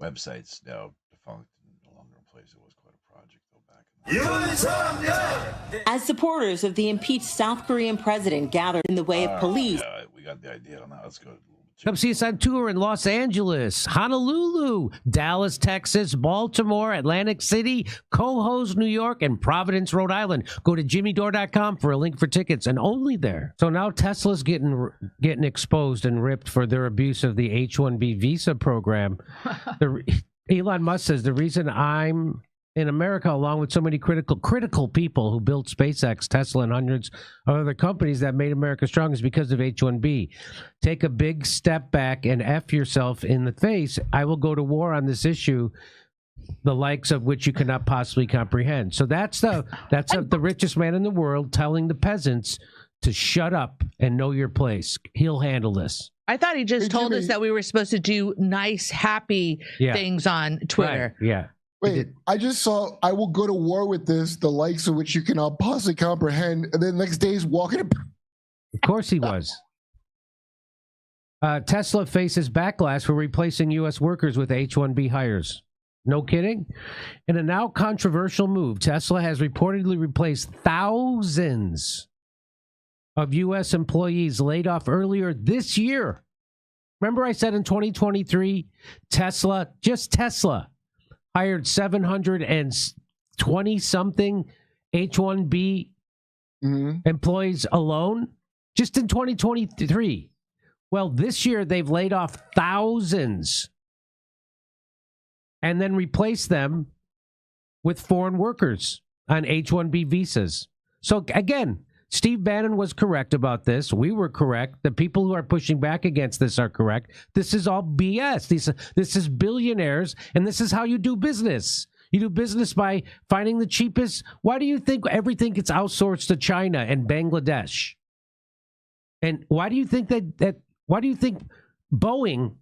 Speaker 3: website's now defunct and no longer in place. It was quite a project though back in
Speaker 4: As supporters of the impeached South Korean president gathered in the way of police.
Speaker 3: Yeah, we got the idea on that. Let's go.
Speaker 5: Come see us on tour in Los Angeles, Honolulu, Dallas, Texas, Baltimore, Atlantic City, Cohoes, New York, and Providence, Rhode Island. Go to jimmydore.com for a link for tickets, and only there. So now Tesla's getting exposed and ripped for their abuse of the H-1B visa program. Elon Musk says the reason I'm in America, along with so many critical people who built SpaceX, Tesla, and hundreds of other companies that made America strong is because of H-1B. Take a big step back and F yourself in the face. I will go to war on this issue, the likes of which you cannot possibly comprehend. So that's the richest man in the world telling the peasants to shut up and know your place. He'll handle this.
Speaker 6: I thought he just told us that we were supposed to do nice, happy things on Twitter.
Speaker 5: Right. Yeah.
Speaker 7: Wait, I just saw, I will go to war with this, the likes of which you cannot possibly comprehend, and then the next day he's walking.
Speaker 5: Of course he was. Tesla faces backlash for replacing U.S. workers with H-1B hires. No kidding? In a now controversial move, Tesla has reportedly replaced thousands of U.S. employees laid off earlier this year. Remember I said in 2023, Tesla, just Tesla, hired 720-something H-1B employees alone, just in 2023. Well, this year they've laid off thousands and then replaced them with foreign workers on H-1B visas. So again, Steve Bannon was correct about this. We were correct. The people who are pushing back against this are correct. This is all BS. This is billionaires, and this is how you do business. You do business by finding the cheapest. Why do you think everything gets outsourced to China and Bangladesh? And why do you think why do you think Boeing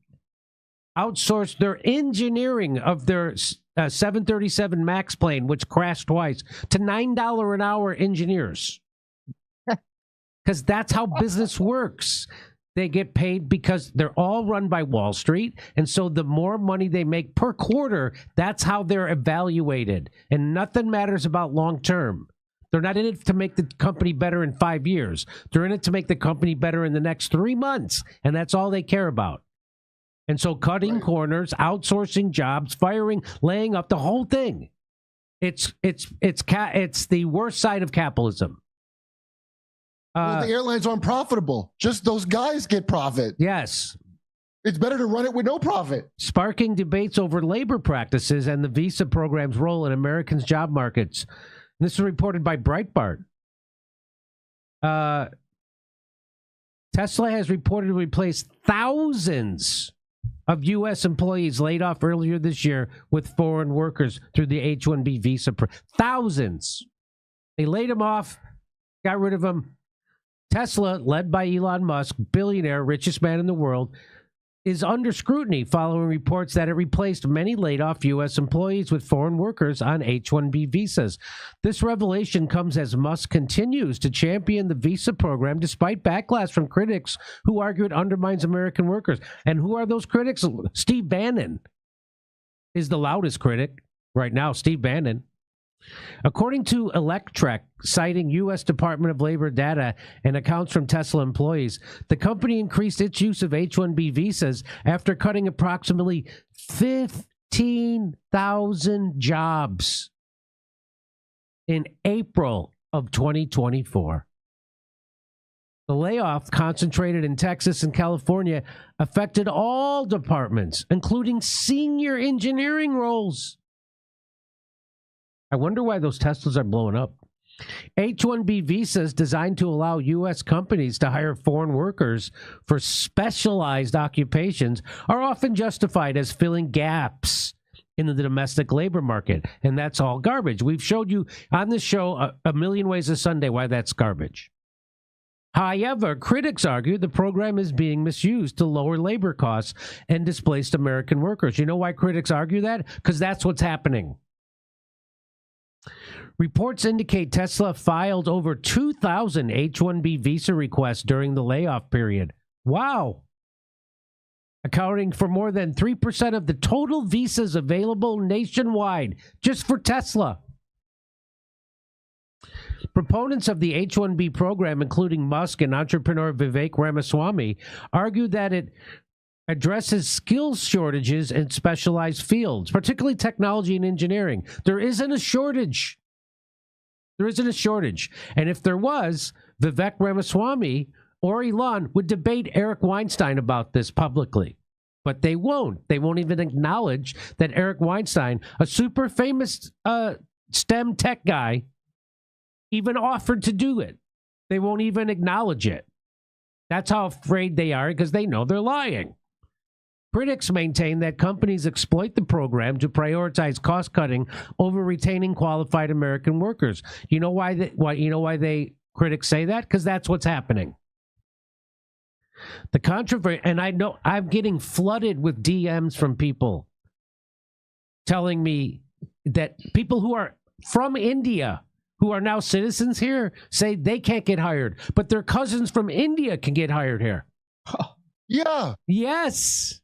Speaker 5: outsourced their engineering of their 737 MAX plane, which crashed twice, to $9 an hour engineers? Because that's how business works. They get paid because they're all run by Wall Street. And so the more money they make per quarter, that's how they're evaluated. And nothing matters about long term. They're not in it to make the company better in 5 years. They're in it to make the company better in the next 3 months. And that's all they care about. And so cutting corners, outsourcing jobs, firing, laying up, the whole thing. It's the worst side of capitalism.
Speaker 7: Well, the airlines aren't profitable. Just those guys get profit.
Speaker 5: Yes.
Speaker 7: It's better to run it with no profit.
Speaker 5: Sparking debates over labor practices and the visa program's role in Americans' job markets. And this is reported by Breitbart. Tesla has reportedly replaced thousands of U.S. employees laid off earlier this year with foreign workers through the H-1B visa. Thousands. They laid them off, got rid of them. Tesla, led by Elon Musk, billionaire, richest man in the world, is under scrutiny following reports that it replaced many laid-off U.S. employees with foreign workers on H-1B visas. This revelation comes as Musk continues to champion the visa program despite backlash from critics who argue it undermines American workers. And who are those critics? Steve Bannon is the loudest critic right now, Steve Bannon. According to Electrek, citing U.S. Department of Labor data and accounts from Tesla employees, the company increased its use of H-1B visas after cutting approximately 15,000 jobs in April of 2024. The layoff, concentrated in Texas and California, affected all departments, including senior engineering roles. I wonder why those Teslas are blowing up. H-1B visas designed to allow U.S. companies to hire foreign workers for specialized occupations are often justified as filling gaps in the domestic labor market. And that's all garbage. We've showed you on this show a million ways a Sunday why that's garbage. However, critics argue the program is being misused to lower labor costs and displace American workers. You know why critics argue that? Because that's what's happening. Reports indicate Tesla filed over 2,000 H-1B visa requests during the layoff period. Wow. accounting for more than 3% of the total visas available nationwide, just for Tesla. Proponents of the H-1B program, including Musk and entrepreneur Vivek Ramaswamy, argue that it addresses skills shortages in specialized fields, particularly technology and engineering. There isn't a shortage. There isn't a shortage. And if there was, Vivek Ramaswamy or Elon would debate Eric Weinstein about this publicly. But they won't. They won't even acknowledge that Eric Weinstein, a super famous STEM tech guy, even offered to do it. They won't even acknowledge it. That's how afraid they are, because they know they're lying. Critics maintain that companies exploit the program to prioritize cost-cutting over retaining qualified American workers. You know why critics say that? Because that's what's happening. The controversy, and I know I'm getting flooded with DMs from people telling me that people who are from India, who are now citizens here, say they can't get hired, but their cousins from India can get hired here.
Speaker 7: Yeah.
Speaker 5: Yes.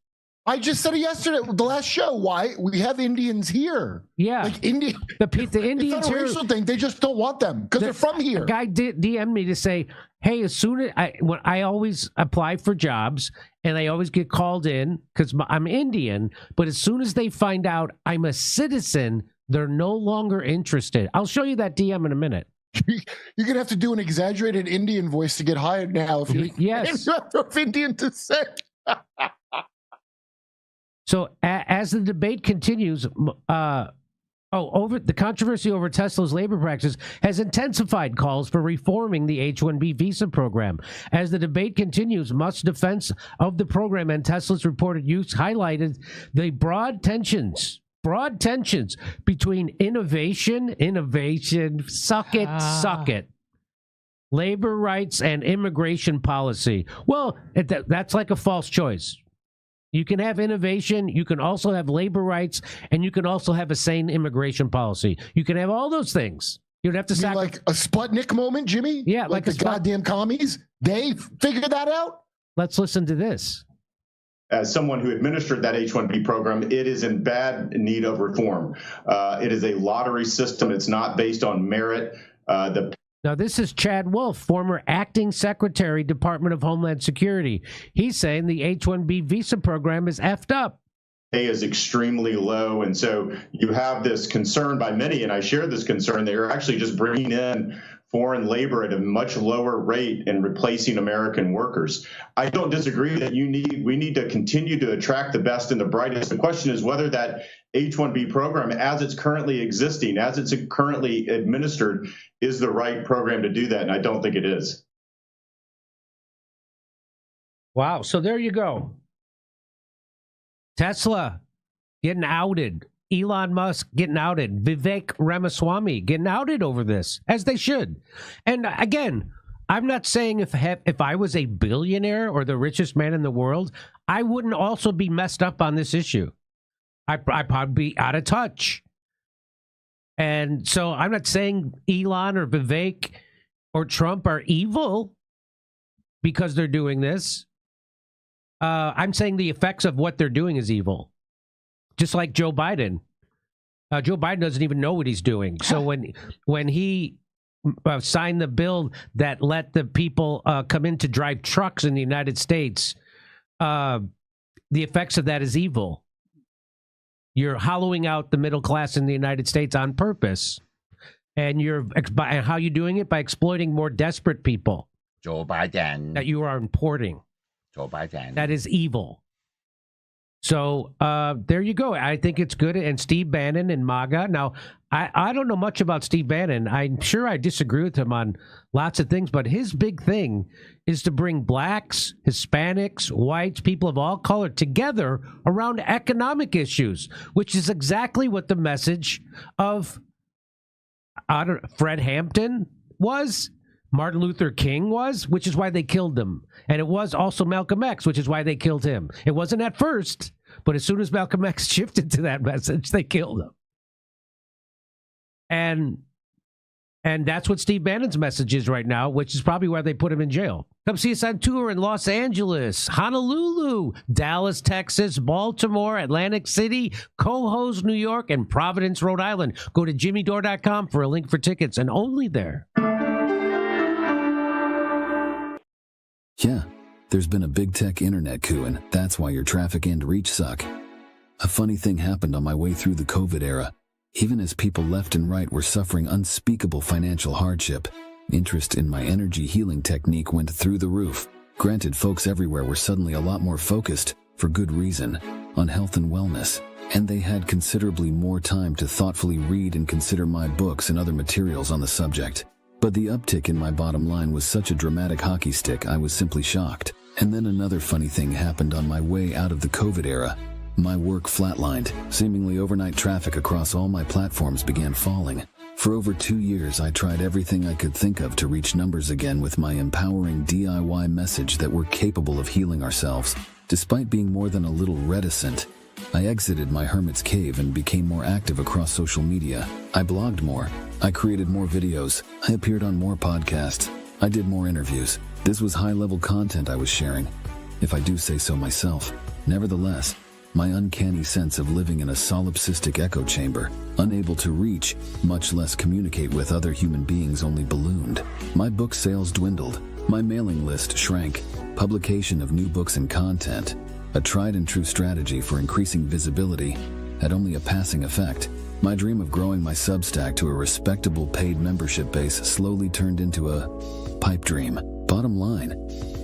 Speaker 7: I just said it yesterday, the last show. Why? We have Indians here.
Speaker 5: Yeah.
Speaker 7: Like India.
Speaker 5: The Indians
Speaker 7: it's not a racial thing. They just don't want them because they're from here.
Speaker 5: A guy DM'd me to say, hey, as soon as I always apply for jobs and I always get called in because I'm Indian, but as soon as they find out I'm a citizen, they're no longer interested. I'll show you that DM in a minute.
Speaker 7: You're going to have to do an exaggerated Indian voice to get hired now. If you
Speaker 5: yes.
Speaker 7: of Indian descent.
Speaker 5: So as the debate continues, the controversy over Tesla's labor practices has intensified calls for reforming the H-1B visa program. As the debate continues, Musk's defense of the program and Tesla's reported use highlighted the broad tensions between innovation, suck it, labor rights, and immigration policy. Well, that's like a false choice. You can have innovation, you can also have labor rights, and you can also have a sane immigration policy. You can have all those things. You'd have to
Speaker 7: like a Sputnik moment, Jimmy?
Speaker 5: Yeah,
Speaker 7: like the goddamn commies. They figured that out.
Speaker 5: Let's listen to this.
Speaker 8: As someone who administered that H-1B program, it is in bad need of reform. It is a lottery system. It's not based on merit.
Speaker 5: Now, this is Chad Wolf, former acting secretary, Department of Homeland Security. He's saying the H-1B visa program is effed up.
Speaker 8: Pay is extremely low, and so you have this concern by many, and I share this concern. They are actually just bringing in foreign labor at a much lower rate and replacing American workers. I don't disagree that we need to continue to attract the best and the brightest. The question is whether that H-1B program, as it's currently existing, as it's currently administered, is the right program to do that, and I don't think it is.
Speaker 5: Wow, so there you go. Tesla getting outed. Elon Musk getting outed. Vivek Ramaswamy getting outed over this, as they should. And again, I'm not saying if I was a billionaire or the richest man in the world, I wouldn't also be messed up on this issue. I'd probably be out of touch. And so I'm not saying Elon or Vivek or Trump are evil because they're doing this. I'm saying the effects of what they're doing is evil. Just like Joe Biden. Joe Biden doesn't even know what he's doing. So when he signed the bill that let the people come in to drive trucks in the United States, the effects of that is evil. You're hollowing out the middle class in the United States on purpose. And how are you doing it? By exploiting more desperate people.
Speaker 9: Joe Biden.
Speaker 5: That you are importing.
Speaker 9: Joe Biden.
Speaker 5: That is evil. So there you go. I think it's good. And Steve Bannon and MAGA. Now, I don't know much about Steve Bannon. I'm sure I disagree with him on lots of things, but his big thing is to bring blacks, Hispanics, whites, people of all color together around economic issues, which is exactly what the message of Fred Hampton was, Martin Luther King was, which is why they killed him. And it was also Malcolm X, which is why they killed him. It wasn't at first, but as soon as Malcolm X shifted to that message, they killed him. And And that's what Steve Bannon's message is right now, which is probably why they put him in jail. Come see us on tour in Los Angeles, Honolulu, Dallas, Texas, Baltimore, Atlantic City, Cohoes, New York, and Providence, Rhode Island. Go to jimmydore.com for a link for tickets, and only there.
Speaker 14: Yeah, there's been a big tech internet coup, and that's why your traffic and reach suck. A funny thing happened on my way through the COVID era. Even as people left and right were suffering unspeakable financial hardship, interest in my energy healing technique went through the roof. Granted, folks everywhere were suddenly a lot more focused, for good reason, on health and wellness, and they had considerably more time to thoughtfully read and consider my books and other materials on the subject. But the uptick in my bottom line was such a dramatic hockey stick, I was simply shocked. And then another funny thing happened on my way out of the COVID era. My work flatlined. Seemingly overnight traffic across all my platforms began falling. For over 2 years, I tried everything I could think of to reach numbers again with my empowering DIY message that we're capable of healing ourselves. Despite being more than a little reticent, I exited my hermit's cave and became more active across social media. I blogged more. I created more videos. I appeared on more podcasts. I did more interviews. This was high-level content I was sharing, if I do say so myself. Nevertheless, my uncanny sense of living in a solipsistic echo chamber, unable to reach, much less communicate with other human beings, only ballooned. My book sales dwindled. My mailing list shrank. Publication of new books and content, a tried and true strategy for increasing visibility, had only a passing effect. My dream of growing my Substack to a respectable paid membership base slowly turned into a pipe dream. Bottom line,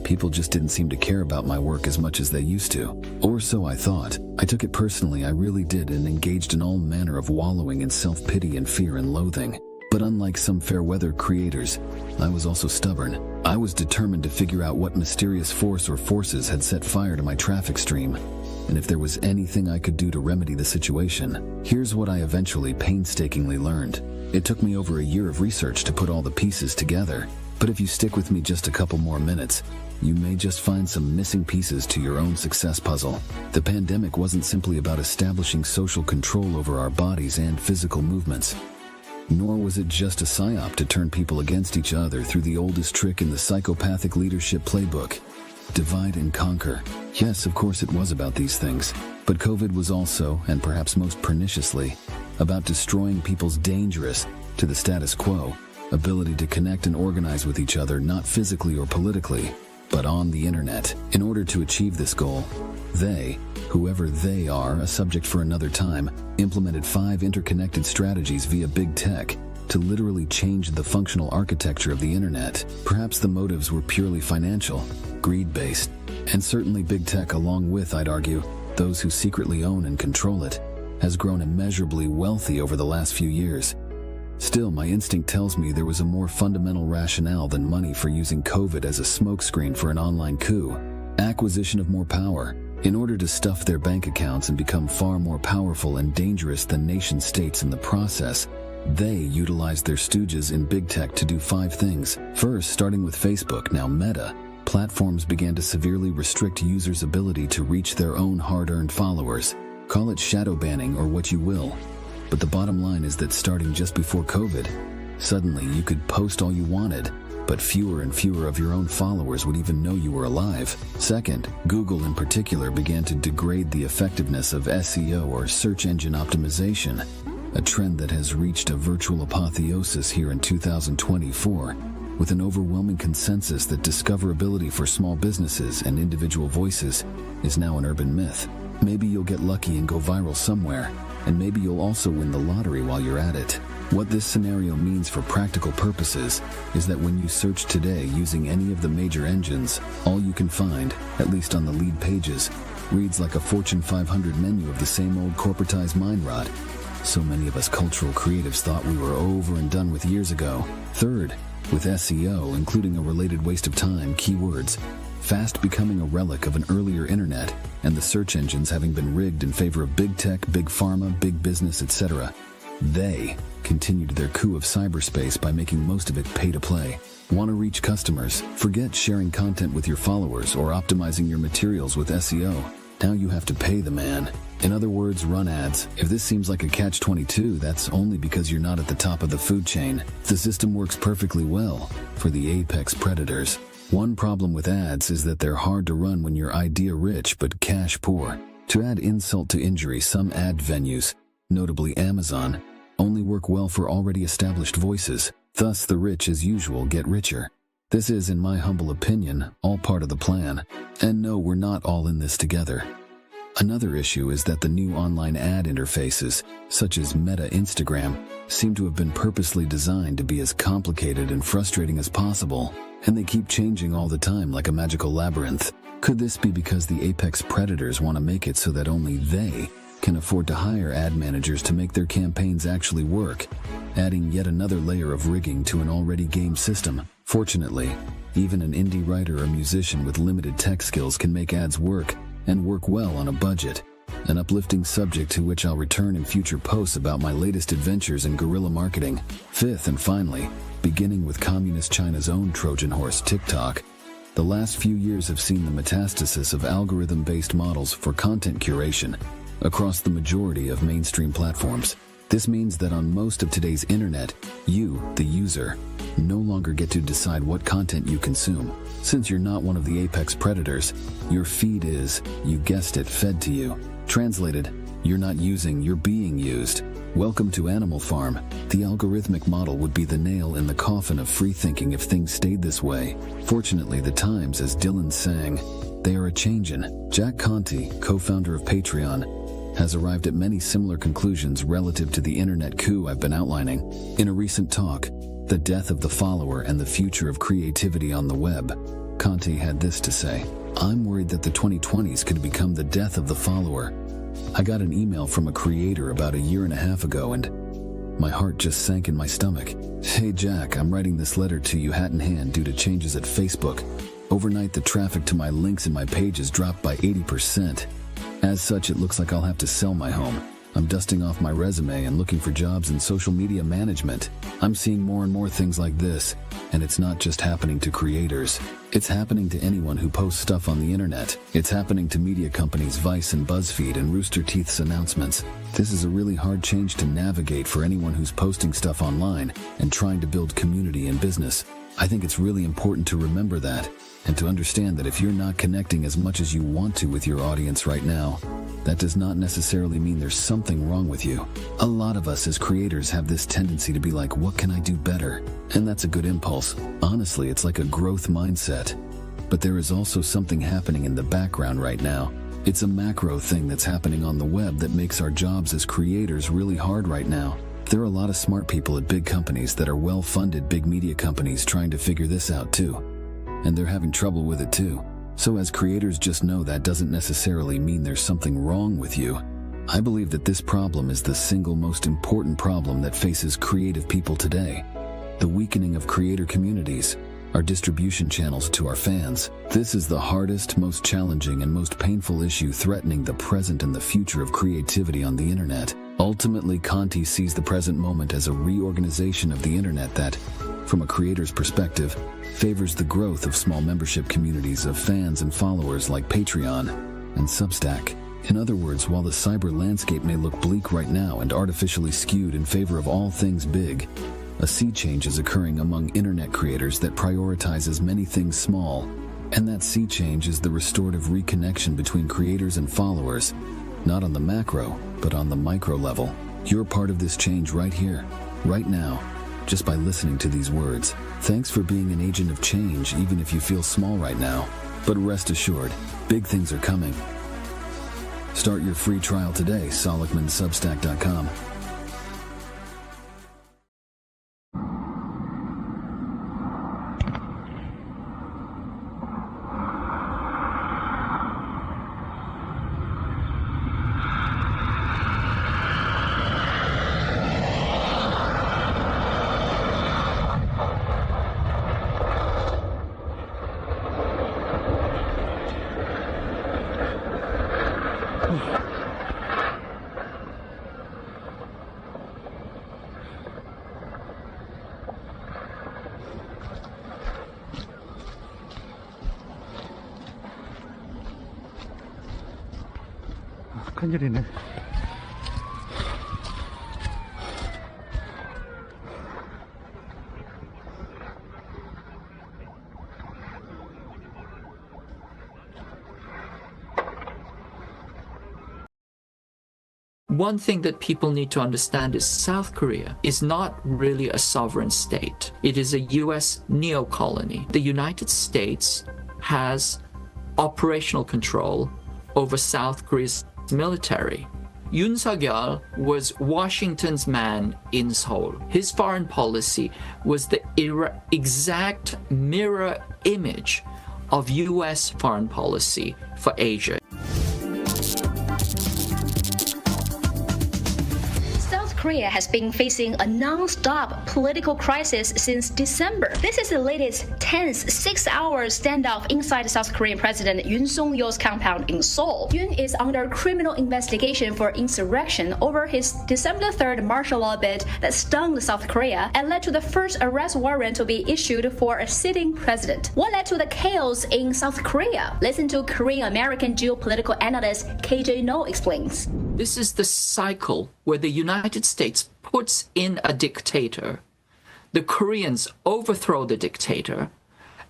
Speaker 14: people just didn't seem to care about my work as much as they used to. Or so I thought. I took it personally, I really did, and engaged in all manner of wallowing in self-pity and fear and loathing. But unlike some fair-weather creators, I was also stubborn. I was determined to figure out what mysterious force or forces had set fire to my traffic stream, and if there was anything I could do to remedy the situation. Here's what I eventually painstakingly learned. It took me over a year of research to put all the pieces together. But if you stick with me just a couple more minutes, you may just find some missing pieces to your own success puzzle. The pandemic wasn't simply about establishing social control over our bodies and physical movements. Nor was it just a psyop to turn people against each other through the oldest trick in the psychopathic leadership playbook: divide and conquer. Yes, of course it was about these things. But COVID was also, and perhaps most perniciously, about destroying people's dangerous, to the status quo, ability to connect and organize with each other, not physically or politically, but on the internet. In order to achieve this goal, they, whoever they are, a subject for another time, implemented 5 interconnected strategies via big tech to literally change the functional architecture of the internet. Perhaps the motives were purely financial, greed-based, and certainly big tech, along with, I'd argue, those who secretly own and control it, has grown immeasurably wealthy over the last few years. Still, my instinct tells me there was a more fundamental rationale than money for using COVID as a smokescreen for an online coup: acquisition of more power. In order to stuff their bank accounts and become far more powerful and dangerous than nation-states in the process, they utilized their stooges in big tech to do 5 things. First, starting with Facebook, now Meta, platforms began to severely restrict users' ability to reach their own hard-earned followers. Call it shadow banning or what you will. But the bottom line is that starting just before COVID, suddenly you could post all you wanted, but fewer and fewer of your own followers would even know you were alive. Second, Google in particular began to degrade the effectiveness of SEO, or search engine optimization, a trend that has reached a virtual apotheosis here in 2024, with an overwhelming consensus that discoverability for small businesses and individual voices is now an urban myth. Maybe you'll get lucky and go viral somewhere, and maybe you'll also win the lottery while you're at it. What this scenario means for practical purposes is that when you search today using any of the major engines, all you can find, at least on the lead pages, reads like a Fortune 500 menu of the same old corporatized mind rot so many of us cultural creatives thought we were over and done with years ago. Third, with SEO, including a related waste of time, keywords, fast becoming a relic of an earlier internet, and the search engines having been rigged in favor of big tech, big pharma, big business, etc., they continued their coup of cyberspace by making most of it pay-to-play. Want to reach customers? Forget sharing content with your followers or optimizing your materials with SEO. Now you have to pay the man. In other words, run ads. If this seems like a catch-22, that's only because you're not at the top of the food chain. The system works perfectly well for the apex predators. One problem with ads is that they're hard to run when you're idea-rich but cash-poor. To add insult to injury, some ad venues, notably Amazon, only work well for already established voices. Thus, the rich, as usual, get richer. This is, in my humble opinion, all part of the plan. And no, we're not all in this together. Another issue is that the new online ad interfaces, such as Meta Instagram, seem to have been purposely designed to be as complicated and frustrating as possible, and they keep changing all the time like a magical labyrinth. Could this be because the apex predators want to make it so that only they can afford to hire ad managers to make their campaigns actually work, adding yet another layer of rigging to an already game system? Fortunately, even an indie writer or musician with limited tech skills can make ads work, and work well on a budget, an uplifting subject to which I'll return in future posts about my latest adventures in guerrilla marketing. Fifth and finally, beginning with Communist China's own Trojan horse, TikTok, the last few years have seen the metastasis of algorithm-based models for content curation across the majority of mainstream platforms. This means that on most of today's internet, you, the user, no longer get to decide what content you consume. Since you're not one of the apex predators, your feed is, you guessed it, fed to you. Translated, you're not using, you're being used. Welcome to Animal Farm. The algorithmic model would be the nail in the coffin of free thinking if things stayed this way. Fortunately, the times, as Dylan sang, they are a-changin'. Jack Conte, co-founder of Patreon, has arrived at many similar conclusions relative to the internet coup I've been outlining. In a recent talk, The Death of the Follower and the Future of Creativity on the Web, Conte had this to say: "I'm worried that the 2020s could become the death of the follower. I got an email from a creator about a year and a half ago and my heart just sank in my stomach. Hey Jack, I'm writing this letter to you hat in hand due to changes at Facebook. Overnight, the traffic to my links and my pages dropped by 80%. As such, it looks like I'll have to sell my home. I'm dusting off my resume and looking for jobs in social media management. I'm seeing more and more things like this, and it's not just happening to creators. It's happening to anyone who posts stuff on the internet. It's happening to media companies Vice and BuzzFeed and Rooster Teeth's announcements. This is a really hard change to navigate for anyone who's posting stuff online and trying to build community and business. I think it's really important to remember that, and to understand that if you're not connecting as much as you want to with your audience right now, that does not necessarily mean there's something wrong with you. A lot of us as creators have this tendency to be like, what can I do better? And that's a good impulse. Honestly, it's like a growth mindset. But there is also something happening in the background right now. It's a macro thing that's happening on the web that makes our jobs as creators really hard right now. There are a lot of smart people at big companies that are well-funded big media companies trying to figure this out too. And they're having trouble with it too. So as creators, just know that doesn't necessarily mean there's something wrong with you. I believe that this problem is the single most important problem that faces creative people today. The weakening of creator communities, our distribution channels to our fans. This is the hardest, most challenging, and most painful issue threatening the present and the future of creativity on the internet. Ultimately, Conte sees the present moment as a reorganization of the internet that, from a creator's perspective, favors the growth of small membership communities of fans and followers like Patreon and Substack. In other words, while the cyber landscape may look bleak right now and artificially skewed in favor of all things big, a sea change is occurring among internet creators that prioritizes many things small, and that sea change is the restorative reconnection between creators and followers, not on the macro, but on the micro level. You're part of this change right here, right now, just by listening to these words. Thanks for being an agent of change, even if you feel small right now. But rest assured, big things are coming. Start your free trial today, SolickmanSubstack.com.
Speaker 15: 큰일이네.
Speaker 16: One thing that people need to understand is South Korea is not really a sovereign state. It is a US neo-colony. The United States has operational control over South Korea's military. Yoon Suk-yeol was Washington's man in Seoul. His foreign policy was the exact mirror image of US foreign policy for Asia.
Speaker 17: Korea has been facing a non-stop political crisis since December. This is the latest tense 6-hour standoff inside South Korean President Yoon Suk-yeol's compound in Seoul. Yoon is under criminal investigation for insurrection over his December 3rd martial law bid that stung South Korea and led to the first arrest warrant to be issued for a sitting president. What led to the chaos in South Korea? Listen to Korean-American geopolitical analyst KJ No explains.
Speaker 16: This is the cycle where the United States puts in a dictator, the Koreans overthrow the dictator,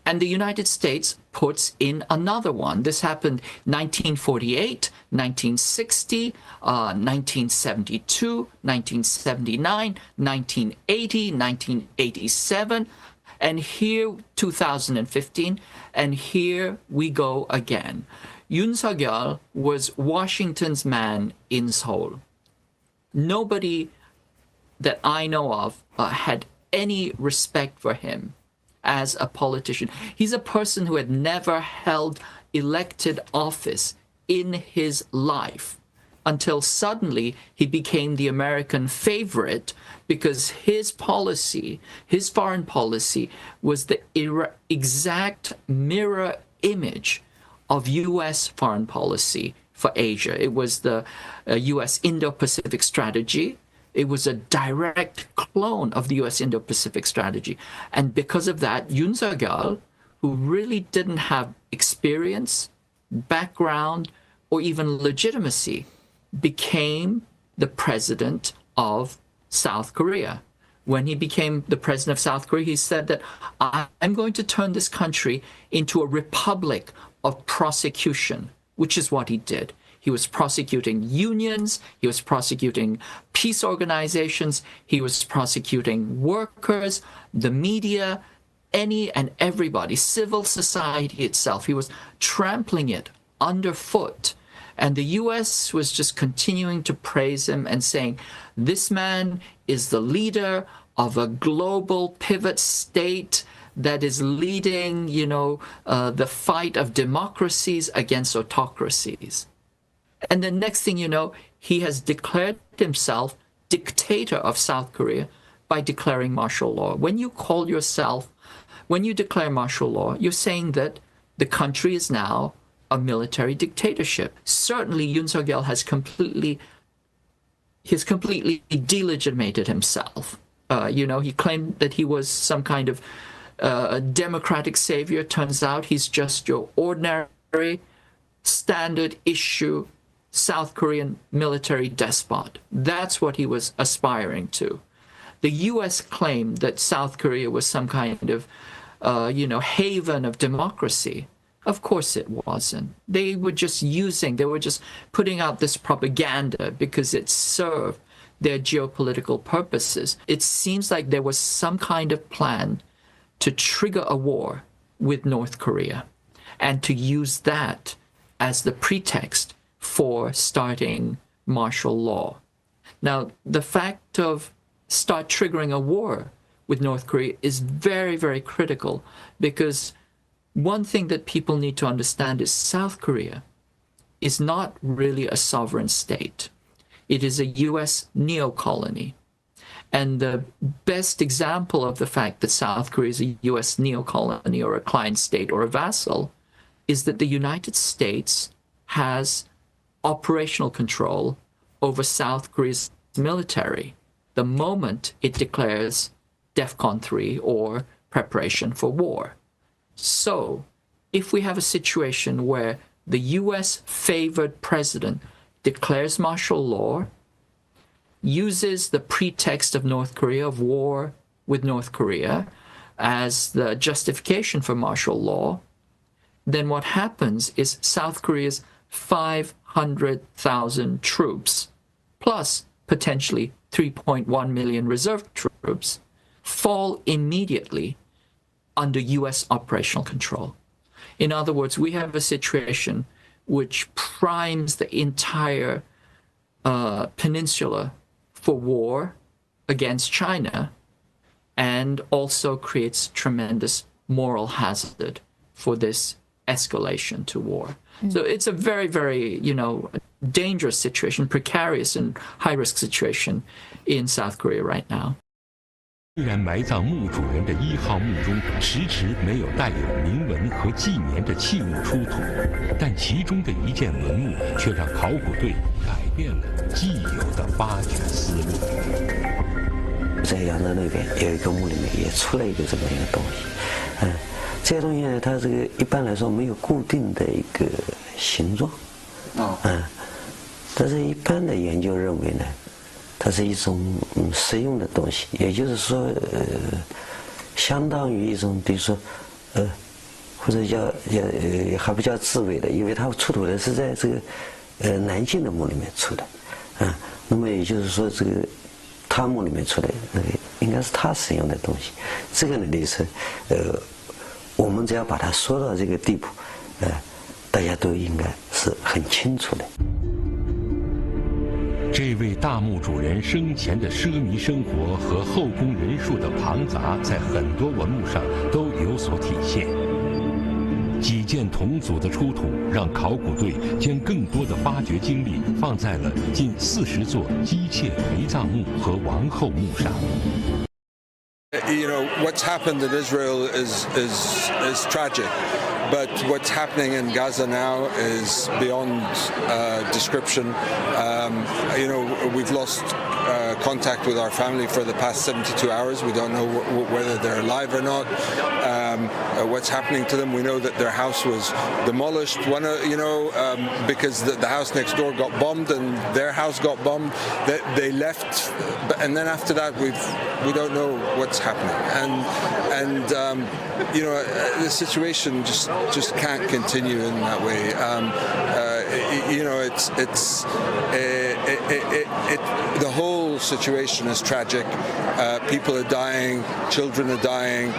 Speaker 16: and the United States puts in another one. This happened 1948, 1960, 1972, 1979, 1980, 1987, and here 2015, and here we go again. Yoon Suk-yeol was Washington's man in Seoul. Nobody that I know of had any respect for him as a politician. He's a person who had never held elected office in his life until suddenly he became the American favorite because his policy, his foreign policy, was the exact mirror image of U.S. foreign policy for Asia. It was the U.S. Indo-Pacific strategy. It was a direct clone of the U.S. Indo-Pacific strategy. And because of that, Yoon Suk-yeol, who really didn't have experience, background, or even legitimacy, became the president of South Korea. When he became the president of South Korea, he said that I'm going to turn this country into a republic of prosecution, which is what he did. He was prosecuting unions, he was prosecuting peace organizations, he was prosecuting workers, the media, any and everybody, civil society itself. He was trampling it underfoot. And the US was just continuing to praise him and saying, this man is the leader of a global pivot state that is leading, the fight of democracies against autocracies. And the next thing you know, he has declared himself dictator of South Korea by declaring martial law. When you declare martial law, you're saying that the country is now a military dictatorship. Certainly, Yoon Suk-yeol has completely delegitimated himself. He claimed that he was some kind of a democratic savior. Turns out he's just your ordinary, standard issue South Korean military despot. That's what he was aspiring to. The U.S. claimed that South Korea was some kind of, haven of democracy. Of course it wasn't. They were just putting out this propaganda because it served their geopolitical purposes. It seems like there was some kind of plan to trigger a war with North Korea and to use that as the pretext for starting martial law. Now, the fact of start triggering a war with North Korea is very, very critical, because one thing that people need to understand is South Korea is not really a sovereign state. It is a U.S. neo-colony. And the best example of the fact that South Korea is a U.S. neo-colony or a client state or a vassal is that the United States has operational control over South Korea's military the moment it declares DEFCON 3 or preparation for war. So if we have a situation where the U.S. favored president declares martial law, uses the pretext of North Korea, of war with North Korea, as the justification for martial law, then what happens is South Korea's 500,000 troops, plus potentially 3.1 million reserve troops, fall immediately under U.S. operational control. In other words, we have a situation which primes the entire peninsula for war against China, and also creates tremendous moral hazard for this escalation to war. So it's a very, very, dangerous situation, precarious and high-risk situation in South Korea right now.
Speaker 15: 虽然埋葬墓主人的1号墓中迟迟没有带有铭文和纪年的器物出土，但其中的一件文物却让考古队改变了既有的发掘思路。
Speaker 18: 在扬州那边有一个墓里面也出了一个这么一个东西，这些东西呢，它这个一般来说没有固定的一个形状，但是一般的研究认为呢，它是一种实用的东西，也就是说，相当于一种，比如说，或者叫还不叫自卫的，因为它出土的是在这个南京的墓里面出的，那么也就是说这个他墓里面出的那个应该是他使用的东西，这个呢就是我们只要把它说到这个地步，大家都应该是很清楚的。
Speaker 15: 这位大墓主人生前的奢靡生活和后宫人数的庞杂，在很多文物上都有所体现。几件同组的出土，让考古队将更多的发掘精力放在了近40座机械陪葬墓和王后墓上。
Speaker 19: What's happened in Israel is tragic, but what's happening in Gaza now is beyond description. We've lost contact with our family for the past 72 hours. We don't know whether they're alive or not. What's happening to them? We know that their house was demolished. Because the house next door got bombed and their house got bombed. They left, and then after that we don't know what's happening. And the situation just can't continue in that way. The whole situation is tragic. People are dying, children are dying.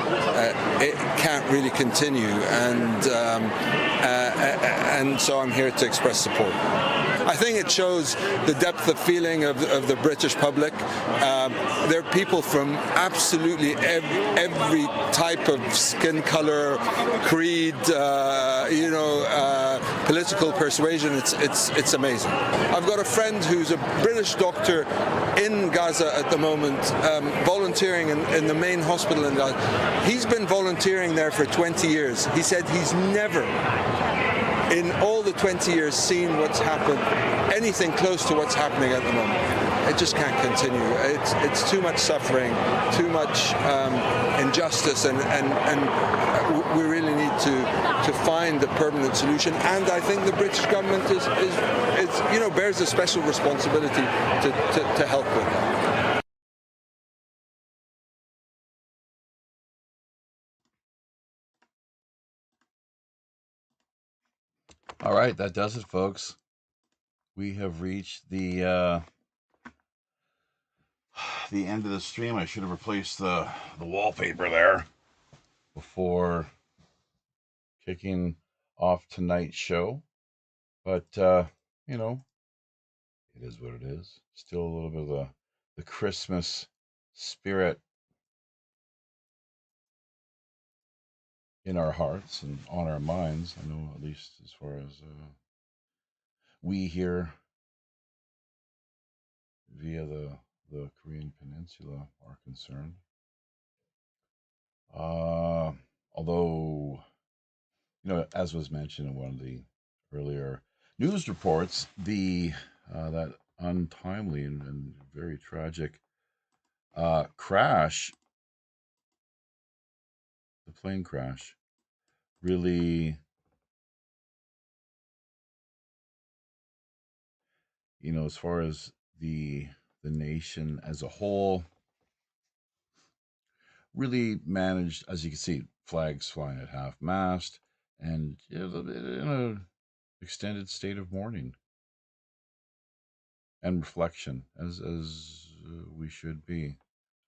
Speaker 19: It can't really continue, and so I'm here to express support. I think it shows the depth of feeling of the British public. There are people from absolutely every type of skin color, creed, political persuasion. It's amazing. I've got a friend who's a British doctor in Gaza at the moment, volunteering in the main hospital in Gaza. He's been volunteering there for 20 years. He said he's never, in all the 20 years, seen what's happened, anything close to what's happening at the moment. It just can't continue. It's too much suffering, too much injustice, and we really need to find a permanent solution. And I think the British government is bears a special responsibility to help with that.
Speaker 3: All right, that does it, folks. We have reached the end of the stream. I should have replaced the wallpaper there before kicking off tonight's show. But it is what it is. Still a little bit of the Christmas spirit in our hearts and on our minds. I know, at least as far as we here via the Korean Peninsula are concerned. Although, as was mentioned in one of the earlier news reports, that untimely and very tragic crash, the plane crash, really as far as the nation as a whole, really managed, as you can see, flags flying at half-mast, and in an extended state of mourning and reflection, as we should be,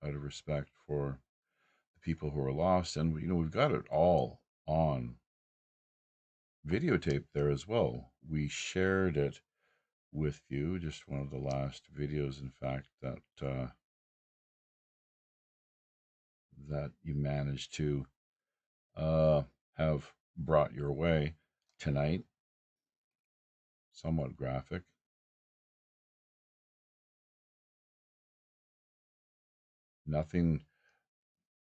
Speaker 3: out of respect for the people who are lost. And we've got it all on videotape there as well. We shared it with you, just one of the last videos, in fact, that that you managed to have brought your way tonight. Somewhat graphic. Nothing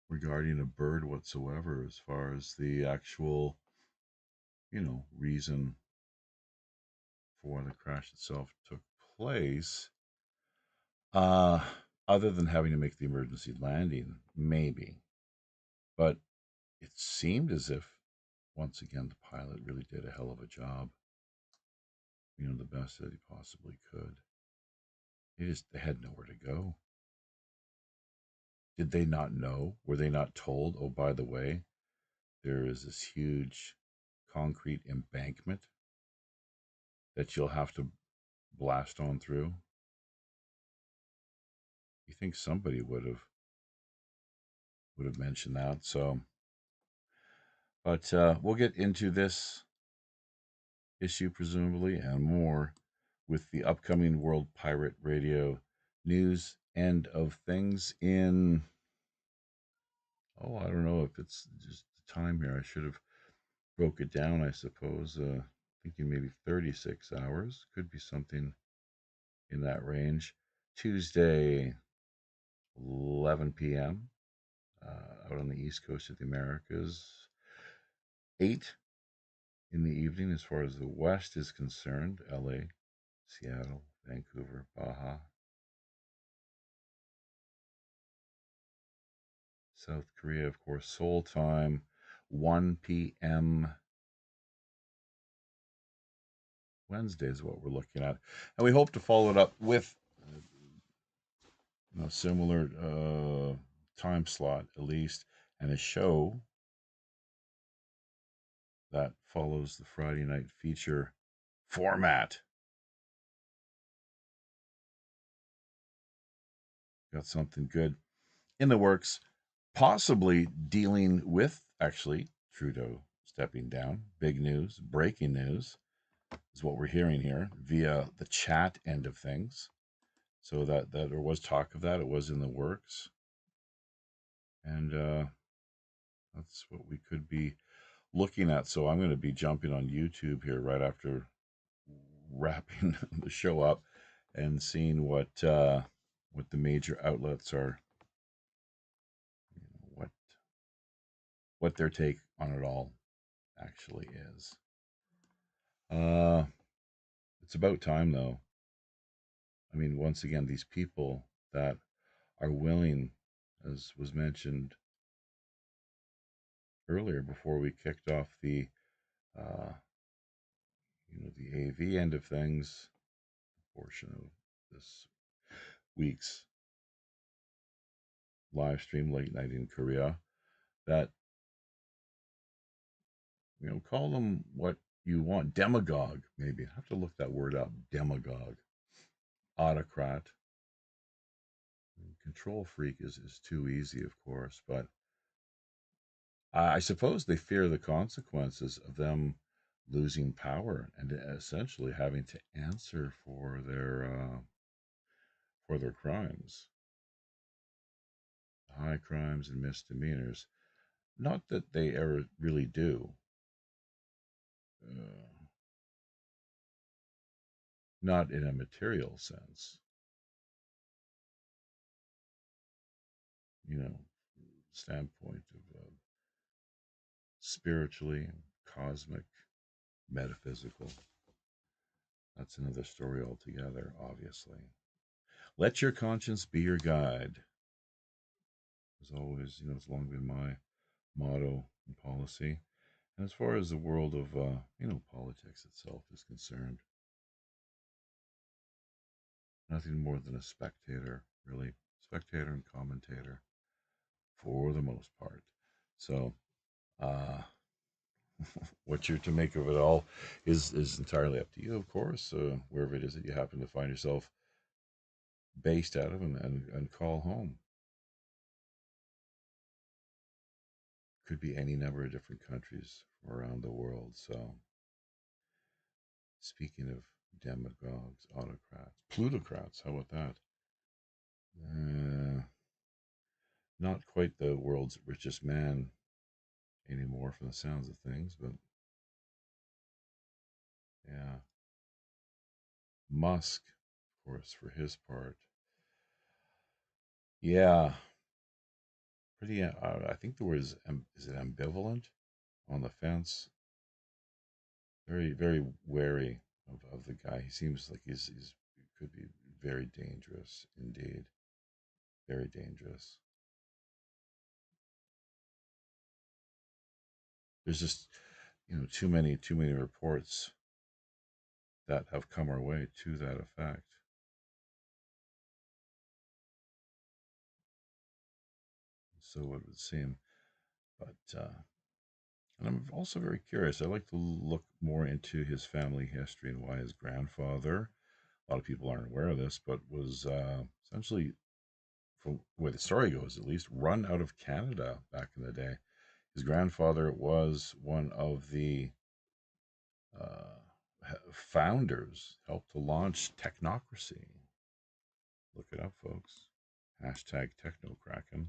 Speaker 3: regarding a bird whatsoever as far as the actual, reason for why the crash itself took place. Other than having to make the emergency landing, maybe. But it seemed as if, once again, the pilot really did a hell of a job. The best that he possibly could. They had nowhere to go. Did they not know? Were they not told, oh, by the way, there is this huge concrete embankment that you'll have to blast on through? You think somebody would have mentioned that. So, but we'll get into this issue presumably and more with the upcoming World Pirate Radio news end of things in, I don't know if it's just the time here. I should have broke it down, I suppose. Thinking maybe 36 hours. Could be something in that range. Tuesday, 11 p.m. Out on the East Coast of the Americas. 8 in the evening as far as the West is concerned. LA, Seattle, Vancouver, Baja. South Korea, of course, Seoul time, 1 p.m. Wednesday is what we're looking at. And we hope to follow it up with a similar time slot, at least, and a show that follows the Friday night feature format. Got something good in the works, possibly dealing with, actually, Trudeau stepping down. Big news, breaking news is what we're hearing here via the chat end of things. So that there was talk of that. It was in the works. And that's what we could be looking at. So I'm going to be jumping on YouTube here right after wrapping the show up and seeing what the major outlets are, what their take on it all actually is. It's about time, though. I mean, once again, these people that are willing, as was mentioned earlier before we kicked off the the AV end of things, portion of this week's live stream late night in Korea, that call them what you want. Demagogue, maybe. I have to look that word up. Demagogue. Autocrat. Control freak is too easy, of course, but I suppose they fear the consequences of them losing power and essentially having to answer for their crimes, high crimes and misdemeanors. Not that they ever really do. Not in a material sense. Standpoint of spiritually, cosmic, metaphysical. That's another story altogether, obviously. Let your conscience be your guide. As always, it's long been my motto and policy. And as far as the world of, politics itself is concerned, Nothing more than a spectator, really. Spectator and commentator for the most part. So, what you're to make of it all is entirely up to you, of course, wherever it is that you happen to find yourself based out of and call home. Could be any number of different countries around the world. So, speaking of demagogues, autocrats, plutocrats, how about that? Not quite the world's richest man anymore from the sounds of things, but yeah. Musk, of course, for his part. Yeah. Pretty, I think the word is it ambivalent, on the fence? Very, very wary of the guy. He seems like he could be very dangerous indeed. Very dangerous. There's just, too many reports that have come our way to that effect. So it would seem. But and I'm also very curious. I'd like to look more into his family history and why his grandfather, a lot of people aren't aware of this, but was essentially, from the way the story goes at least, run out of Canada back in the day. His grandfather was one of the founders, helped to launch technocracy. Look it up, folks. Hashtag technokraken.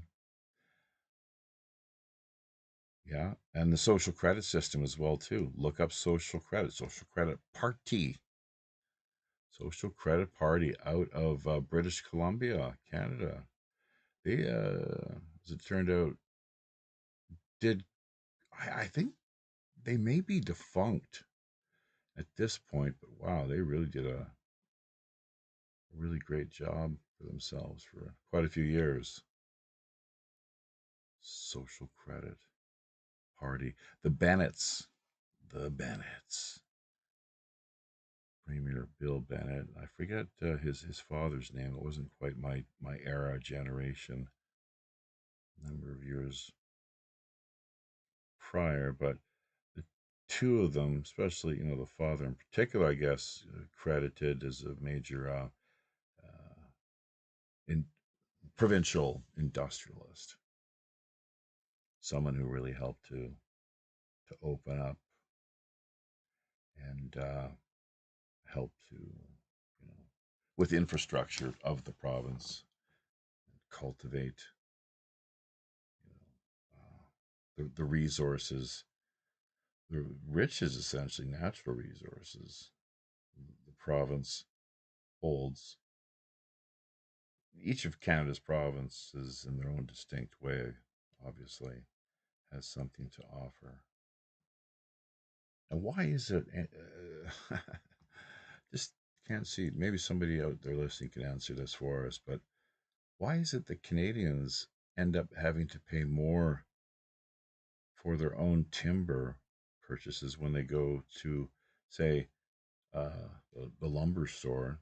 Speaker 3: Yeah, and the social credit system as well too. Look up social credit party. Social credit party out of British Columbia, Canada. They, as it turned out, I think they may be defunct at this point, but wow, they really did a really great job for themselves for quite a few years. Social credit party. The Bennetts. Premier Bill Bennett. I forget his father's name. It wasn't quite my era generation. A number of years prior, but the two of them, especially the father in particular, I guess, credited as a major in provincial industrialist, someone who really helped to open up and help to with the infrastructure of the province, cultivate the resources. The rich is essentially natural resources. The province holds. Each of Canada's provinces, in their own distinct way, obviously, has something to offer. And why is it? Just can't see. Maybe somebody out there listening can answer this for us. But why is it that Canadians end up having to pay more for their own timber purchases when they go to, say, the lumber store,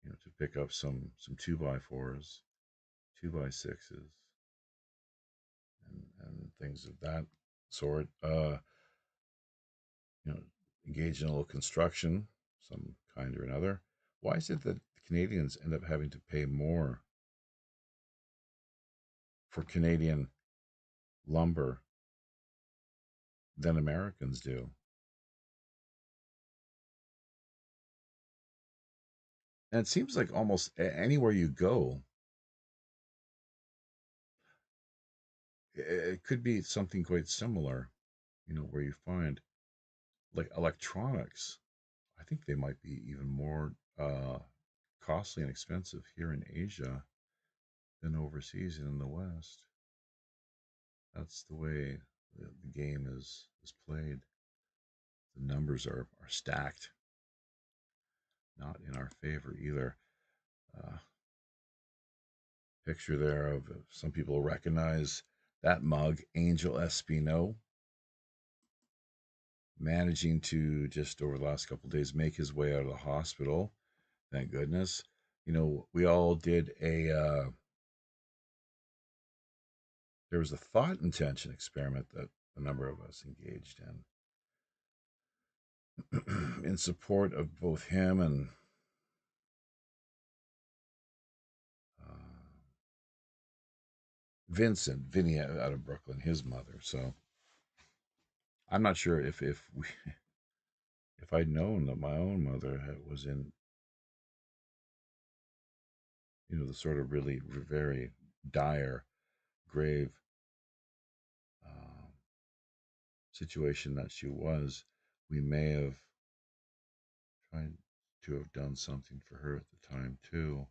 Speaker 3: to pick up some 2x4s, 2x6s, and things of that sort. Engage in a little construction, some kind or another. Why is it that Canadians end up having to pay more for Canadian lumber than Americans do? And it seems like almost anywhere you go, it could be something quite similar, where you find like electronics. I think they might be even more costly and expensive here in Asia than overseas and in the West. That's the way the game is played. The numbers are stacked, not in our favor either. Picture there of some people recognize that mug, Angel Espino, managing to just over the last couple of days make his way out of the hospital. Thank goodness. We all did there was a thought intention experiment that a number of us engaged in support of both him and Vinny out of Brooklyn, his mother. So I'm not sure if I'd known that my own mother was in, the sort of really very dire, grave situation that she was, we may have tried to have done something for her at the time too,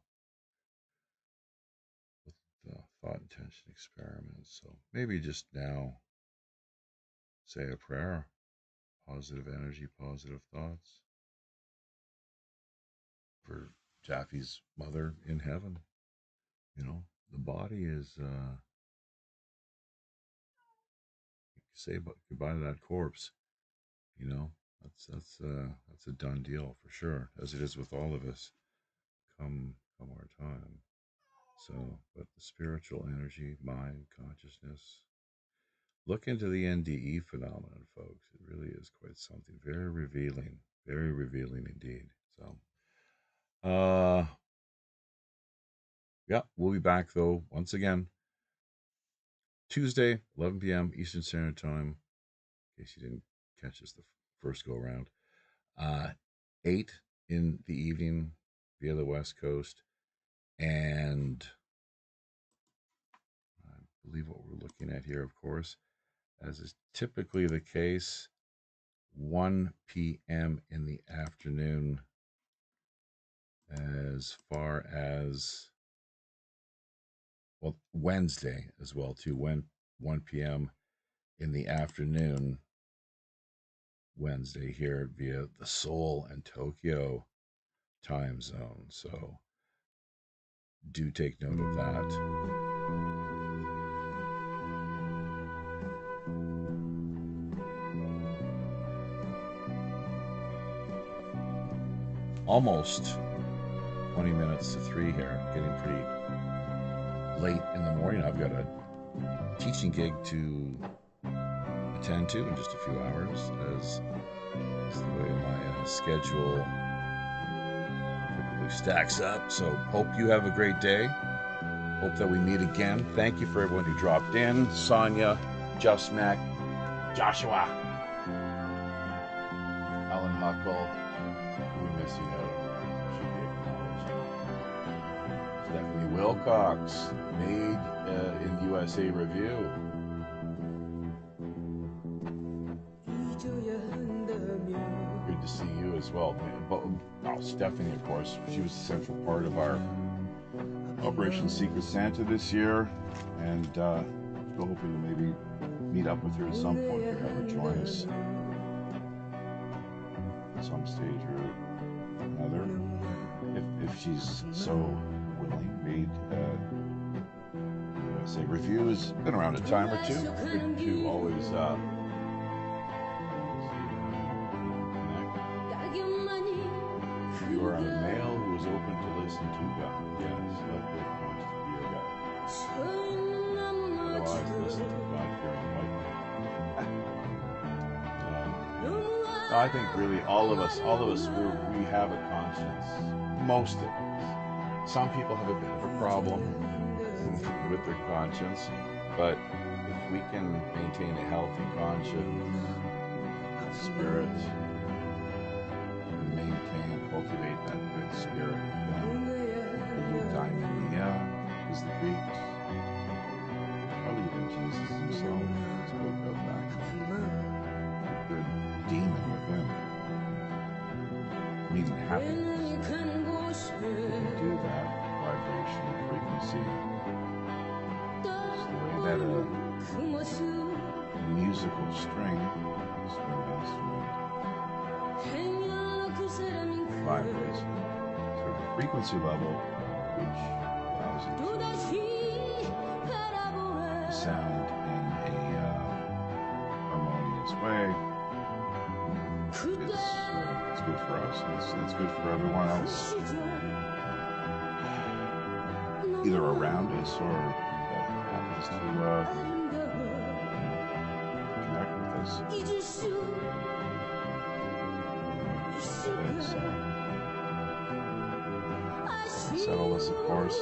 Speaker 3: with the thought intention experiment. So maybe just now say a prayer, positive energy, positive thoughts for Japhy's mother in heaven. The body is say goodbye to that corpse. That's a done deal for sure, as it is with all of us come our time. So, but the spiritual energy, mind, consciousness, look into the NDE phenomenon, folks. It really is quite something. Very revealing indeed. So, yeah, we'll be back though once again Tuesday, 11 p.m. Eastern Standard Time, in case you didn't catch us the first go around. 8 in the evening via the West Coast, and I believe what we're looking at here, of course, as is typically the case, 1 p.m. in the afternoon, as far as, well, Wednesday as well too, 1 p.m. in the afternoon Wednesday here via the Seoul and Tokyo time zone. So do take note of that. Almost 20 minutes to 3 here, getting pretty late in the morning. I've got a teaching gig to attend to in just a few hours, as the way my schedule typically stacks up. So hope you have a great day. Hope that we meet again. Thank you for everyone who dropped in. Sonia, Just Mac, Joshua, Alan Huckle, we're missing out. Should be acknowledged. Stephanie Wilcox, made in USA Review. Good to see you as well. Stephanie, of course, she was a central part of our Operation Secret Santa this year, and still hoping to maybe meet up with her at some point, or have her join us at some stage or another, if she's so willing. Made USA Review has been around a time or two. Good to always connect. You are a male who is open to listen to God. Yes, like it wants to be a guy. Otherwise, listen to God-fearing white men. I think really all of us, we have a conscience. Most of us. Some people have a bit of a problem with their conscience, but if we can maintain a healthy conscience, spirit, cultivate that good spirit, then eudaimonia, as the Greeks, probably even Jesus himself spoke of that good demon within, meaning happiness. We can do that vibration frequency. It's the way that a musical string vibrates, sort of a frequency level which allows it to sound in a harmonious way. It's good for for us. It's good for everyone else, either around us or that happens to connect with us. Settle this, of course.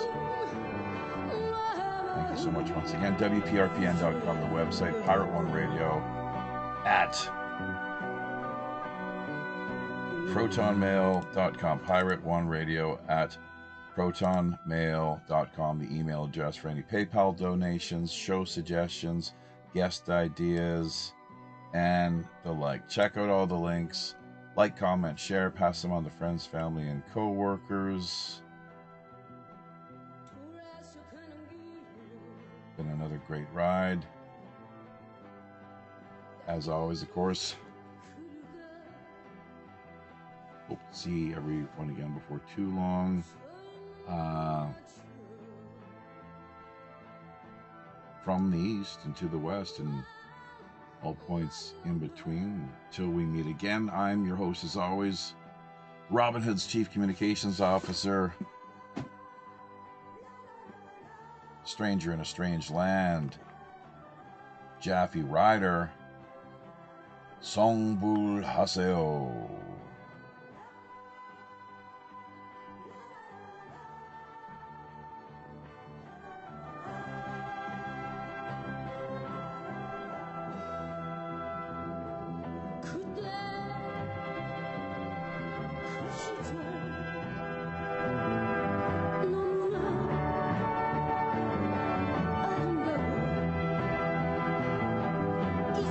Speaker 3: Thank you so much once again. WPRPN.com, the website. Pirate One Radio at protonmail.com. Pirate One Radio at protonmail.com. The email address for any PayPal donations, show suggestions, guest ideas, and the like. Check out all the links. Like, comment, share, pass them on to friends, family, and co-workers. Been another great ride. As always, of course. Hope to see everyone again before too long. From the east and to the west and all points in between. Until we meet again, I'm your host, as always, Robin Hood's Chief Communications Officer. Stranger in a strange land, Japhy Ryder. Annyong Haseyo.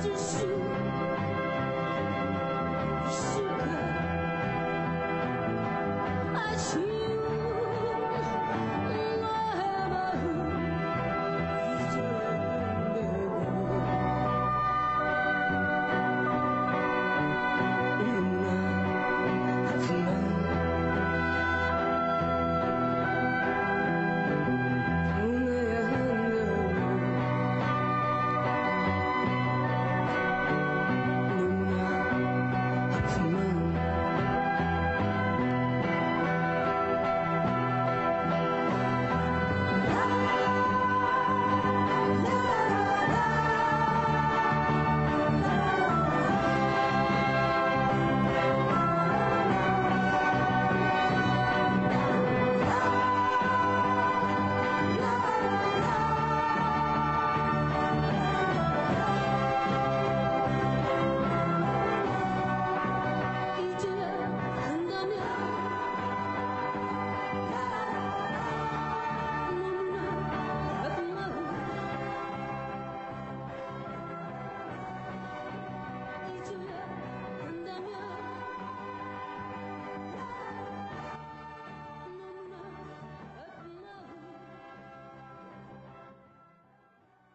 Speaker 20: Just